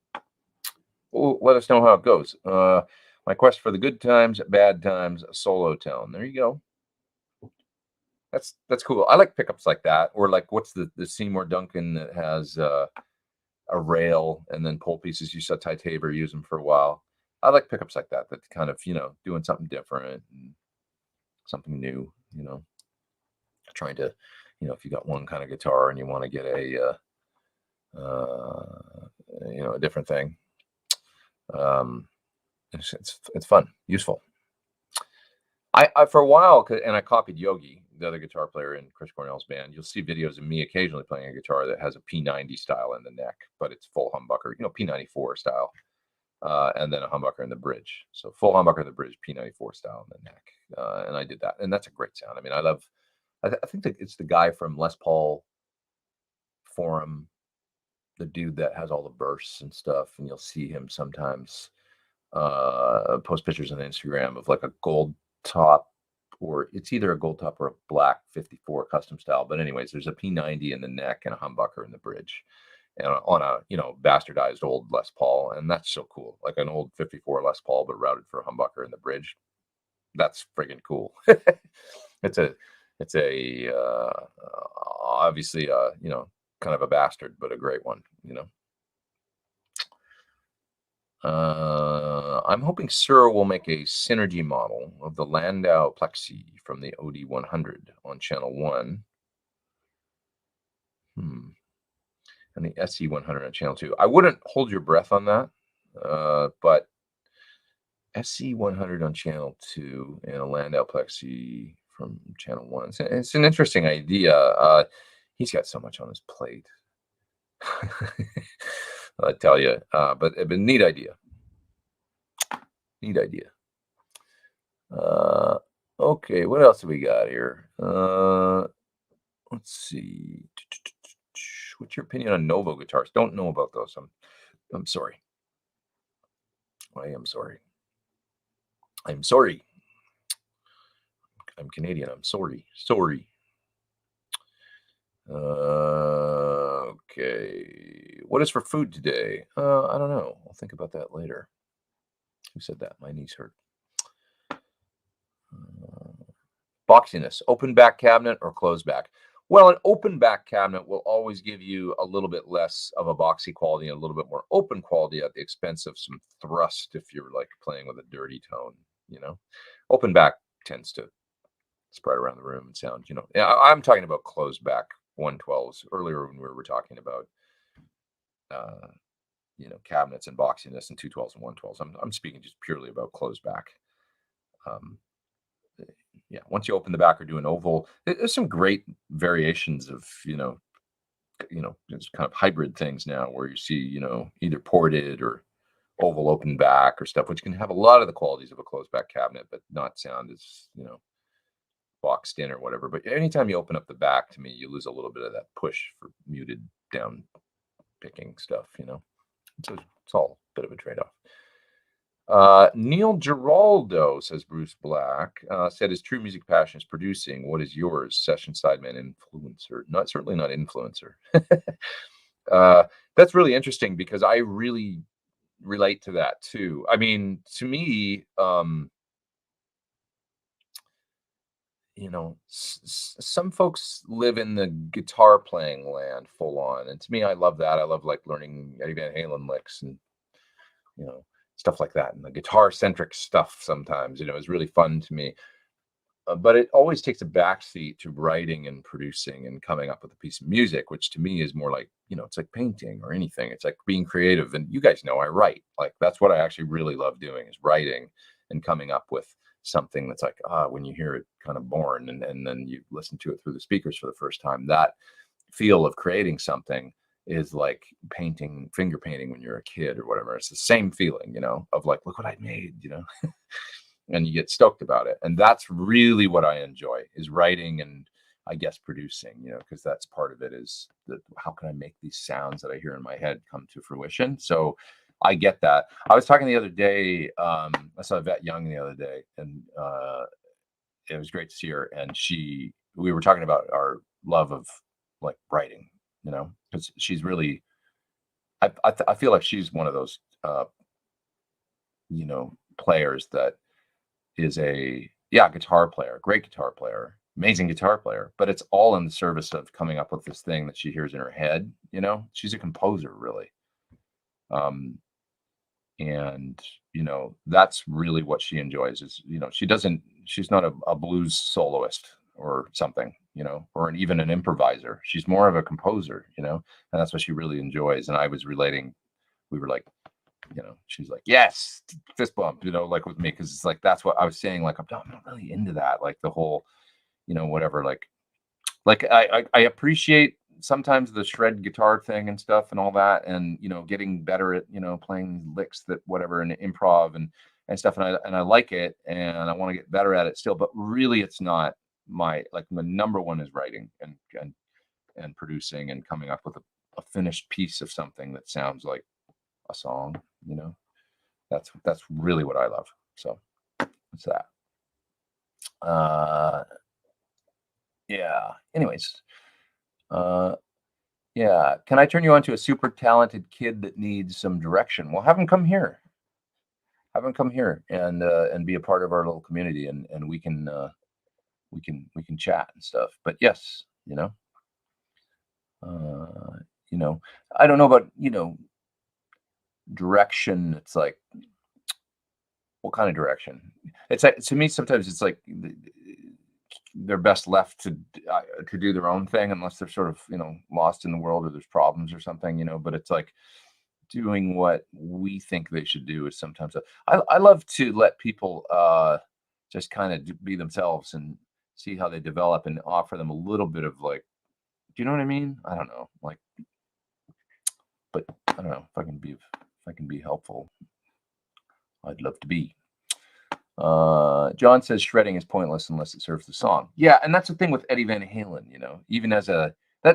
Well, let us know how it goes. My quest for the good times, bad times, solo tone. There you go. That's cool. I like pickups like that, or like what's the Seymour Duncan that has a rail and then pole pieces. You saw Ty Tabor use them for a while. I like pickups like that kind of, doing something different and something new, trying to, if you got one kind of guitar and you want to get a different thing. It's fun, useful. I for a while, and I copied Yogi, the other guitar player in Chris Cornell's band. You'll see videos of me occasionally playing a guitar that has a P90 style in the neck, but it's full humbucker, P94 style, and then a humbucker in the bridge. So full humbucker in the bridge, P94 style in the neck, and I did that, and that's a great sound. I mean, I think that it's the guy from Les Paul Forum, the dude that has all the bursts and stuff, and you'll see him sometimes post pictures on Instagram of like a gold top, or it's either a gold top or a black 54 custom style. But anyways, there's a P90 in the neck and a humbucker in the bridge, and on a bastardized old Les Paul, and that's so cool. Like an old 54 Les Paul, but routed for a humbucker in the bridge. That's friggin' cool. It's a obviously kind of a bastard, but a great one. I'm hoping Suhr will make a synergy model of the Landau Plexi from the OD100 on channel 1. And the SE100 on channel 2. I wouldn't hold your breath on that, but SE100 on channel 2 and a Landau Plexi from channel 1. It's an interesting idea. He's got so much on his plate. I tell you, but a neat idea. Neat idea. Okay, what else have we got here? Let's see. What's your opinion on Novo guitars? Don't know about those. I'm sorry. I am sorry. I'm sorry. I'm Canadian. I'm sorry. Sorry. Okay. What is for food today? I don't know. I'll think about that later. Who said that? My knees hurt. Boxiness. Open back cabinet or closed back? Well, an open back cabinet will always give you a little bit less of a boxy quality and a little bit more open quality at the expense of some thrust if you're like playing with a dirty tone, Open back tends to spread around the room and sound, Yeah, I'm talking about closed back 112s earlier when we were talking about cabinets and boxiness and 212s and 112s. I'm speaking just purely about closed back. Yeah, once you open the back or do an oval, there's some great variations of it's kind of hybrid things now where you see either ported or oval open back or stuff, which can have a lot of the qualities of a closed back cabinet, but not sound as boxed in or whatever. But anytime you open up the back, to me, you lose a little bit of that push for muted down picking stuff. So it's all a bit of a trade-off. Neil Giraldo, says Bruce Black, said his true music passion is producing. What is yours? Session sideman influencer? Certainly not influencer. That's really interesting because I really relate to that too. I mean, to me, some folks live in the guitar playing land full on, and to me, I love that. I love like learning Eddie Van Halen licks and stuff like that, and the guitar centric stuff sometimes is really fun to me. But it always takes a backseat to writing and producing and coming up with a piece of music, which to me is more like it's like painting or anything. It's like being creative, and you guys know I write. Like that's what I actually really love doing, is writing and coming up with something that's like when you hear it kind of born and then you listen to it through the speakers for the first time, that feel of creating something is like finger painting when you're a kid or whatever. It's the same feeling, of like, look what I made, and you get stoked about it. And that's really what I enjoy, is writing and I guess producing, because that's part of it, is that how can I make these sounds that I hear in my head come to fruition? So I get that. I was talking the other day, I saw Vet Young the other day, and it was great to see her. And we were talking about our love of like writing, because she's really, I feel like she's one of those, players that is guitar player, great guitar player, amazing guitar player, but it's all in the service of coming up with this thing that she hears in her head. She's a composer, really. And that's really what she enjoys, is she's not a blues soloist or something, or even an improviser. She's more of a composer, and that's what she really enjoys. And I was relating, we were like, she's like, yes, fist bump, like with me, because it's like, that's what I was saying, like, I'm not really into that, like the whole, whatever, like I appreciate sometimes the shred guitar thing and stuff and all that, and getting better at playing licks that whatever, and improv and stuff, and I like it, and I want to get better at it still, but really it's not my number one is writing and producing and coming up with a finished piece of something that sounds like a song. That's really what I love. So it's that. Yeah. Anyways, yeah. Can I turn you on to a super talented kid that needs some direction? Well, have him come here. Have him come here and be a part of our little community, and we can chat and stuff. But yes, I don't know about direction. It's like, what kind of direction? It's like, to me, sometimes it's like they're best left to do their own thing, unless they're sort of lost in the world or there's problems or something, but it's like doing what we think they should do is sometimes I love to let people just kind of be themselves and see how they develop, and offer them a little bit of like, do you know what I mean? I don't know, like, but I don't know if I can be helpful. I'd love to be. John says shredding is pointless unless it serves the song. Yeah, and that's the thing with Eddie Van Halen, even as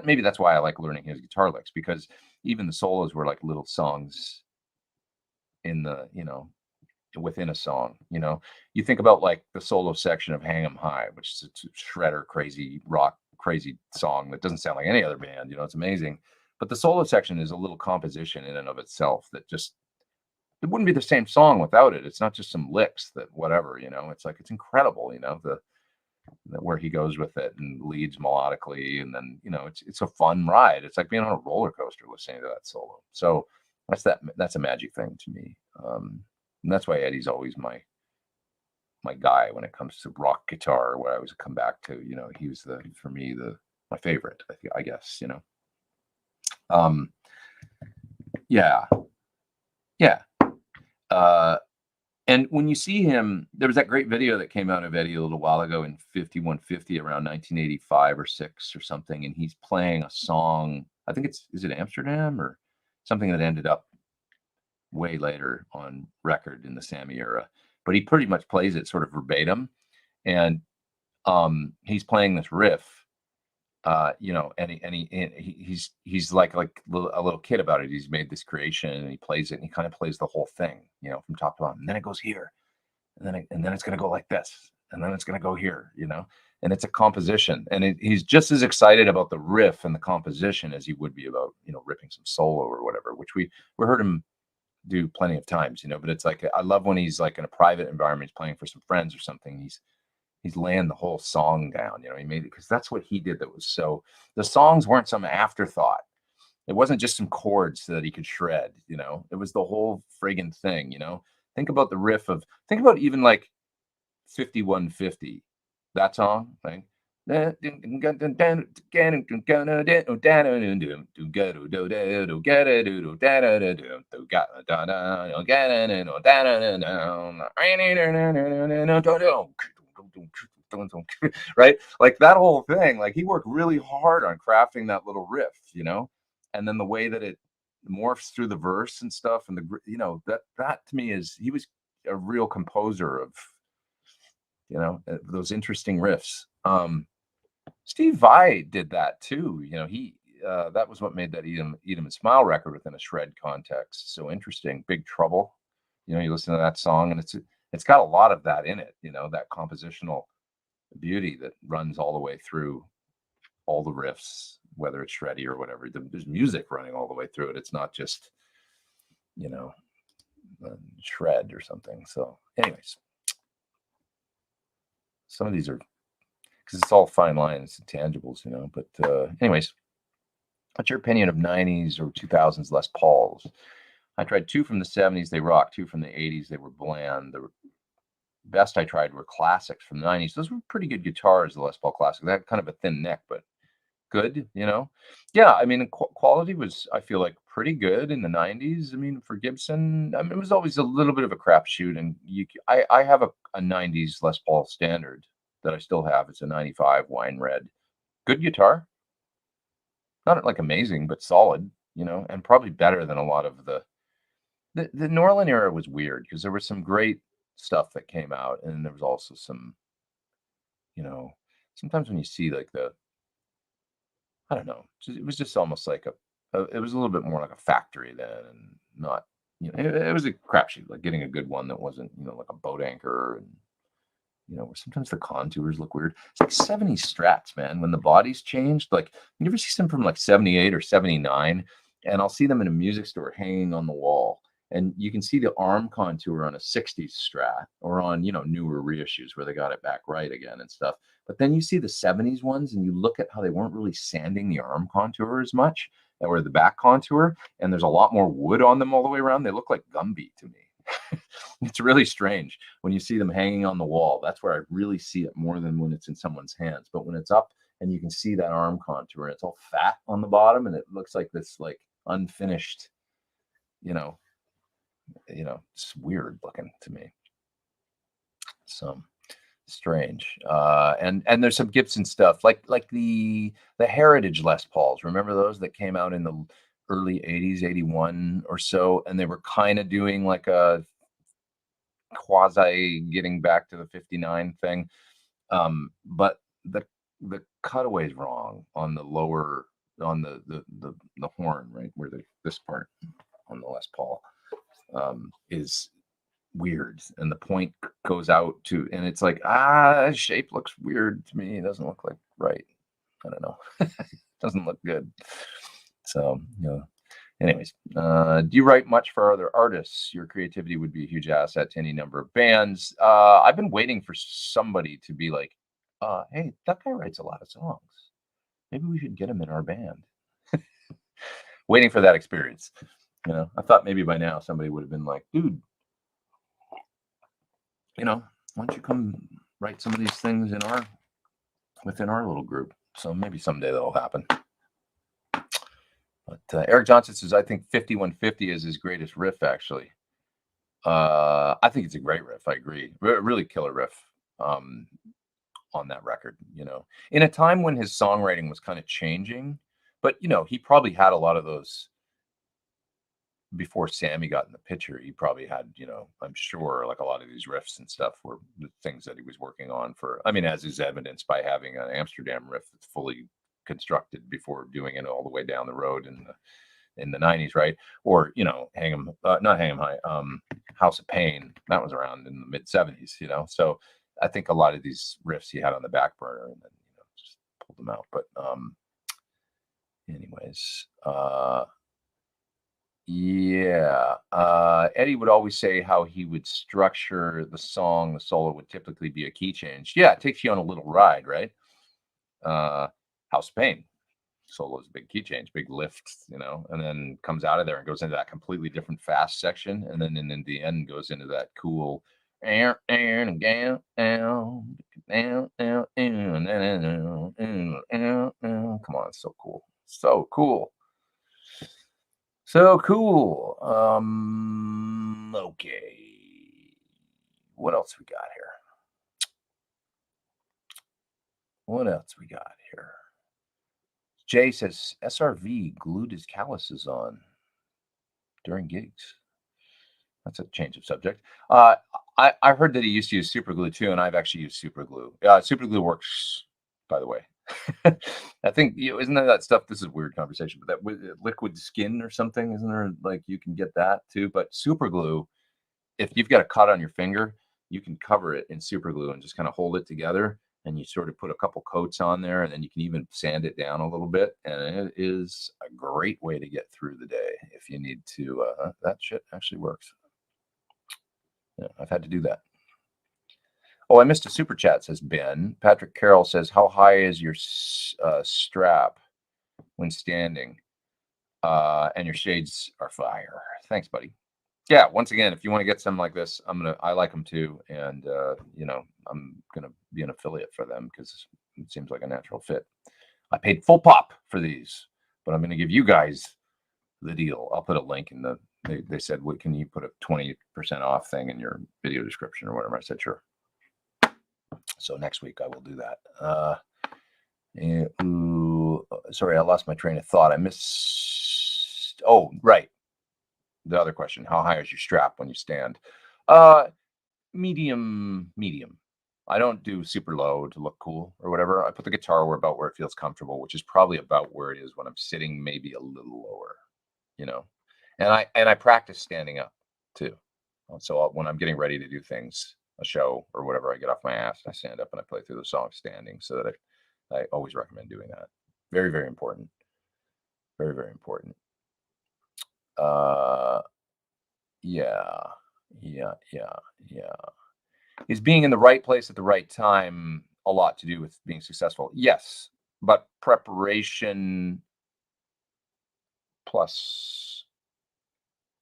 maybe that's why I like learning his guitar licks, because even the solos were like little songs in the, within a song. You think about like the solo section of Hang 'em High, which is a shredder, crazy rock, crazy song that doesn't sound like any other band, it's amazing. But the solo section is a little composition in and of itself that just, it wouldn't be the same song without it. It's not just some licks that whatever, it's like, it's incredible, where he goes with it and leads melodically, and then it's a fun ride. It's like being on a roller coaster listening to that solo. So that's a magic thing to me, and that's why Eddie's always my guy when it comes to rock guitar. Where I always come back to, he was for me my favorite, I guess. Yeah. And when you see him, there was that great video that came out of Eddie a little while ago in 5150, around 1985 or 6 or something, and he's playing a song. I think is it Amsterdam or something that ended up way later on record in the Sammy era, but he pretty much plays it sort of verbatim, and he's playing this riff. He's like a little kid about it. He's made this creation and he plays it, and he kind of plays the whole thing, from top to bottom. And then it goes here, and then it's going to go like this, and then it's going to go here, and it's a composition. And he's just as excited about the riff and the composition as he would be about, ripping some solo or whatever, which we heard him do plenty of times, but it's like, I love when he's like in a private environment, he's playing for some friends or something. He's laying the whole song down, he made it, because that's what he did. That was so, the songs weren't some afterthought. It wasn't just some chords that he could shred, it was the whole friggin' thing. Think about the riff think about even like 5150, that song, like, right, like that whole thing, like he worked really hard on crafting that little riff, and then the way that it morphs through the verse and stuff, and that to me is he was a real composer of those interesting riffs. Steve Vai did that too. He that was what made that Eat 'Em and Smile record within a shred context so interesting. Big Trouble. You listen to that song, and it's got a lot of that in it. That compositional beauty that runs all the way through all the riffs, whether it's shreddy or whatever. There's music running all the way through it. It's not just shred or something. So, anyways, some of these are because it's all fine lines and tangibles, But anyways, what's your opinion of 90s or 2000s Les Pauls? I tried 2 from the 70s, they rocked. 2 from the 80s, they were bland. The best I tried were classics from the 90s. Those were pretty good guitars, the Les Paul Classic. They had kind of a thin neck, but good, Yeah, I mean, quality was, I feel like, pretty good in the 90s. I mean, for Gibson, I mean, it was always a little bit of a crapshoot. And I have a 90s Les Paul Standard that I still have. It's a 95 wine red. Good guitar. Not like amazing, but solid, and probably better than a lot of the Norlin era was weird because there was some great stuff that came out, and there was also some, sometimes when you see like I don't know, it was just almost like it was a little bit more like a factory then, and not, it was a crapshoot, like getting a good one that wasn't, like a boat anchor, and where sometimes the contours look weird. It's like 70s Strats, man. When the bodies changed, like you ever see some from like 78 or 79, and I'll see them in a music store hanging on the wall, and you can see the arm contour on a 60s Strat or on, newer reissues where they got it back right again and stuff. But then you see the 70s ones and you look at how they weren't really sanding the arm contour as much or the back contour, and there's a lot more wood on them all the way around. They look like Gumby to me. It's really strange when you see them hanging on the wall. That's where I really see it more than when it's in someone's hands. But when it's up and you can see that arm contour, and it's all fat on the bottom, and it looks like this like unfinished, it's weird looking to me. So strange. And there's some Gibson stuff like the Heritage Les Pauls. Remember those that came out in the early 80s, 81 or so, and they were kind of doing like a quasi getting back to the 59 thing. But the cutaway's wrong on the lower, on the horn, right where this part on the Les Paul is weird, and the point goes out to, and it's like, shape looks weird to me. It doesn't look like right. I don't know. Doesn't look good. So, anyways, do you write much for other artists? Your creativity would be a huge asset to any number of bands. I've been waiting for somebody to be like, hey, that guy writes a lot of songs. Maybe we should get him in our band. Waiting for that experience. I thought maybe by now somebody would have been like, dude, why don't you come write some of these things within our little group? So maybe someday that'll happen. But Eric Johnson says, I think 5150 is his greatest riff, actually. I think it's a great riff. I agree. Really killer riff on that record, in a time when his songwriting was kind of changing. But, he probably had a lot of those before Sammy got in the picture. He probably had, I'm sure, like a lot of these riffs and stuff were the things that he was working on as is evidenced by having an Amsterdam riff that's fully constructed before doing it all the way down the road in the 90s, right? Or, not Hang 'Em High, House of Pain, that was around in the mid 70s, So I think a lot of these riffs he had on the back burner and then, just pulled them out. But anyways, yeah. Eddie would always say how he would structure the song. The solo would typically be a key change. Yeah, it takes you on a little ride, right? House of Pain solo is a big key change, big lift, and then comes out of there and goes into that completely different fast section, and then in the end goes into that cool. Come on, it's so cool, so cool. So cool. Okay. What else we got here? Jay says SRV glued his calluses on during gigs. That's a change of subject. I heard that he used to use super glue too, and I've actually used super glue. Super glue works, by the way. I think, isn't there that stuff? This is a weird conversation, but that liquid skin or something, isn't there? Like you can get that too. But super glue, if you've got a cut on your finger, you can cover it in super glue and just kind of hold it together. And you sort of put a couple coats on there, and then you can even sand it down a little bit. And it is a great way to get through the day if you need to. That shit actually works. Yeah, I've had to do that. Oh, I missed a super chat, says Ben. Patrick Carroll says, how high is your strap when standing? And your shades are fire. Thanks, buddy. Yeah, once again, if you want to get something like this, I like them too. And, I'm going to be an affiliate for them because it seems like a natural fit. I paid full pop for these, but I'm going to give you guys the deal. I'll put a link in they said, what can you put a 20% off thing in your video description or whatever? I said, sure. So next week I will do that. Sorry, I lost my train of thought. I missed. Oh, right. The other question: how high is your strap when you stand? Medium. I don't do super low to look cool or whatever. I put the guitar about where it feels comfortable, which is probably about where it is when I'm sitting, maybe a little lower. And I practice standing up too. So when I'm getting ready to do things, a show or whatever, I get off my ass and I stand up and I play through the song standing. So that I always recommend doing that. Very, very important. Very, very important. Yeah. Is being in the right place at the right time a lot to do with being successful? Yes, but preparation plus,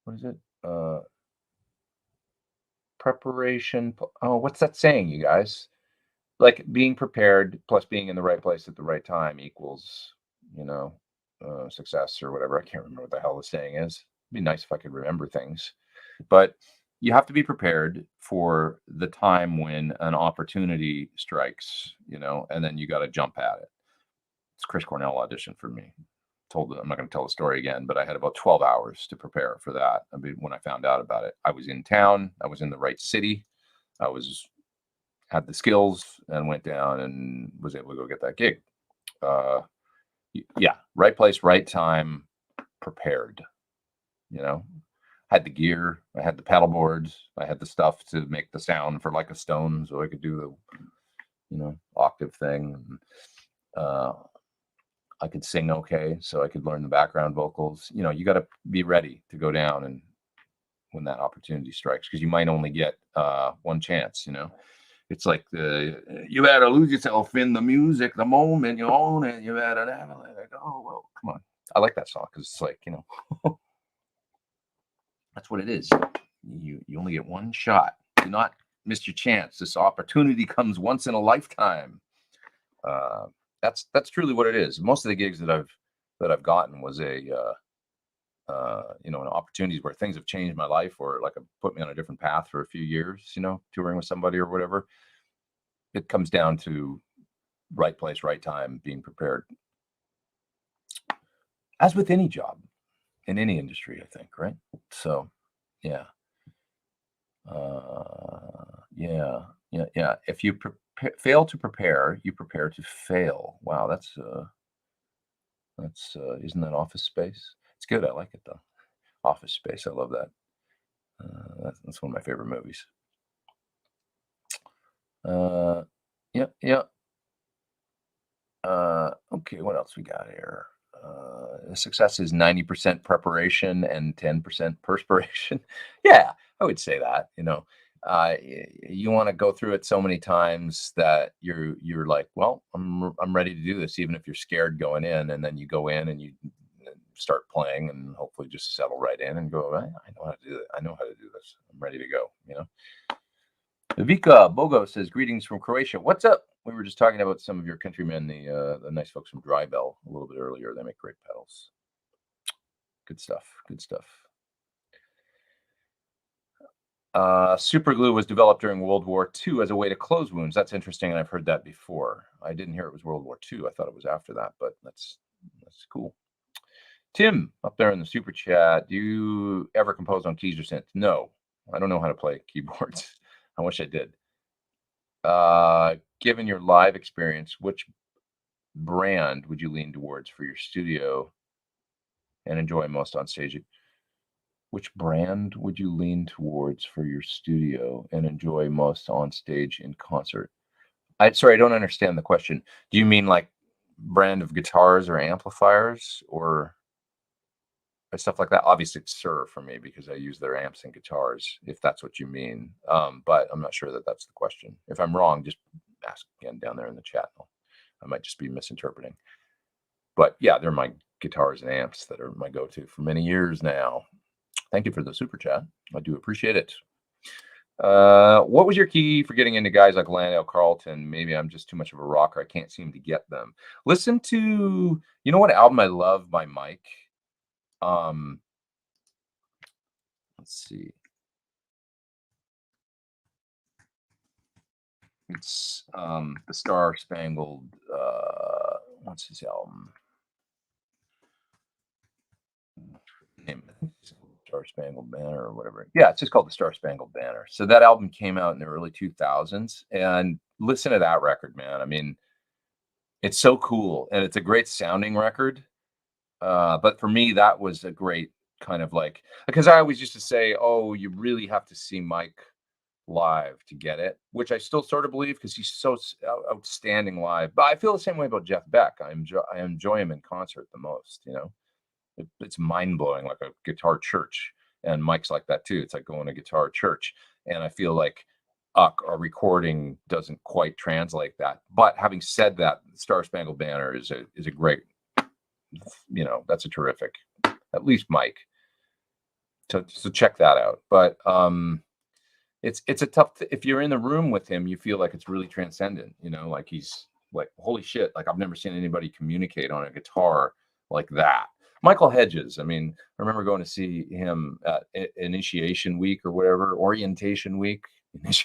what is it? Preparation. Oh, what's that saying, you guys? Like being prepared plus being in the right place at the right time equals, success or whatever. I can't remember what the hell the saying is. It'd be nice if I could remember things, but you have to be prepared for the time when an opportunity strikes, and then you got to jump at it. It's Chris Cornell audition for me. I'm not going to tell the story again, but I had about 12 hours to prepare for that. I mean, when I found out about it, I was in town, I was in the right city, had the skills and went down and was able to go get that gig. Yeah, right place, right time, prepared. Had the gear, I had the pedal boards, I had the stuff to make the sound for Like a Stone, so I could do the, octave thing. I could sing okay, so I could learn the background vocals. You got to be ready to go down and when that opportunity strikes, because you might only get one chance. It's like you better lose yourself in the music the moment you own it. You better never let it go. Well, come on. I like that song because it's like, that's what it is. You only get one shot. Do not miss your chance. This opportunity comes once in a lifetime. That's truly what it is. Most of the gigs that I've gotten was an opportunities where things have changed my life or like put me on a different path for a few years, touring with somebody or whatever. It comes down to right place, right time, being prepared. As with any job in any industry, I think, right? So, yeah. Yeah. If you fail to prepare, you prepare to fail. Wow, that's isn't that Office Space? It's good. I like it though. Office Space. I love that. That's one of my favorite movies. Yeah. Okay, what else we got here? Success is 90% preparation and 10% perspiration. Yeah, I would say that. You want to go through it so many times that you're like, well, I'm ready to do this, even if you're scared going in, and then you go in and you start playing and hopefully just settle right in and go, I know how to do it. I know how to do this. I'm ready to go. Vika Bogo says, greetings from Croatia. What's up? We were just talking about some of your countrymen, the nice folks from Dry Bell a little bit earlier. They make great pedals. Good stuff. Super glue was developed during World War II as a way to close wounds. That's interesting, and I've heard that before. I didn't hear it was World War II. I thought it was after that, but that's That's cool. Tim, up there in the super chat, do you ever compose on keys or synths? No, I don't know how to play keyboards. I wish I did. Given your live experience, which brand would you lean towards for your studio and enjoy most on stage? Which brand would you lean towards for your studio and enjoy most on stage in concert? Sorry, I don't understand the question. Do you mean like brand of guitars or amplifiers or stuff like that? Obviously, it's Suhr for me because I use their amps and guitars, if that's what you mean. But I'm not sure that that's the question. If I'm wrong, just ask again down there in the chat. I might just be misinterpreting. But yeah, they're my guitars and amps that are my go-to for many years now. Thank you for the super chat. I do appreciate it. What was your key for getting into guys like Landau, Carlton? Maybe I'm just too much of a rocker. I can't seem to get them. Listen to, you know what album I love by Mike? Let's see. It's the Star Spangled, what's his album? Name Star Spangled Banner or whatever. Yeah, it's just called the Star Spangled Banner. So that album came out in the early 2000s, and listen to that record, man. I mean, it's so cool, and it's a great sounding record. But for me, that was a great kind of like, because I always used to say, oh, you really have to see Mike live to get it, which I still sort of believe because he's so outstanding live. But I feel the same way about Jeff Beck. I enjoy him in concert the most, you know. It's mind-blowing, like a guitar church, and Mike's like that too. It's like going to guitar church, and I feel like a recording doesn't quite translate that. But having said that, Star Spangled Banner is a great, you know, that's a terrific, at least Mike. So check that out. But it's a tough if you're in the room with him, you feel like it's really transcendent, you know, like he's like, holy shit, like I've never seen anybody communicate on a guitar like that. Michael Hedges, I mean, I remember going to see him at Initiation Week or whatever, Orientation Week at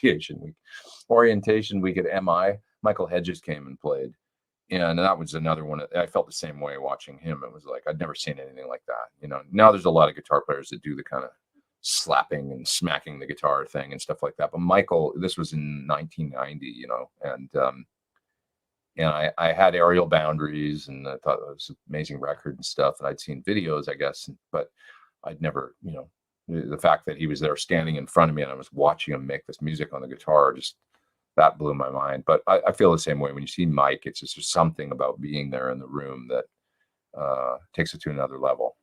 MI. Michael Hedges came and played. And that was another one. I felt the same way watching him. It was like, I'd never seen anything like that. You know, now there's a lot of guitar players that do the kind of slapping and smacking the guitar thing and stuff like that. But Michael, this was in 1990, you know, and I had Aerial Boundaries, and I thought it was an amazing record and stuff. And I'd seen videos, I guess, but I'd never, you know, the fact that he was there standing in front of me and I was watching him make this music on the guitar, just that blew my mind. But I feel the same way when you see Mike. It's just something about being there in the room that takes it to another level.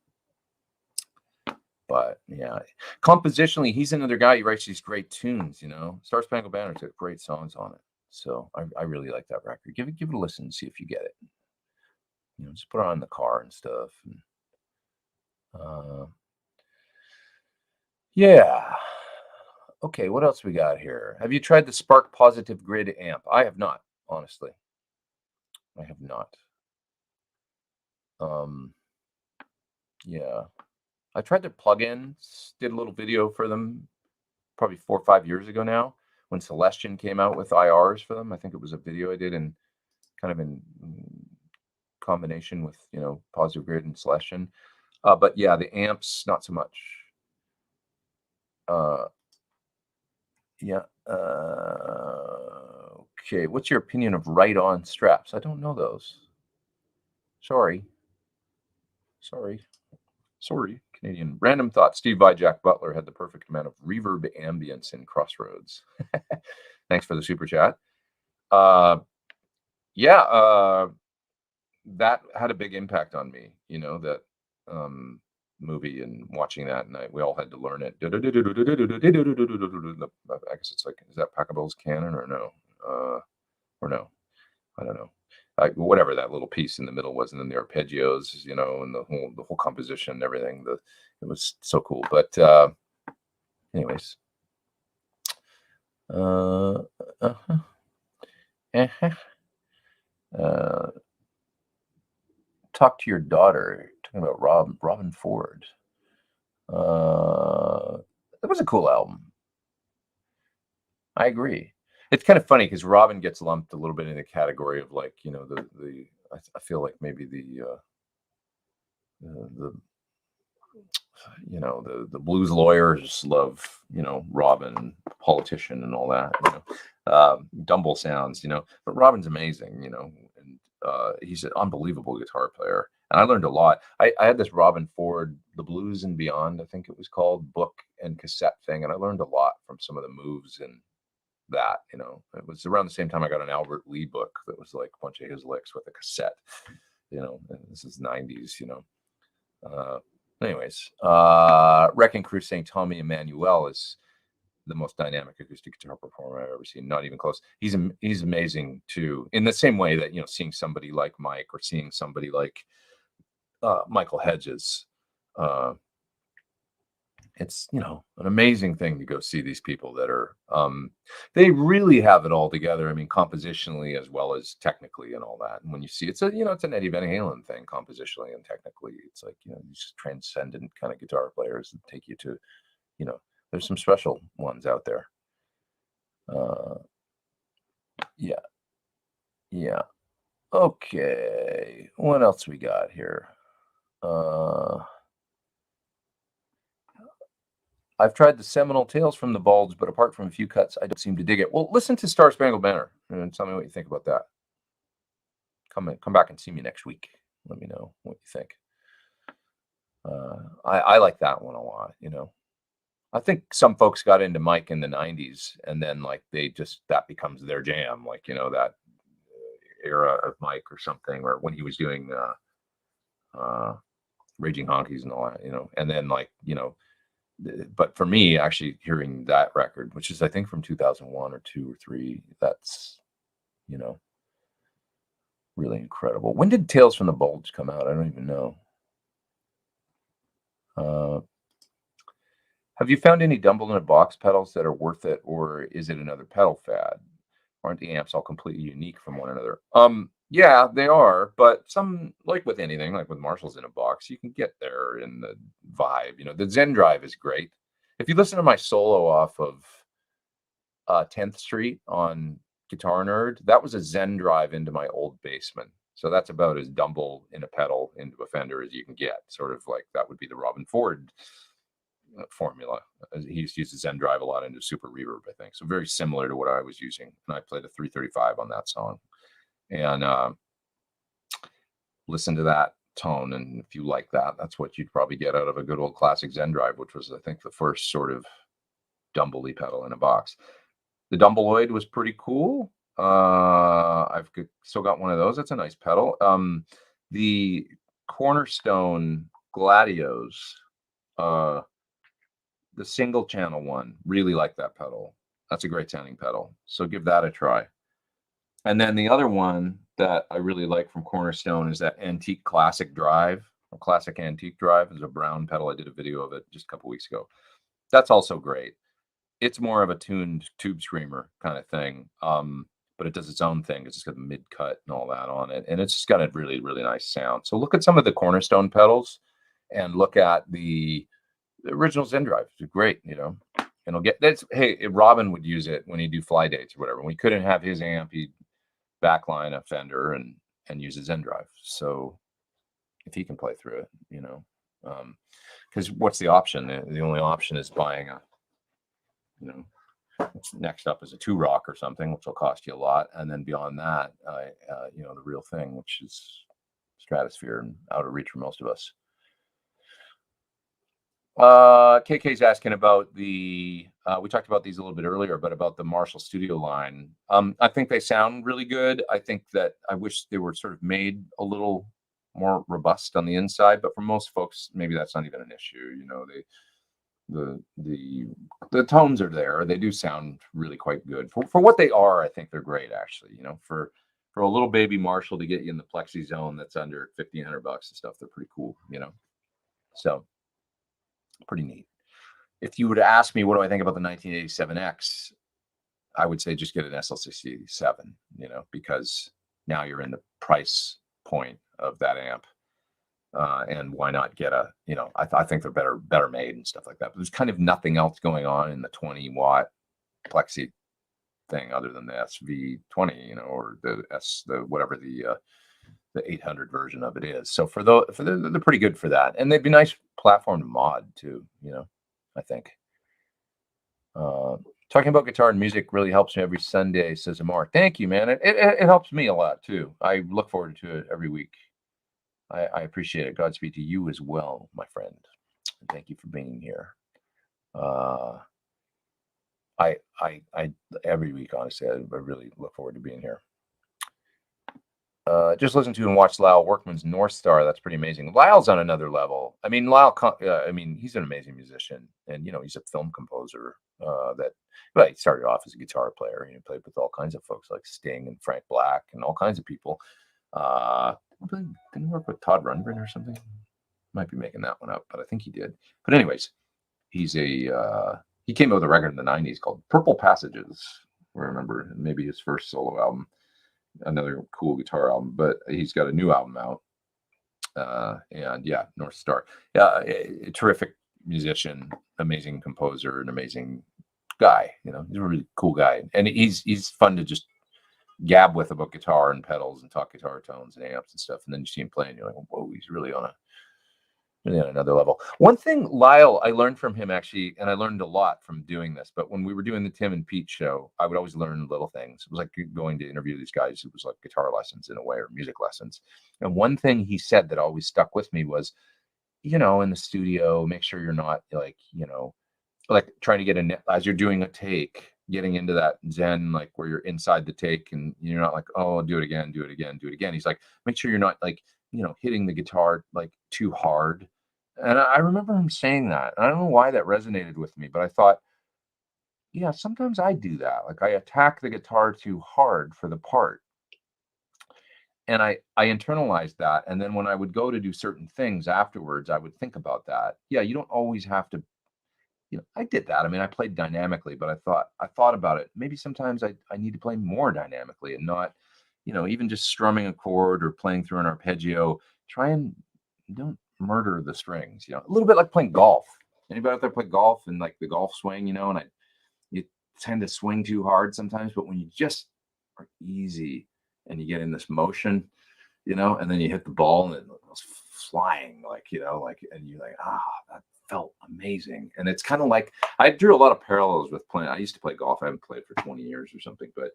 But yeah, compositionally, he's another guy. He writes these great tunes, you know. Star Spangled Banner's got great songs on it. So I really like that record. Give it a listen and see if you get it. You know, just put it on in the car and stuff. And, yeah. Okay, what else we got here? Have you tried the Spark Positive Grid amp? I have not, honestly. I have not. Yeah. I tried their plugins, did a little video for them probably 4 or 5 years ago now when Celestion came out with IRs for them. I think it was a video I did in kind of in combination with, you know, Positive Grid and Celestion. But yeah, the amps, not so much. Yeah. Okay. What's your opinion of right-on straps? I don't know those. Sorry. Canadian. Random thought. Steve Vai, Jack Butler had the perfect amount of reverb ambience in Crossroads. Thanks for the super chat. Yeah, that had a big impact on me, you know, that movie and watching that, and we all had to learn it. I guess it's like, is that Pachelbel's canon or no? Or no? I don't know. Whatever that little piece in the middle was, and then the arpeggios, you know, and the whole composition and everything. It was so cool. But anyways, talk to your daughter. Talking about Robin Ford. That was a cool album. I agree. It's kind of funny because Robin gets lumped a little bit in the category of like, you know, I feel like maybe the the the blues lawyers love, Robin, politician and all that, Dumble sounds, but Robin's amazing, and he's an unbelievable guitar player. And I learned a lot. I had this Robin Ford, The Blues and Beyond, I think it was called, book and cassette thing. And I learned a lot from some of the moves and that, it was around the same time I got an Albert Lee book that was like a bunch of his licks with a cassette, and this is 90s, anyways, Wrecking Crew saying Tommy Emmanuel is the most dynamic acoustic guitar performer I've ever seen. Not even close. He's amazing too, in the same way that, seeing somebody like Mike or seeing somebody like Michael Hedges, it's an amazing thing to go see these people that are they really have it all together. I mean, compositionally as well as technically and all that. And when you see it's an Eddie Van Halen thing, compositionally and technically. It's like, these transcendent kind of guitar players that take you to, there's some special ones out there. Yeah. Okay, what else we got here? I've tried the Seminole Tales from the Bulge, but apart from a few cuts, I don't seem to dig it. Well, listen to Star Spangled Banner and tell me what you think about that. Come back and see me next week. Let me know what you think. I like that one a lot. I think some folks got into Mike in the 90s, and then like that becomes their jam, like that era of Mike or something, or when he was doing Raging Honkies and all that, and then like but for me, actually hearing that record, which is I think from 2001 or 2 or 3, that's really incredible. When did Tales from the Bulge come out? I don't even know. Have you found any Dumble in a Box pedals that are worth it, or is it another pedal fad? Aren't the amps all completely unique from one another? Yeah, they are, but some, like with anything, like with Marshalls in a Box, you can get there in the vibe. The Zen Drive is great. If you listen to my solo off of 10th Street on Guitar Nerd, that was a Zen Drive into my old basement. So that's about as Dumble in a pedal into a Fender as you can get. Sort of like that would be the Robin Ford formula. He used to use the Zen Drive a lot into Super Reverb, I think. So very similar to what I was using. And I played a 335 on that song. And listen to that tone. And if you like that, that's what you'd probably get out of a good old classic Zen Drive, which was, I think, the first sort of Dumble-y pedal in a box. The Dumbleoid was pretty cool. I've still got one of those. That's a nice pedal. The Cornerstone Gladios, the single channel one, really like that pedal. That's a great sounding pedal. So give that a try. And then the other one that I really like from Cornerstone is that Antique Classic Drive, or Classic Antique Drive. Is a brown pedal. I did a video of it just a couple weeks ago. That's also great. It's more of a tuned tube screamer kind of thing, but it does its own thing. It's just got a mid cut and all that on it, and it's just got a really, really nice sound. So look at some of the Cornerstone pedals, and look at the original Zen Drive. It's great, and it'll get that's. Hey, Robin would use it when he'd do fly dates or whatever. When we couldn't have his amp, he'd backline a Fender and use a Zen Drive. So if he can play through it, because what's the option? The only option is buying a, next up is a 2-rock or something, which will cost you a lot, and then beyond that, the real thing, which is Stratosphere and out of reach for most of us. KK's asking about the we talked about these a little bit earlier, but about the Marshall Studio line. I think they sound really good. I think that I wish they were sort of made a little more robust on the inside, but for most folks, maybe that's not even an issue. The tones are there. They do sound really quite good for what they are. I think they're great, actually. For a little baby Marshall to get you in the plexi zone that's under $1,500 and stuff, they're pretty cool. So pretty neat. If you were to ask me what do I think about the 1987X, I would say just get an SL6087, because now you're in the price point of that amp. And why not get a, I think they're better made and stuff like that. But there's kind of nothing else going on in the 20-watt plexi thing other than the SV20, or the whatever the the 800 version of it is. So they're pretty good for that, and they'd be nice platform to mod too. I think. Talking about guitar and music really helps me every Sunday, says Amar. Thank you, man. It helps me a lot too. I look forward to it every week. I appreciate it. Godspeed to you as well, my friend. Thank you for being here. I every week, honestly, I really look forward to being here. Just listen to and watch Lyle Workman's North Star. That's pretty amazing. Lyle's on another level. I mean, he's an amazing musician, and he's a film composer. He started off as a guitar player. He played with all kinds of folks like Sting and Frank Black and all kinds of people. Didn't he work with Todd Rundgren or something? Might be making that one up, but I think he did. But anyways, he came out with a record in the '90s called Purple Passages. I remember maybe his first solo album. Another cool guitar album, but he's got a new album out. And yeah, North Star. Yeah, a terrific musician, amazing composer, an amazing guy. He's a really cool guy, and he's fun to just gab with about guitar and pedals and talk guitar tones and amps and stuff. And then you see him playing, you're like, whoa, he's really on another level. One thing, Lyle, I learned from him actually, and I learned a lot from doing this, but when we were doing the Tim and Pete show, I would always learn little things. It was like going to interview these guys. It was like guitar lessons in a way, or music lessons. And one thing he said that always stuck with me was, in the studio, make sure you're not like trying to get as you're doing a take, getting into that zen, like where you're inside the take and you're not like, oh, do it again. He's like, make sure you're not like, hitting the guitar like too hard. And I remember him saying that. I don't know why that resonated with me, but I thought, yeah, sometimes I do that. Like I attack the guitar too hard for the part. And I internalized that. And then when I would go to do certain things afterwards, I would think about that. Yeah, you don't always have to, I did that. I mean, I played dynamically, but I thought about it. Maybe sometimes I need to play more dynamically and not, even just strumming a chord or playing through an arpeggio. Try and don't murder the strings, a little bit like playing golf. Anybody out there play golf and like the golf swing, and you tend to swing too hard sometimes, but when you just are easy and you get in this motion, and then you hit the ball and it goes flying, and you're like, that felt amazing. And it's kind of like, I drew a lot of parallels with playing. I used to play golf. I haven't played for 20 years or something, but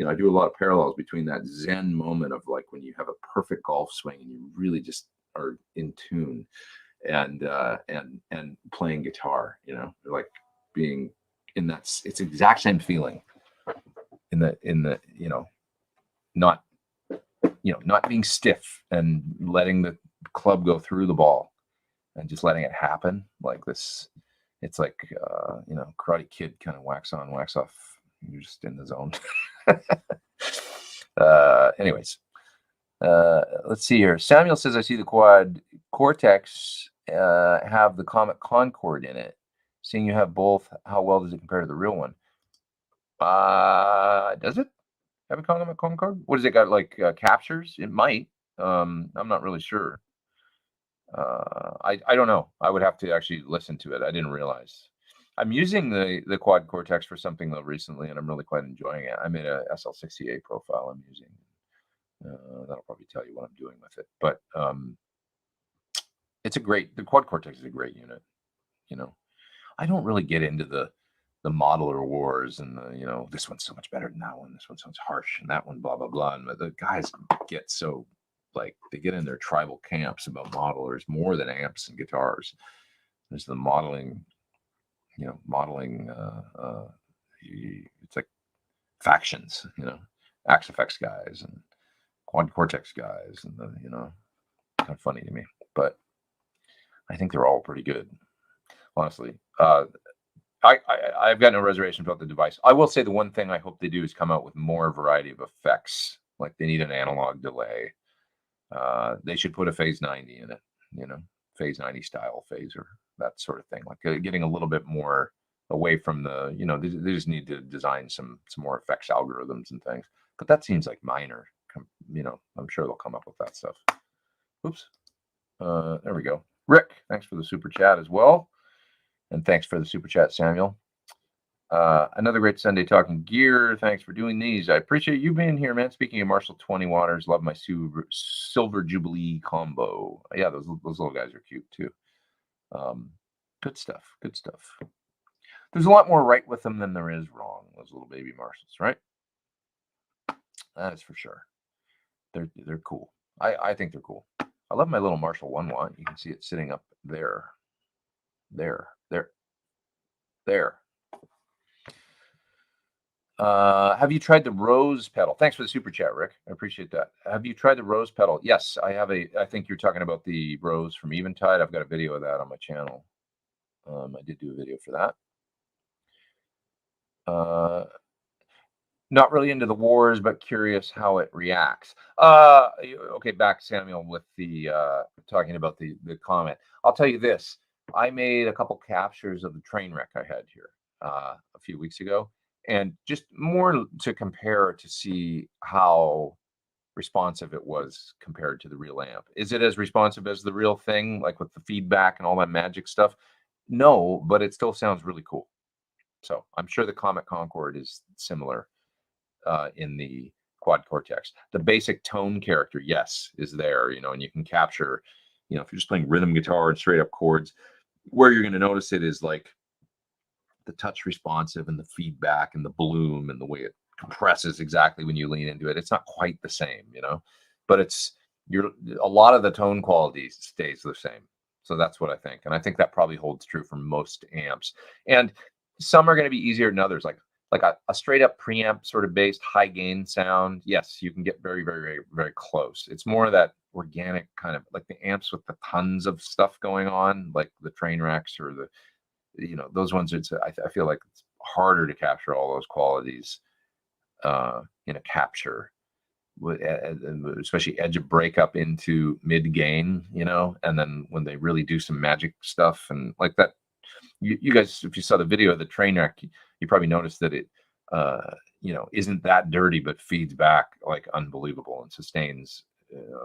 I do a lot of parallels between that zen moment of like when you have a perfect golf swing and you really just are in tune, and playing guitar, like being in that, it's the exact same feeling in the not being stiff and letting the club go through the ball and just letting it happen like this. It's like Karate Kid kind of wax on, wax off. You're just in the zone. Anyways, let's see here. Samuel says, I see the quad Cortex have the Comet Concord in it. Seeing you have both, how well does it compare to the real one? Does it have a Comet Concord? What does it got, like captures? It might. I'm not really sure. I don't know. I would have to actually listen to it. I didn't realize. I'm using the Quad Cortex for something though recently, and I'm really quite enjoying it. I made a SL68 profile I'm using. That'll probably tell you what I'm doing with it. But the Quad Cortex is a great unit. I don't really get into the modeler wars and this one's so much better than that one. This one sounds harsh and that one blah blah blah. And the guys get so like they get in their tribal camps about modelers more than amps and guitars. There's the modeling. It's like factions, Axe Effects guys and Quad Cortex guys, and kind of funny to me, but I think they're all pretty good, honestly. I've got no reservation about the device. I will say the one thing I hope they do is come out with more variety of effects. Like they need an analog delay. They should put a phase 90 in it, phase 90 style phaser, that sort of thing. Like getting a little bit more away from the, they just need to design some more effects algorithms and things. But that seems like minor. I'm sure they'll come up with that stuff. Oops. There we go. Rick, thanks for the super chat as well. And thanks for the super chat, Samuel. Another great Sunday talking gear. Thanks for doing these. I appreciate you being here, man. Speaking of Marshall 20 waters, love my Silver Jubilee combo. Yeah, those little guys are cute too. Good stuff. Good stuff. There's a lot more right with them than there is wrong. Those little baby Marshalls, right? That's for sure. They're cool. I think they're cool. I love my little Marshall 1 watt. You can see it sitting up there. There. Have you tried the rose pedal? Thanks for the super chat, Rick. I appreciate that. Have you tried the rose pedal? Yes, I have I think you're talking about the rose from Eventide. I've got a video of that on my channel. I did do a video for that. Not really into the wars, but curious how it reacts. Okay, back Samuel with the talking about the comment. I'll tell you this. I made a couple captures of the train wreck I had here a few weeks ago, and just more to compare to see how responsive it was compared to the real amp. Is it as responsive as the real thing, like with the feedback and all that magic stuff? No, but it still sounds really cool. So I'm sure the Comet Concorde is similar in the quad cortex. The basic tone character, yes, is there, and you can capture, if you're just playing rhythm guitar and straight up chords, where you're going to notice it is like the touch responsive and the feedback and the bloom and the way it compresses exactly when you lean into it. It's not quite the same, but a lot of the tone quality stays the same. So that's what I think. And I think that probably holds true for most amps. And some are going to be easier than others. Like a straight up preamp sort of based high gain sound. Yes, you can get very, very, very, very close. It's more of that organic kind of like the amps with the tons of stuff going on, like the train wrecks or those ones. I feel like it's harder to capture all those qualities in a capture, especially edge of breakup into mid gain, and then when they really do some magic stuff and like that. You guys, if you saw the video of the train wreck, you probably noticed that it, isn't that dirty, but feeds back like unbelievable and sustains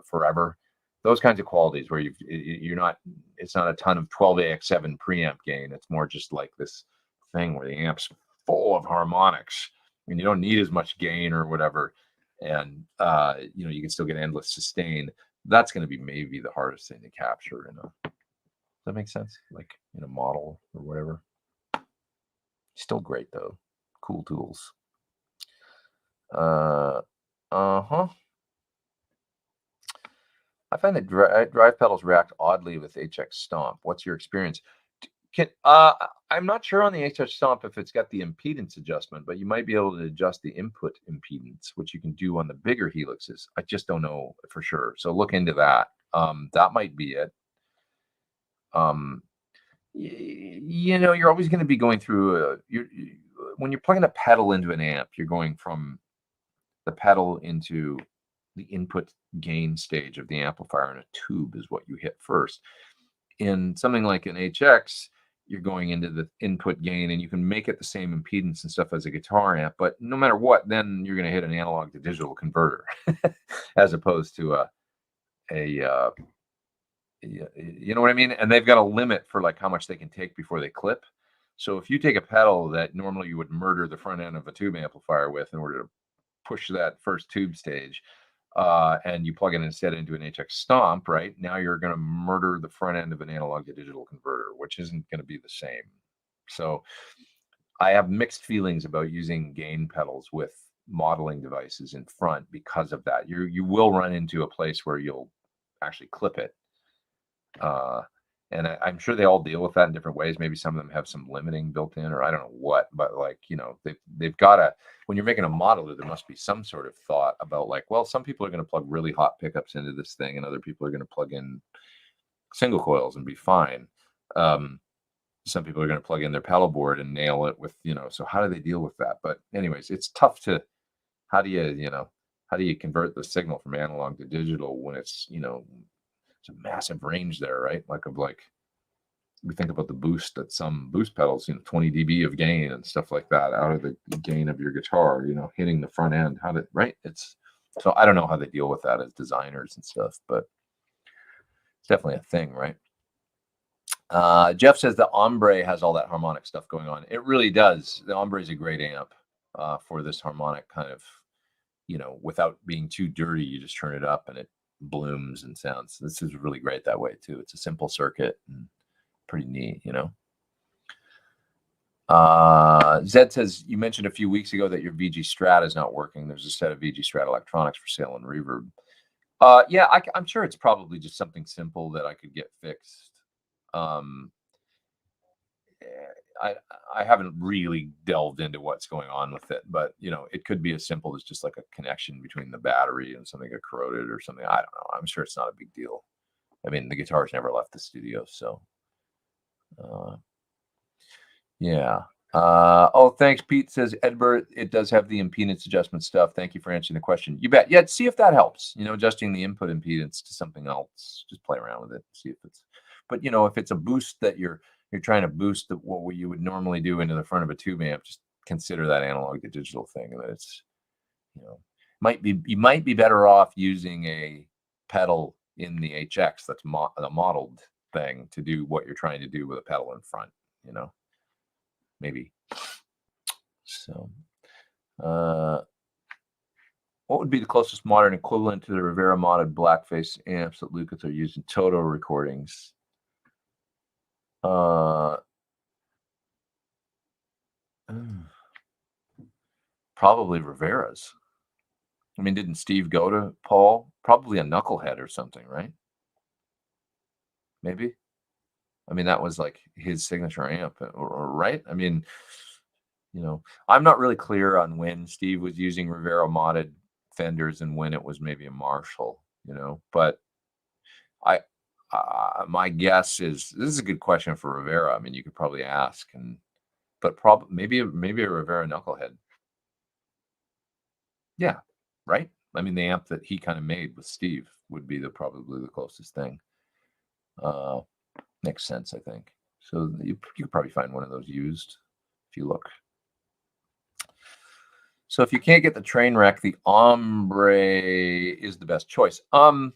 forever. Those kinds of qualities where it's not a ton of 12AX7 preamp gain. It's more just like this thing where the amp's full of harmonics and you don't need as much gain or whatever. And, you can still get endless sustain. That's going to be maybe the hardest thing to capture that makes sense? Like in a model or whatever. Still great though. Cool tools. I find that drive pedals react oddly with HX Stomp. What's your experience? I'm not sure on the HX Stomp if it's got the impedance adjustment, but you might be able to adjust the input impedance, which you can do on the bigger helixes. I just don't know for sure. So look into that. That might be it. You're always going to be going through when you're plugging a pedal into an amp, you're going from the pedal into the input gain stage of the amplifier, and a tube is what you hit first. In something like an HX, you're going into the input gain, and you can make it the same impedance and stuff as a guitar amp, but no matter what, then you're going to hit an analog to digital converter as opposed to you know what I mean? And they've got a limit for like how much they can take before they clip. So if you take a pedal that normally you would murder the front end of a tube amplifier with in order to push that first tube stage, and you plug it instead into an HX Stomp, right? Now you're going to murder the front end of an analog to digital converter, which isn't going to be the same. So I have mixed feelings about using gain pedals with modeling devices in front because of that. You will run into a place where you'll actually clip it. And I'm sure they all deal with that in different ways. Maybe some of them have some limiting built in, or I don't know what, but like, they've got when you're making a modeler, there must be some sort of thought about like, well, some people are going to plug really hot pickups into this thing and other people are going to plug in single coils and be fine. Some people are going to plug in their pedal board and nail it with, so how do they deal with that? But anyways, it's tough to, how do you convert the signal from analog to digital when it's, it's a massive range there, right? We think about the boost at some boost pedals, 20 dB of gain and stuff like that out of the gain of your guitar, hitting the front end. Right? So I don't know how they deal with that as designers and stuff, but it's definitely a thing, right? Jeff says the Ombre has all that harmonic stuff going on. It really does. The Ombre is a great amp for this harmonic kind of, without being too dirty. You just turn it up and it blooms and sounds. This is really great that way too. It's a simple circuit and pretty neat, Zed says, you mentioned a few weeks ago that your VG Strat is not working. There's a set of VG Strat electronics for sale on Reverb. Yeah, I'm sure it's probably just something simple that I could get fixed. I haven't really delved into what's going on with it, but it could be as simple as just like a connection between the battery and something got corroded or something. I don't know. I'm sure it's not a big deal. I mean, the guitar's never left the studio, so yeah. Oh, thanks. Pete says, Edbert, it does have the impedance adjustment stuff. Thank you for answering the question. You bet. Yeah, see if that helps. Adjusting the input impedance to something else. Just play around with it. See if it's. But if it's a boost that you're trying to boost what you would normally do into the front of a tube amp, just consider that analog to digital thing. And that it's, you might be better off using a pedal in the HX that's the modeled thing to do what you're trying to do with a pedal in front. Maybe. So, what would be the closest modern equivalent to the Rivera modded blackface amps that Lucas are using Toto recordings? Probably Rivera's. I mean, didn't Steve go to Paul? Probably a knucklehead or something, right? Maybe. I mean, that was like his signature amp, or right? I mean, I'm not really clear on when Steve was using Rivera modded Fenders and when it was maybe a Marshall, but my guess is this is a good question for Rivera. I mean, you could probably ask, but maybe a Rivera knucklehead. Yeah, right. I mean, the amp that he kind of made with Steve would be probably the closest thing. Makes sense, I think. So you could probably find one of those used if you look. So if you can't get the Trainwreck, the Ombre is the best choice. Well,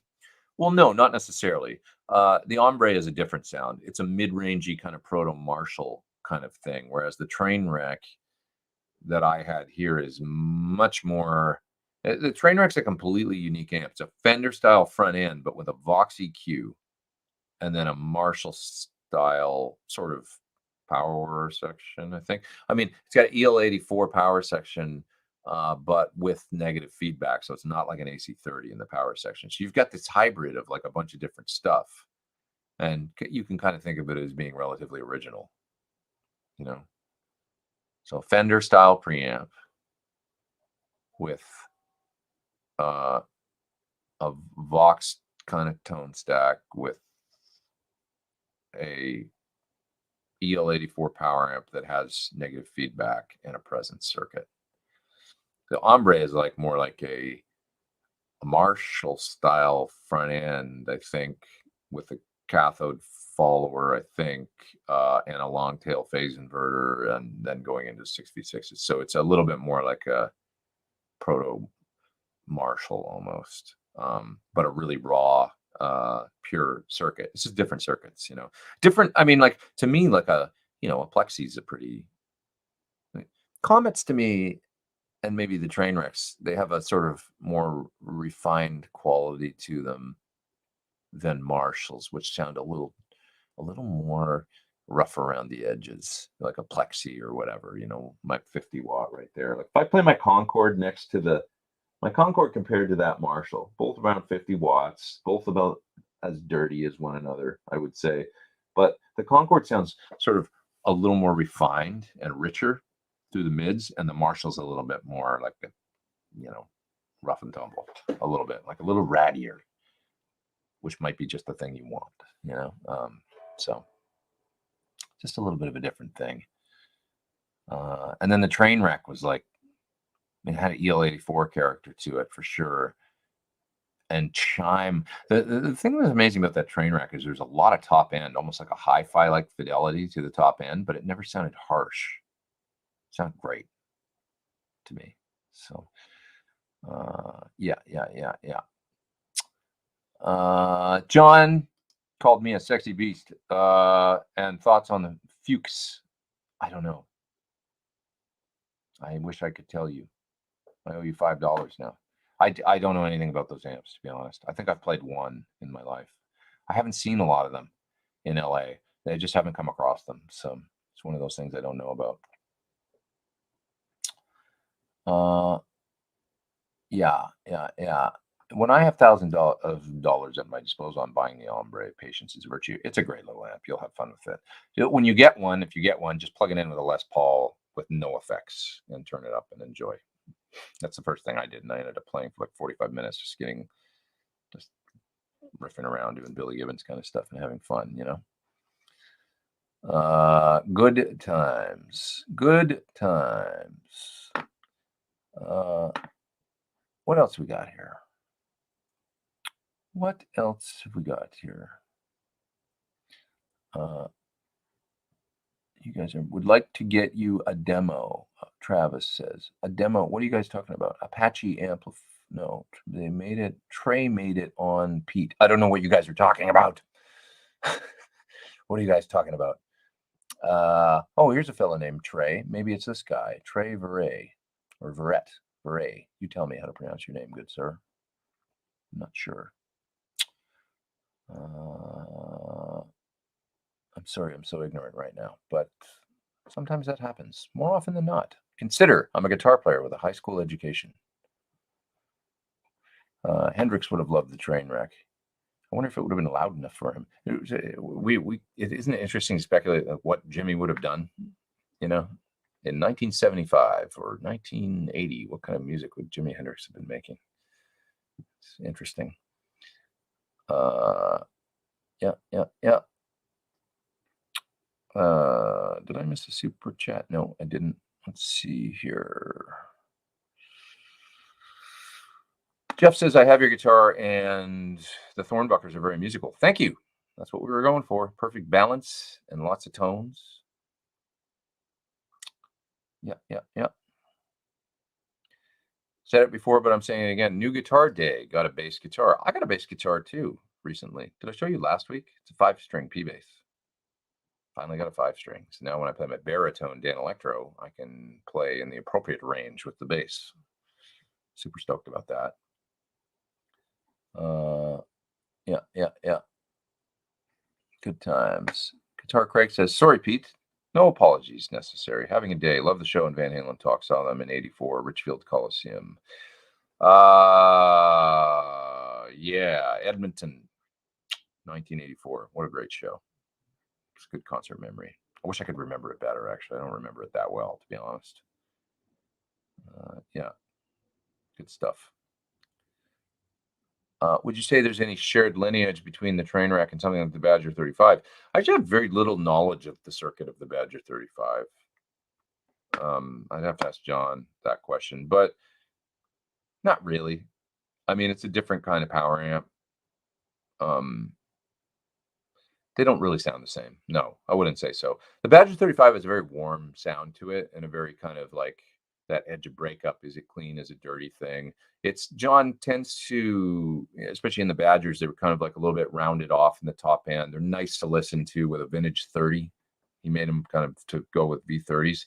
no, not necessarily. The Ombre is a different sound. It's a mid-rangey kind of proto-Marshall kind of thing, whereas the Trainwreck that I had here is much more. The Trainwreck's a completely unique amp. It's a Fender-style front end, but with a Vox EQ, and then a Marshall-style sort of power section, I think. I mean, it's got EL84 power section, but with negative feedback, so it's not like an AC30 in the power section. So you've got this hybrid of like a bunch of different stuff, and you can kind of think of it as being relatively original, So Fender style preamp with a Vox kind of tone stack with a EL84 power amp that has negative feedback and a presence circuit. The Ombre is more like a Marshall style front end, I think, with a cathode follower, I think, and a long tail phase inverter, and then going into 6v6s. So it's a little bit more like a proto Marshall almost, but a really raw, pure circuit. It's just different circuits, different. I mean, to me, a Plexi is a pretty Comets to me. And maybe the Trainwrecks, they have a sort of more refined quality to them than Marshalls, which sound a little more rough around the edges, like a Plexi or whatever. My 50 watt right there. Like if I play my Concorde next to my Concorde compared to that Marshall, both around 50 watts, both about as dirty as one another, I would say. But the Concorde sounds sort of a little more refined and richer through the mids, and the Marshall's a little bit more like rough and tumble, a little bit like a little rattier, which might be just the thing you want, so just a little bit of a different thing. And then the Trainwreck was it had an EL84 character to it for sure. And chime. The thing that's amazing about that Trainwreck is there's a lot of top end, almost like a hi-fi like fidelity to the top end, but it never sounded harsh. Sound great to me. So yeah. John, called me a sexy beast. And thoughts on the Fuchs. I don't know. I wish I could tell you. I owe you $5 now. I don't know anything about those amps, to be honest. I think I've played one in my life. I haven't seen a lot of them in LA. I just haven't come across them. So it's one of those things I don't know about. Yeah. When I have $1,000 at my disposal, I'm buying the Ombre. Patience is a virtue. It's a great little amp. You'll have fun with it. When you get one, if you get one, just plug it in with a Les Paul with no effects and turn it up and enjoy. That's the first thing I did, and I ended up playing for like 45 minutes, just riffing around, doing Billy Gibbons kind of stuff and having fun, you know. Good times. What else we got here? What else have we got here? You guys would like to get you a demo. Travis says a demo. What are you guys talking about? Apache amplifier? No, they made it. Trey made it on Pete. I don't know what you guys are talking about. What are you guys talking about? Oh, here's a fella named Trey. Maybe it's this guy, Trey Verret or Verret. Verret. You tell me how to pronounce your name, good sir. I'm not sure. I'm sorry, I'm so ignorant right now, but sometimes that happens. More often than not. Consider I'm a guitar player with a high school education. Hendrix would have loved the train wreck. I wonder if it would have been loud enough for him. Isn't it interesting to speculate what Jimmy would have done, you know, in 1975 or 1980? What kind of music would Jimi Hendrix have been making? It's interesting. Yeah. Did I miss a super chat? No, I didn't. Let's see here. Jeff says, I have your guitar and the Thornbuckers are very musical. Thank you. That's what we were going for. Perfect balance and lots of tones. Yeah. Said it before, but I'm saying it again. New guitar day. Got a bass guitar. I got a bass guitar too recently. Did I show you last week? It's a 5-string P bass. Finally got a 5-string. So now when I play my baritone Dan Electro, I can play in the appropriate range with the bass. Super stoked about that. Yeah. Good times. Guitar Craig says, sorry, Pete. No apologies necessary. Having a day. Love the show and Van Halen talk. Saw them in '84, Richfield Coliseum. Yeah, Edmonton, 1984. What a great show. It's a good concert memory. I wish I could remember it better, actually. I don't remember it that well, to be honest. Yeah, good stuff. Would you say there's any shared lineage between the train wreck and something like the Badger 35? I actually have very little knowledge of the circuit of the Badger 35. I'd have to ask John that question, but not really. I mean, it's a different kind of power amp. They don't really sound the same. No, I wouldn't say so. The Badger 35 has a very warm sound to it and a very kind of like that edge of breakup. Is it clean? Is it dirty thing? John tends to, especially in the Badgers, they were kind of like a little bit rounded off in the top end. They're nice to listen to with a vintage 30. He made them kind of to go with V30s,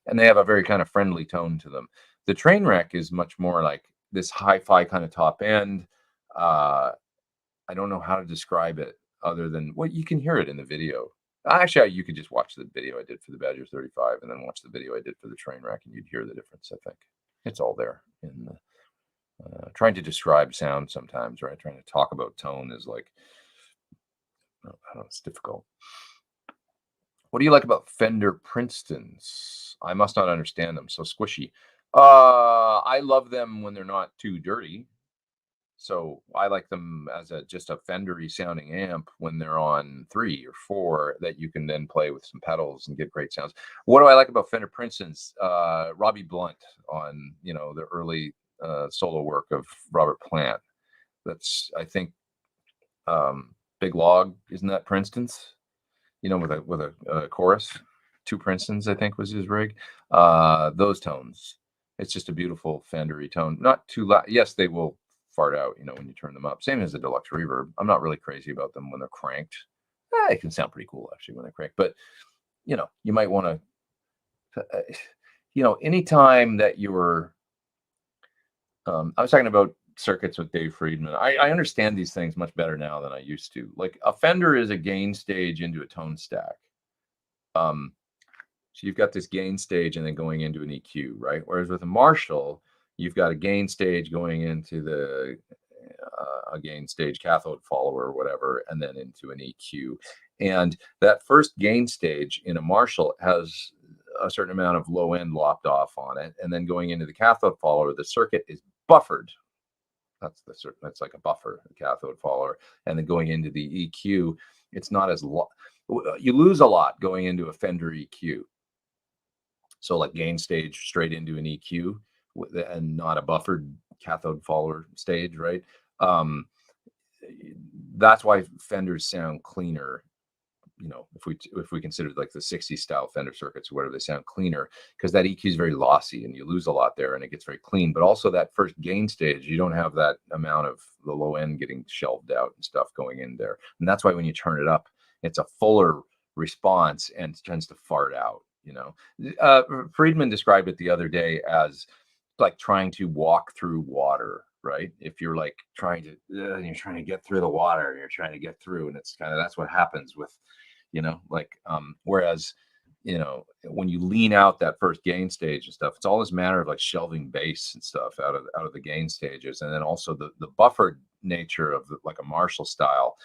and they have a very kind of friendly tone to them. The train wreck is much more like this hi-fi kind of top end. I don't know how to describe it other than, well, you can hear it in the video. Actually, you could just watch the video I did for the Badger 35 and then watch the video I did for the train wreck, and you'd hear the difference. I think it's all there in the trying to describe sound sometimes, right? Trying to talk about tone is like, I don't know, it's difficult. What do you like about Fender Princetons? I must not understand them. So squishy. I love them when they're not too dirty. So I like them as just a Fendery sounding amp when they're on 3 or 4 that you can then play with some pedals and get great sounds. What do I like about Fender Princeton's? Robbie Blunt on, the early solo work of Robert Plant. That's, I think, Big Log, isn't that Princeton's? With a chorus. 2 Princetons, I think, was his rig. Those tones. It's just a beautiful Fendery tone. Not too loud. Yes, they will fart out, you know, when you turn them up. Same as the deluxe reverb. I'm not really crazy about them when they're cranked. It can sound pretty cool actually when they're cranked, but you know, you might want to, you know, anytime that you're, I was talking about circuits with Dave Friedman. I understand these things much better now than I used to. Like a Fender is a gain stage into a tone stack. So you've got this gain stage and then going into an EQ, right? Whereas with a Marshall, you've got a gain stage going into the a gain stage cathode follower or whatever, and then into an EQ. And that first gain stage in a Marshall has a certain amount of low end lopped off on it, and then going into the cathode follower, the circuit is buffered. That's like a buffer, the cathode follower, and then going into the EQ, it's not as you lose a lot going into a Fender EQ. So like gain stage straight into an EQ and not a buffered cathode follower stage, right? That's why Fenders sound cleaner. You know, if we consider like the 60s style Fender circuits or whatever, they sound cleaner because that EQ is very lossy and you lose a lot there and it gets very clean. But also that first gain stage, you don't have that amount of the low end getting shelved out and stuff going in there. And that's why when you turn it up, it's a fuller response and tends to fart out. You know, Friedman described it the other day as like trying to walk through water, right? If you're like trying to, you're trying to get through the water, you're trying to get through, and it's kind of, that's what happens with, you know, like, whereas, you know, when you lean out that first gain stage and stuff, it's all this matter of like shelving bass and stuff out of the gain stages. And then also the buffered nature of like a Marshall style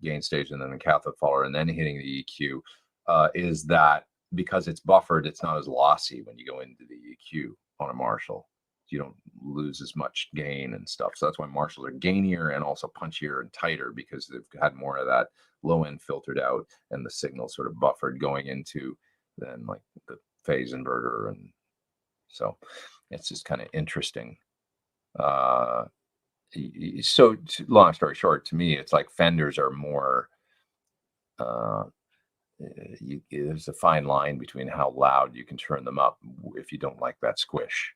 gain stage and then the cathode follower and then hitting the EQ is that because it's buffered, it's not as lossy when you go into the EQ on a Marshall. You don't lose as much gain and stuff. So that's why Marshalls are gainier and also punchier and tighter because they've had more of that low end filtered out and the signal sort of buffered going into then like the phase inverter. And so it's just kind of interesting. So long story short, to me, it's like Fenders are more, there's a fine line between how loud you can turn them up if you don't like that squish.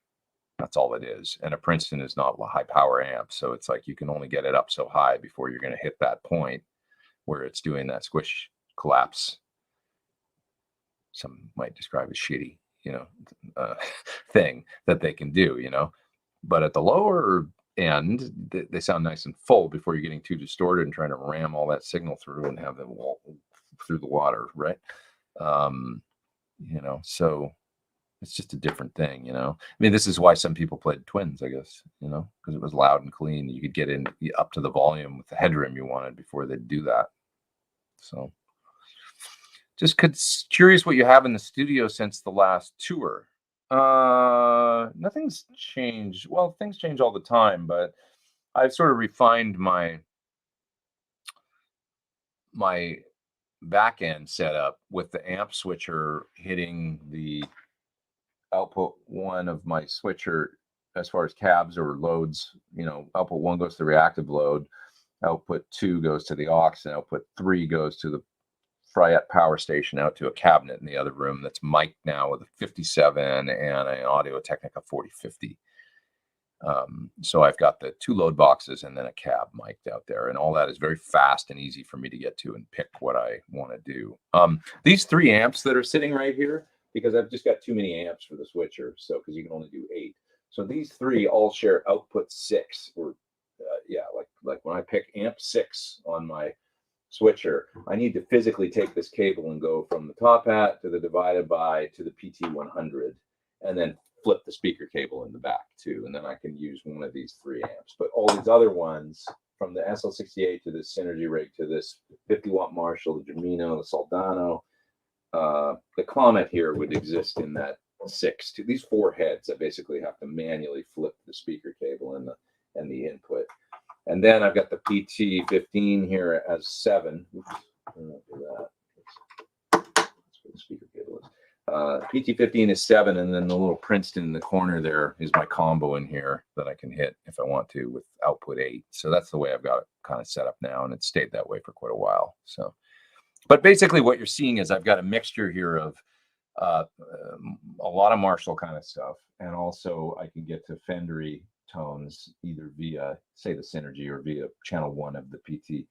That's all it is. And a Princeton is not a high power amp. So it's like you can only get it up so high before you're going to hit that point where it's doing that squish collapse. Some might describe as shitty, you know, thing that they can do, you know. But at the lower end, they sound nice and full before you're getting too distorted and trying to ram all that signal through and have them walk through the water, right? You know, so it's just a different thing, you know. I mean, this is why some people played Twins, I guess, you know, because it was loud and clean. You could get in up to the volume with the headroom you wanted before they'd do that. So just curious what you have in the studio since the last tour. Nothing's changed. Well, things change all the time, but I've sort of refined my back end setup with the amp switcher hitting the output one of my switcher as far as cabs or loads. You know, output one goes to the reactive load, output two goes to the aux, and output three goes to the Friat power station out to a cabinet in the other room that's mic'd now with a 57 and an Audio-Technica 4050. So I've got the two load boxes and then a cab mic'd out there, and all that is very fast and easy for me to get to and pick what I want to do. These three amps that are sitting right here, because I've just got too many amps for the switcher, so because you can only do 8. So these three all share output 6, or yeah, like when I pick amp 6 on my switcher, I need to physically take this cable and go from the top hat to the divided by to the PT100, and then flip the speaker cable in the back too, and then I can use one of these 3 amps. But all these other ones, from the SL68 to this Synergy rig to this 50-watt Marshall, the Germino, the Soldano, the Comet here would exist in that 6 to these 4 heads that basically have to manually flip the speaker cable and the input. And then I've got the PT15 here as 7. Oops, I don't know that. That's where the speaker cable is. PT15 is 7, and then the little Princeton in the corner there is my combo in here that I can hit if I want to with output 8. So that's the way I've got it kind of set up now, and it's stayed that way for quite a while. So, but basically what you're seeing is I've got a mixture here of a lot of Marshall kind of stuff, and also I can get to Fendery tones either via, say, the Synergy or via channel 1 of the PT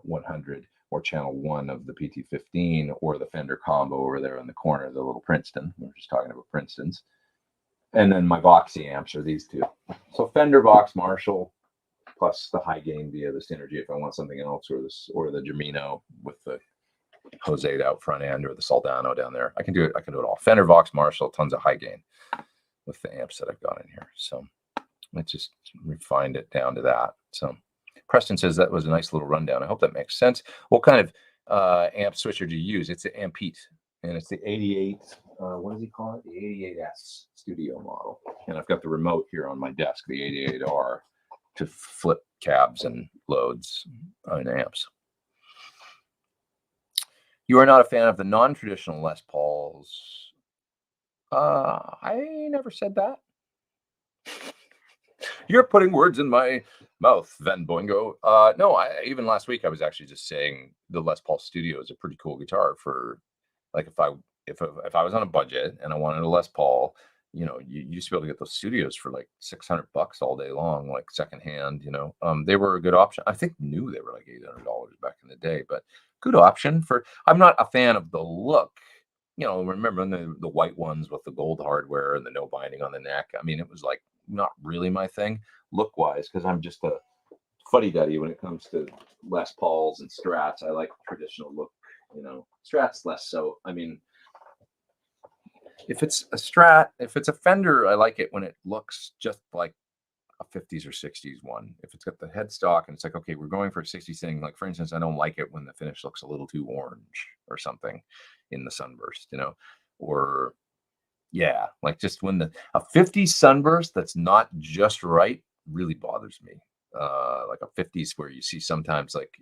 100 or channel 1 of the PT 15 or the Fender combo over there in the corner, the little Princeton. We were just talking about Princetons. And then my Voxy amps are these two. So Fender, Vox, Marshall, plus the high gain via the Synergy if I want something else, or the Germino with the Jose out front end or the Soldano down there. I can do it all. Fender, Vox, Marshall, tons of high gain with the amps that I've got in here. So let's just refined it down to that. So Preston says that was a nice little rundown. I hope that makes sense. What kind of amp switcher do you use? It's an Ampete, and it's the 88. What does he call it? The 88S studio model. And I've got the remote here on my desk, the 88R, to flip cabs and loads on amps. You are not a fan of the non-traditional Les Pauls. I never said that. You're putting words in my mouth, Van Boingo. No, even last week I was actually just saying the Les Paul Studio is a pretty cool guitar for, like, if I was on a budget and I wanted a Les Paul, you used to be able to get those studios for like $600 all day long, like secondhand. They were a good option. I think new they were like $800 back in the day, but good option for. I'm not a fan of the look. Remember the white ones with the gold hardware and the no binding on the neck. I mean, it was like not really my thing look wise, because I'm just a fuddy-duddy when it comes to Les Pauls and Strats. I like traditional look. Strats less so. I mean, if it's a Strat, if it's a Fender, I like it when it looks just like a 50s or 60s one. If it's got the headstock and it's like, okay, we're going for a 60s thing. Like, for instance, I don't like it when the finish looks a little too orange or something in the sunburst, or yeah, like just when a 50s sunburst that's not just right really bothers me. Like a 50s where you see sometimes like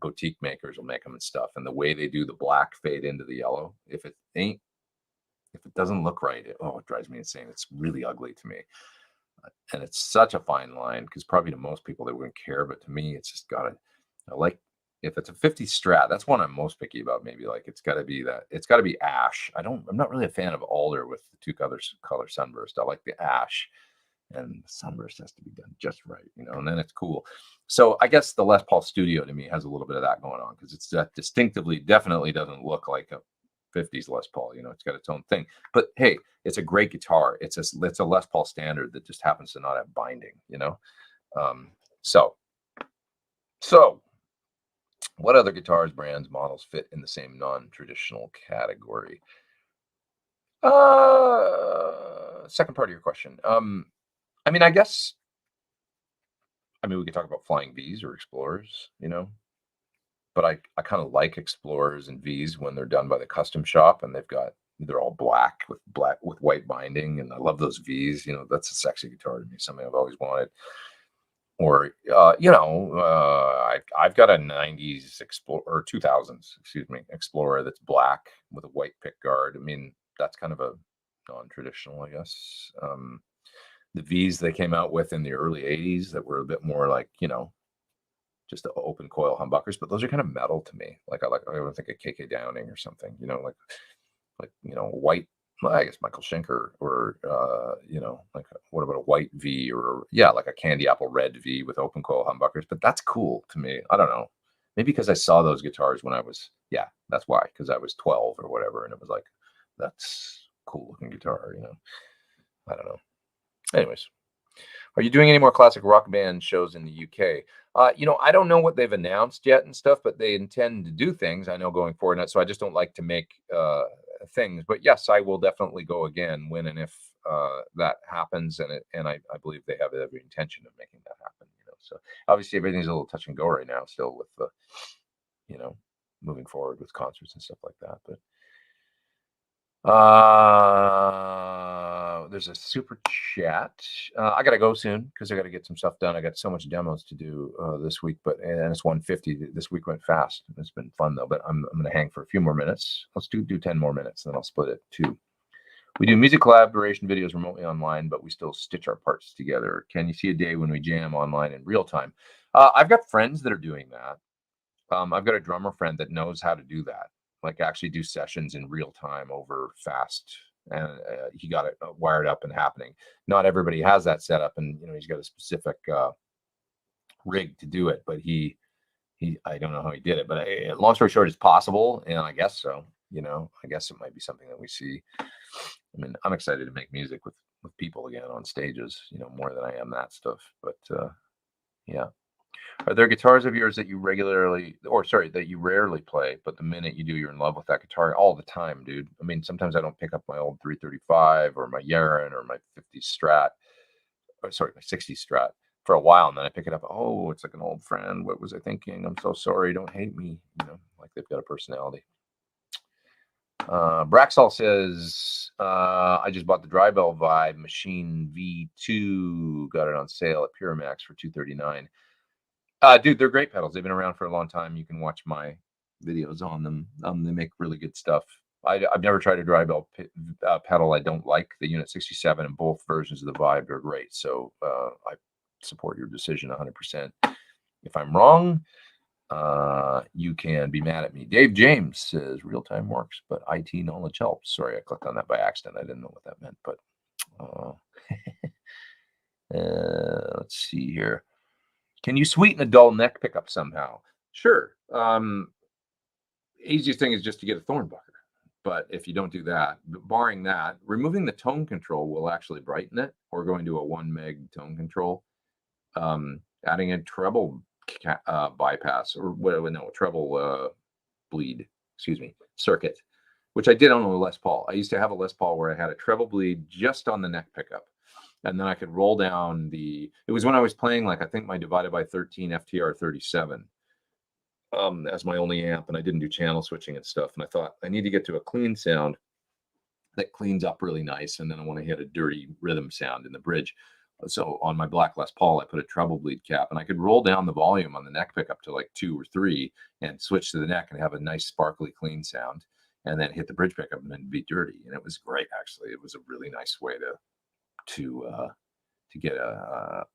boutique makers will make them and stuff, and the way they do the black fade into the yellow, if it doesn't look right, it drives me insane. It's really ugly to me. And it's such a fine line, because probably to most people they wouldn't care, but to me it's just gotta, like, if it's a 50 Strat, that's one I'm most picky about. Maybe like it's got to be ash. I'm not really a fan of alder with the two color sunburst. I like the ash, and the sunburst has to be done just right, and then it's cool. So I guess the Les Paul Studio to me has a little bit of that going on, because it's that definitely doesn't look like a 50s Les Paul. It's got its own thing. But hey, it's a great guitar. It's a Les Paul standard that just happens to not have binding. So what other guitars, brands, models fit in the same non-traditional category? Second part of your question. I mean, we could talk about Flying V's or Explorers, but I kind of like Explorers and V's when they're done by the custom shop and they're all black with white binding, and I love those V's. That's a sexy guitar to me, something I've always wanted. Or I've got a 90s Explorer, or 2000s, Explorer that's black with a white pick guard. I mean, that's kind of a non-traditional, I guess. The V's they came out with in the early 80s that were a bit more like, just the open coil humbuckers, but those are kind of metal to me. Like I would think a KK Downing or something, like white. Well, I guess Michael Schenker, or like what about a white V, or like a candy apple red V with open coil humbuckers? But that's cool to me. I don't know, maybe because I saw those guitars when I was that's why, because I was 12 or whatever, and it was like, that's cool looking guitar. I don't know. Anyways, are you doing any more classic rock band shows in the UK? I don't know what they've announced yet and stuff, but they intend to do things, I know, going forward. And so I just don't like to make things. But yes, I will definitely go again when and if that happens. And I believe they have every intention of making that happen. So obviously everything's a little touch and go right now still with the, moving forward with concerts and stuff like that. But there's a super chat. I gotta go soon because I gotta get some stuff done. I got so much demos to do this week, and it's 1:50. This week went fast. It's been fun though, but I'm gonna hang for a few more minutes. Let's do 10 more minutes, then I'll split it too. We do music collaboration videos remotely online, but we still stitch our parts together. Can you see a day when we jam online in real time? I've got friends that are doing that. I've got a drummer friend that knows how to do that. Like actually do sessions in real time over fast and he got it wired up and happening. Not everybody has that setup, and he's got a specific rig to do it, but he I don't know how he did it, but long story short, it's possible, and I guess so. I guess it might be something that we see. I mean, I'm excited to make music with people again on stages, more than I am that stuff. But yeah. Are there guitars of yours that you that you rarely play, but the minute you do, you're in love with that guitar all the time, dude? I mean, sometimes I don't pick up my old 335 or my Yaren or my 50 Strat, or sorry, my 60 Strat for a while, and then I pick it up. Oh, it's like an old friend. What was I thinking? I'm so sorry. Don't hate me. Like they've got a personality. Braxall says, I just bought the Drybell Vibe Machine V2. Got it on sale at Puramax for $239. Dude, they're great pedals. They've been around for a long time. You can watch my videos on them. They make really good stuff. I've never tried a Drybell pedal I don't like. The Unit 67 and both versions of the Vibe are great. So I support your decision 100%. If I'm wrong, you can be mad at me. Dave James says real-time works, but IT knowledge helps. Sorry, I clicked on that by accident. I didn't know what that meant, but let's see here. Can you sweeten a dull neck pickup somehow? Sure. Easiest thing is just to get a Thornbucker. But if you don't do that, barring that, removing the tone control will actually brighten it, or going to a 1 meg tone control. Adding a treble bypass, or a treble bleed, circuit, which I did on a Les Paul. I used to have a Les Paul where I had a treble bleed just on the neck pickup. And then I could roll down it was when I was playing, like, I think my divided by 13 FTR 37 as my only amp, and I didn't do channel switching and stuff. And I thought I need to get to a clean sound that cleans up really nice. And then I want to hit a dirty rhythm sound in the bridge. So on my black Les Paul, I put a treble bleed cap, and I could roll down the volume on the neck pickup to like 2 or 3 and switch to the neck and have a nice sparkly clean sound, and then hit the bridge pickup and then be dirty. And it was great, actually. It was a really nice way to get out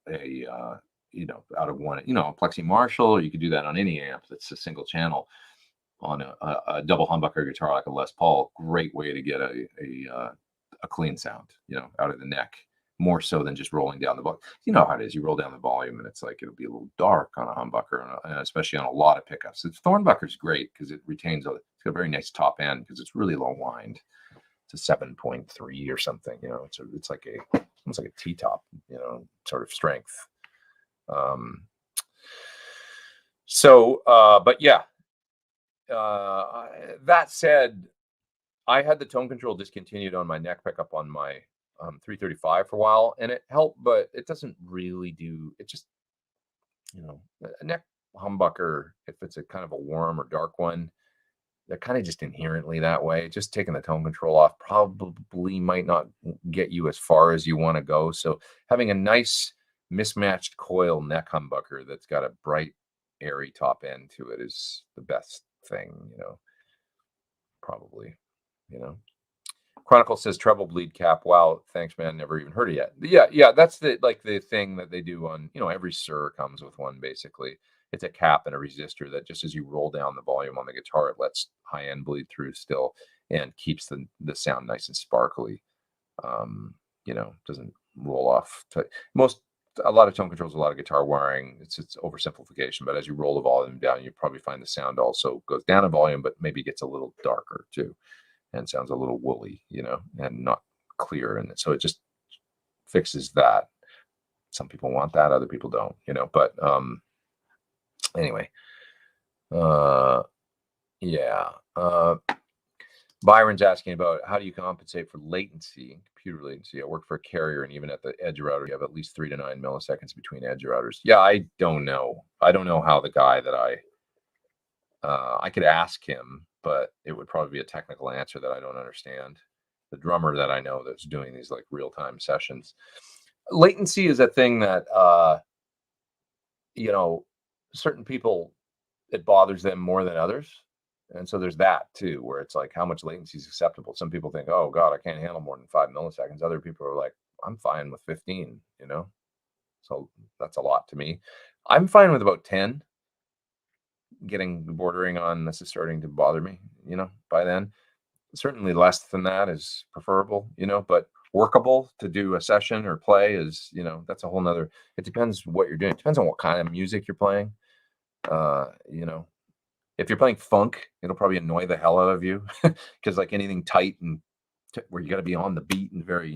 of one, a Plexi Marshall, or you could do that on any amp that's a single channel on a double humbucker guitar like a Les Paul. Great way to get a clean sound, out of the neck, more so than just rolling down the volume. You know how it is. You roll down the volume and it's like it'll be a little dark on a humbucker, and especially on a lot of pickups. The Thornbucker's great because it retains it's got a very nice top end because it's really low wind. It's a 7.3 or something. It's like a T-top, sort of strength. But yeah. That said, I had the tone control discontinued on my neck pickup on my 335 for a while, and it helped, but it doesn't really do it. Just a neck humbucker, if it's a kind of a warm or dark one, they're kind of just inherently that way. Just taking the tone control off probably might not get you as far as you want to go. So having a nice mismatched coil neck humbucker that's got a bright, airy top end to it is the best thing, probably, Chronicle says treble bleed cap. Wow, thanks, man. Never even heard it yet. Yeah. That's the thing that they do on, every Suhr comes with one, basically. It's a cap and a resistor that just as you roll down the volume on the guitar, it lets high end bleed through still and keeps the sound nice and sparkly. Doesn't roll off. A lot of tone controls, a lot of guitar wiring. It's oversimplification, but as you roll the volume down, you probably find the sound also goes down in volume, but maybe gets a little darker too, and sounds a little woolly, and not clear. And so it just fixes that. Some people want that, other people don't, but anyway, yeah. Byron's asking about how do you compensate for latency, computer latency. I work for a carrier, and even at the edge router, you have at least 3 to 9 milliseconds between edge routers. Yeah, I don't know. I don't know how the guy that I could ask him, but it would probably be a technical answer that I don't understand. The drummer that I know that's doing these like real-time sessions. Latency is a thing that, certain people, it bothers them more than others. And so there's that too, where it's like, how much latency is acceptable? Some people think, oh God, I can't handle more than 5 milliseconds. Other people are like, I'm fine with 15, So that's a lot to me. I'm fine with about 10. Getting bordering on this is starting to bother me, by then. Certainly less than that is preferable, but workable to do a session or play is, that's a whole nother, it depends what you're doing. It depends on what kind of music you're playing. Uh, you know, if you're playing funk, it'll probably annoy the hell out of you because like anything tight and where you got to be on the beat and very,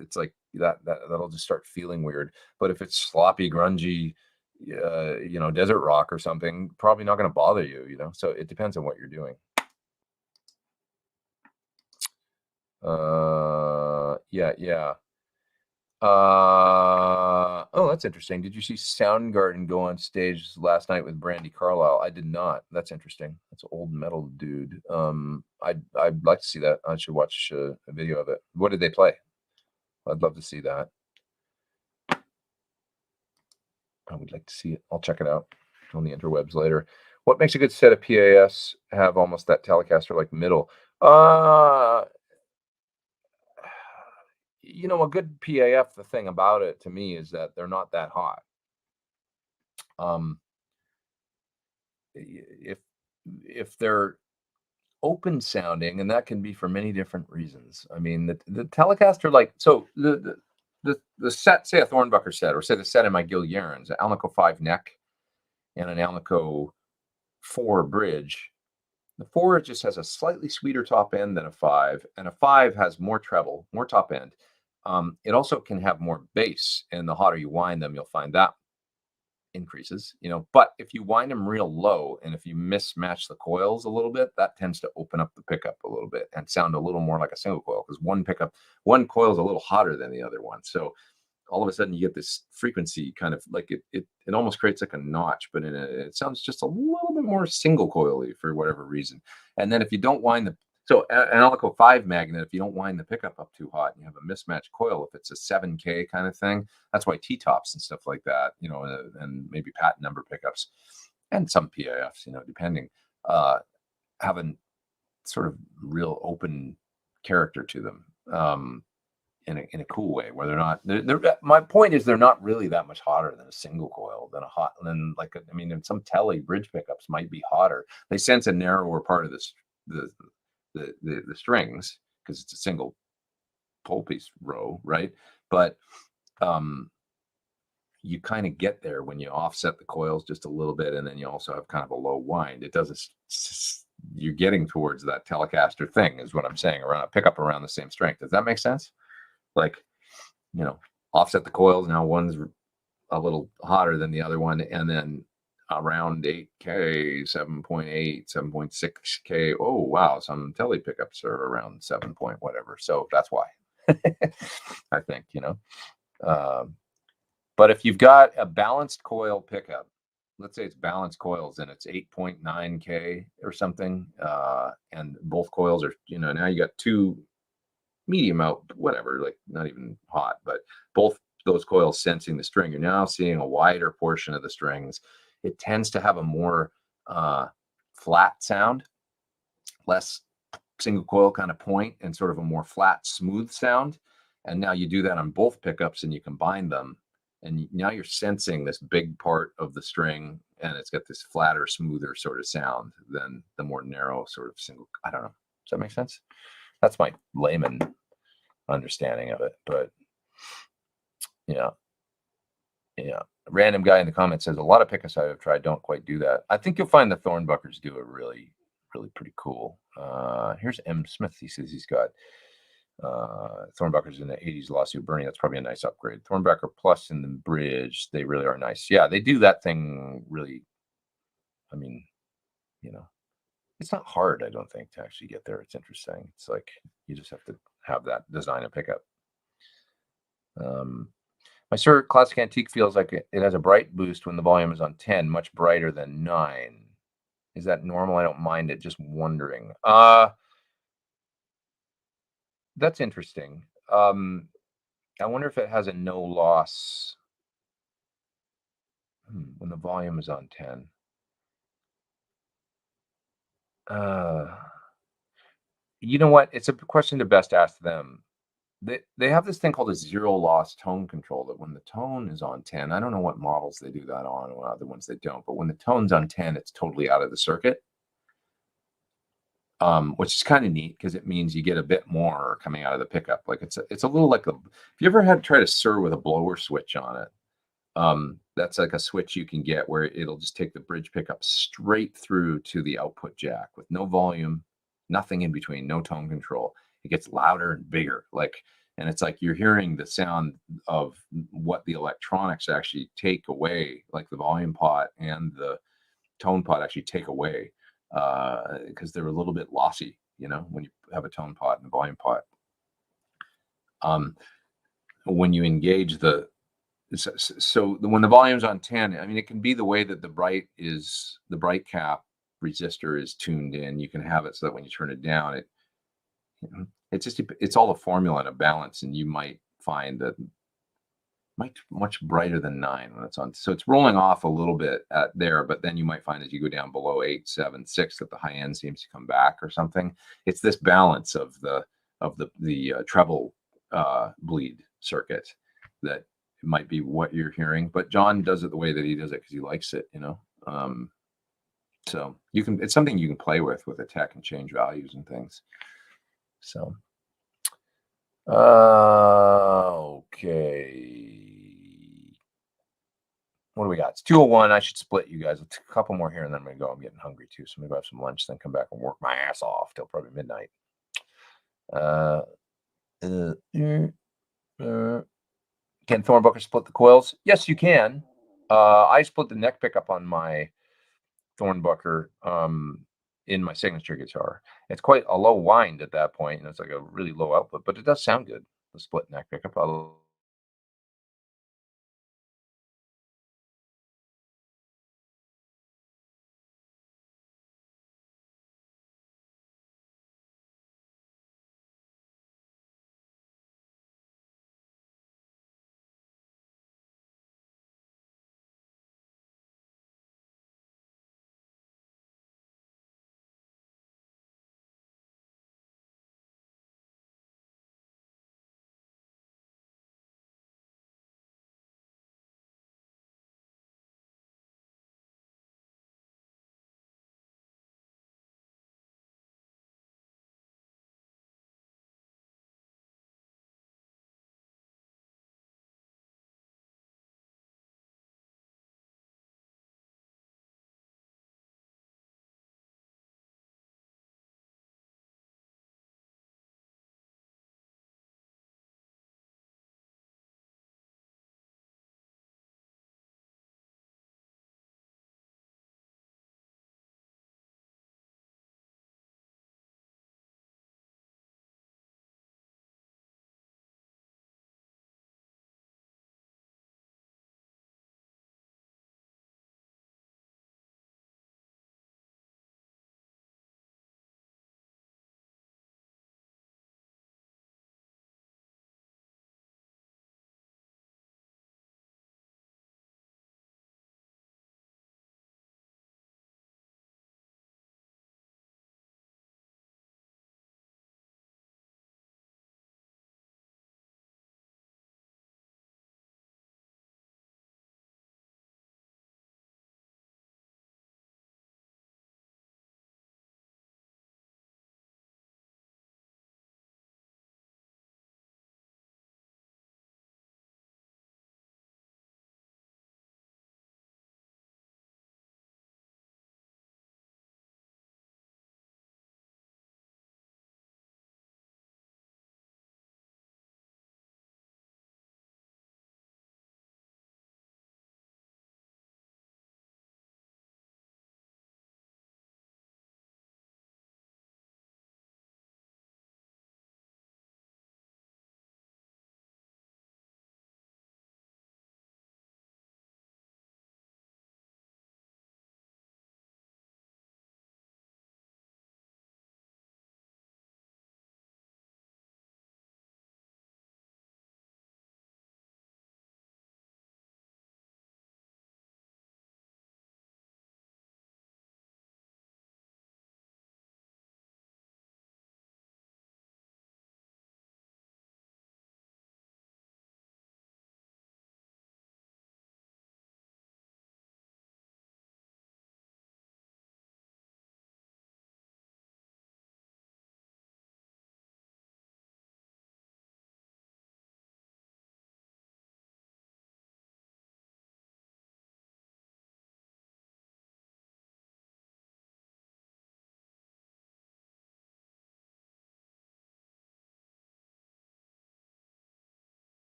it's like that'll just start feeling weird. But if it's sloppy, grungy, desert rock or something, probably not going to bother you, So it depends on what you're doing. Yeah. Oh, that's interesting. Did you see Soundgarden go on stage last night with Brandy Carlisle? I did not. That's interesting. That's an old metal dude. I'd like to see that. I should watch a video of it. What did they play? I'd love to see that. I would like to see it. I'll check it out on the interwebs later. What makes a good set of PAS have almost that Telecaster like middle? A good PAF, the thing about it to me is that they're not that hot. If they're open sounding, and that can be for many different reasons. I mean, the Telecaster, like, so the set, say a Thornbucker set, or say the set in my Gil Yarans, an Alnico 5 neck and an Alnico 4 bridge. The 4 just has a slightly sweeter top end than a 5, and a 5 has more treble, more top end. It also can have more bass, and the hotter you wind them, you'll find that increases, but if you wind them real low and if you mismatch the coils a little bit, that tends to open up the pickup a little bit and sound a little more like a single coil, because one coil is a little hotter than the other one. So all of a sudden you get this frequency kind of like it almost creates like a notch, but it sounds just a little bit more single coily for whatever reason. And then if you don't wind an Alnico 5 magnet, if you don't wind the pickup up too hot and you have a mismatched coil, if it's a 7K kind of thing, that's why T-tops and stuff like that, and maybe patent number pickups and some PAFs, depending, have a sort of real open character to them. In a cool way, where they're my point is they're not really that much hotter than a single coil, than and some Tele bridge pickups might be hotter. They sense a narrower part of the strings because it's a single pole piece row, right? But you kind of get there when you offset the coils just a little bit, and then you also have kind of a low wind. It doesn't. You're getting towards that Telecaster thing, is what I'm saying, around a pickup around the same strength. Does that make sense? Like, offset the coils. Now one's a little hotter than the other one, and then around 8K, 7.8, 7.6K. Oh, wow. Some Tele pickups are around 7 point whatever. So that's why I think, but if you've got a balanced coil pickup, let's say it's balanced coils and it's 8.9K or something, and both coils are, now you got two medium out, whatever, like not even hot, but both those coils sensing the string, you're now seeing a wider portion of the strings. It tends to have a more flat sound, less single coil kind of point, and sort of a more flat, smooth sound. And now you do that on both pickups and you combine them, and now you're sensing this big part of the string, and it's got this flatter, smoother sort of sound than the more narrow sort of single. I don't know. Does that make sense? That's my layman understanding of it, but yeah. Random guy in the comments says a lot of pickups I've tried don't quite do that. I think you'll find the Thornbuckers do it really, really pretty cool. Here's M. Smith. He says he's got Thornbuckers in the 80s lawsuit. Bernie, that's probably a nice upgrade. Thornbucker Plus in the bridge, they really are nice. Yeah, they do that thing really. I mean, it's not hard, I don't think, to actually get there. It's interesting. It's like you just have to have that design and pickup. My Suhr Classic Antique feels like it has a bright boost when the volume is on 10, much brighter than 9. Is that normal? I don't mind it. Just wondering. That's interesting. I wonder if it has a no loss when the volume is on 10. You know what? It's a question to best ask them. They have this thing called a zero loss tone control, that when the tone is on 10, I don't know what models they do that on, or other ones they don't, but when the tone's on 10, it's totally out of the circuit. which is kind of neat because it means you get a bit more coming out of the pickup. Like it's a little like if you ever had to try to Suhr with a blower switch on it, that's like a switch you can get where it'll just take the bridge pickup straight through to the output jack with no volume, nothing in between, no tone control. It gets louder and bigger, and it's like you're hearing the sound of what the electronics actually take away, like the volume pot and the tone pot actually take away, because they're a little bit lossy, when you have a tone pot and a volume pot. When you engage when the volume's on 10, I mean, it can be the way that the bright cap resistor is tuned in. You can have it so that when you turn it down, it's all a formula and a balance, and you might find that much brighter than 9 when it's on. So it's rolling off a little bit at there, but then you might find as you go down below 8, 7, 6 that the high end seems to come back or something. It's this balance of the treble bleed circuit that might be what you're hearing. But John does it the way that he does it because he likes it, so it's something you can play with a tech and change values and things. So okay, what do we got? It's 2:01. I should split you guys. A couple more here and then I'm gonna go. I'm getting hungry too, so maybe I'll have some lunch, then come back and work my ass off till probably midnight. Can Thornbucker split the coils? Yes, you can. I split the neck pickup on my Thornbucker in my signature guitar. It's quite a low wind at that point, and it's like a really low output, but it does sound good. The split neck pickup.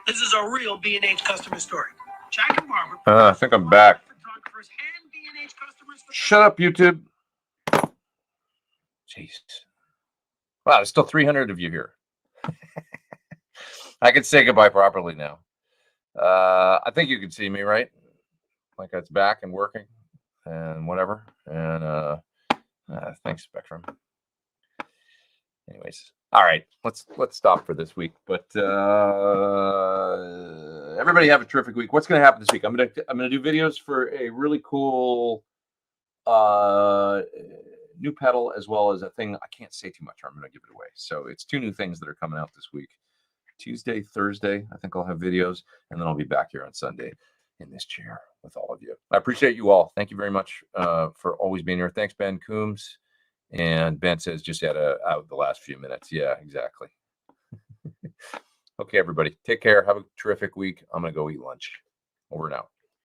This is a real B&H customer story. Jack and Barbara. I think I'm back. Shut up, YouTube. Jeez. Wow, there's still 300 of you here. I can say goodbye properly now. I think you can see me, right? Like it's back and working and whatever. And thanks, Spectrum. Anyways, all right, let's stop for this week. But everybody have a terrific week. What's going to happen this week? I'm gonna do videos for a really cool new pedal, as well as a thing I can't say too much, or I'm going to give it away. So it's 2 new things that are coming out this week. Tuesday, Thursday, I think I'll have videos, and then I'll be back here on Sunday in this chair with all of you. I appreciate you all. Thank you very much for always being here. Thanks, Ben Coombs. And Ben says just out the last few minutes. Yeah, exactly. Okay, everybody, take care. Have a terrific week. I'm going to go eat lunch. Over and out.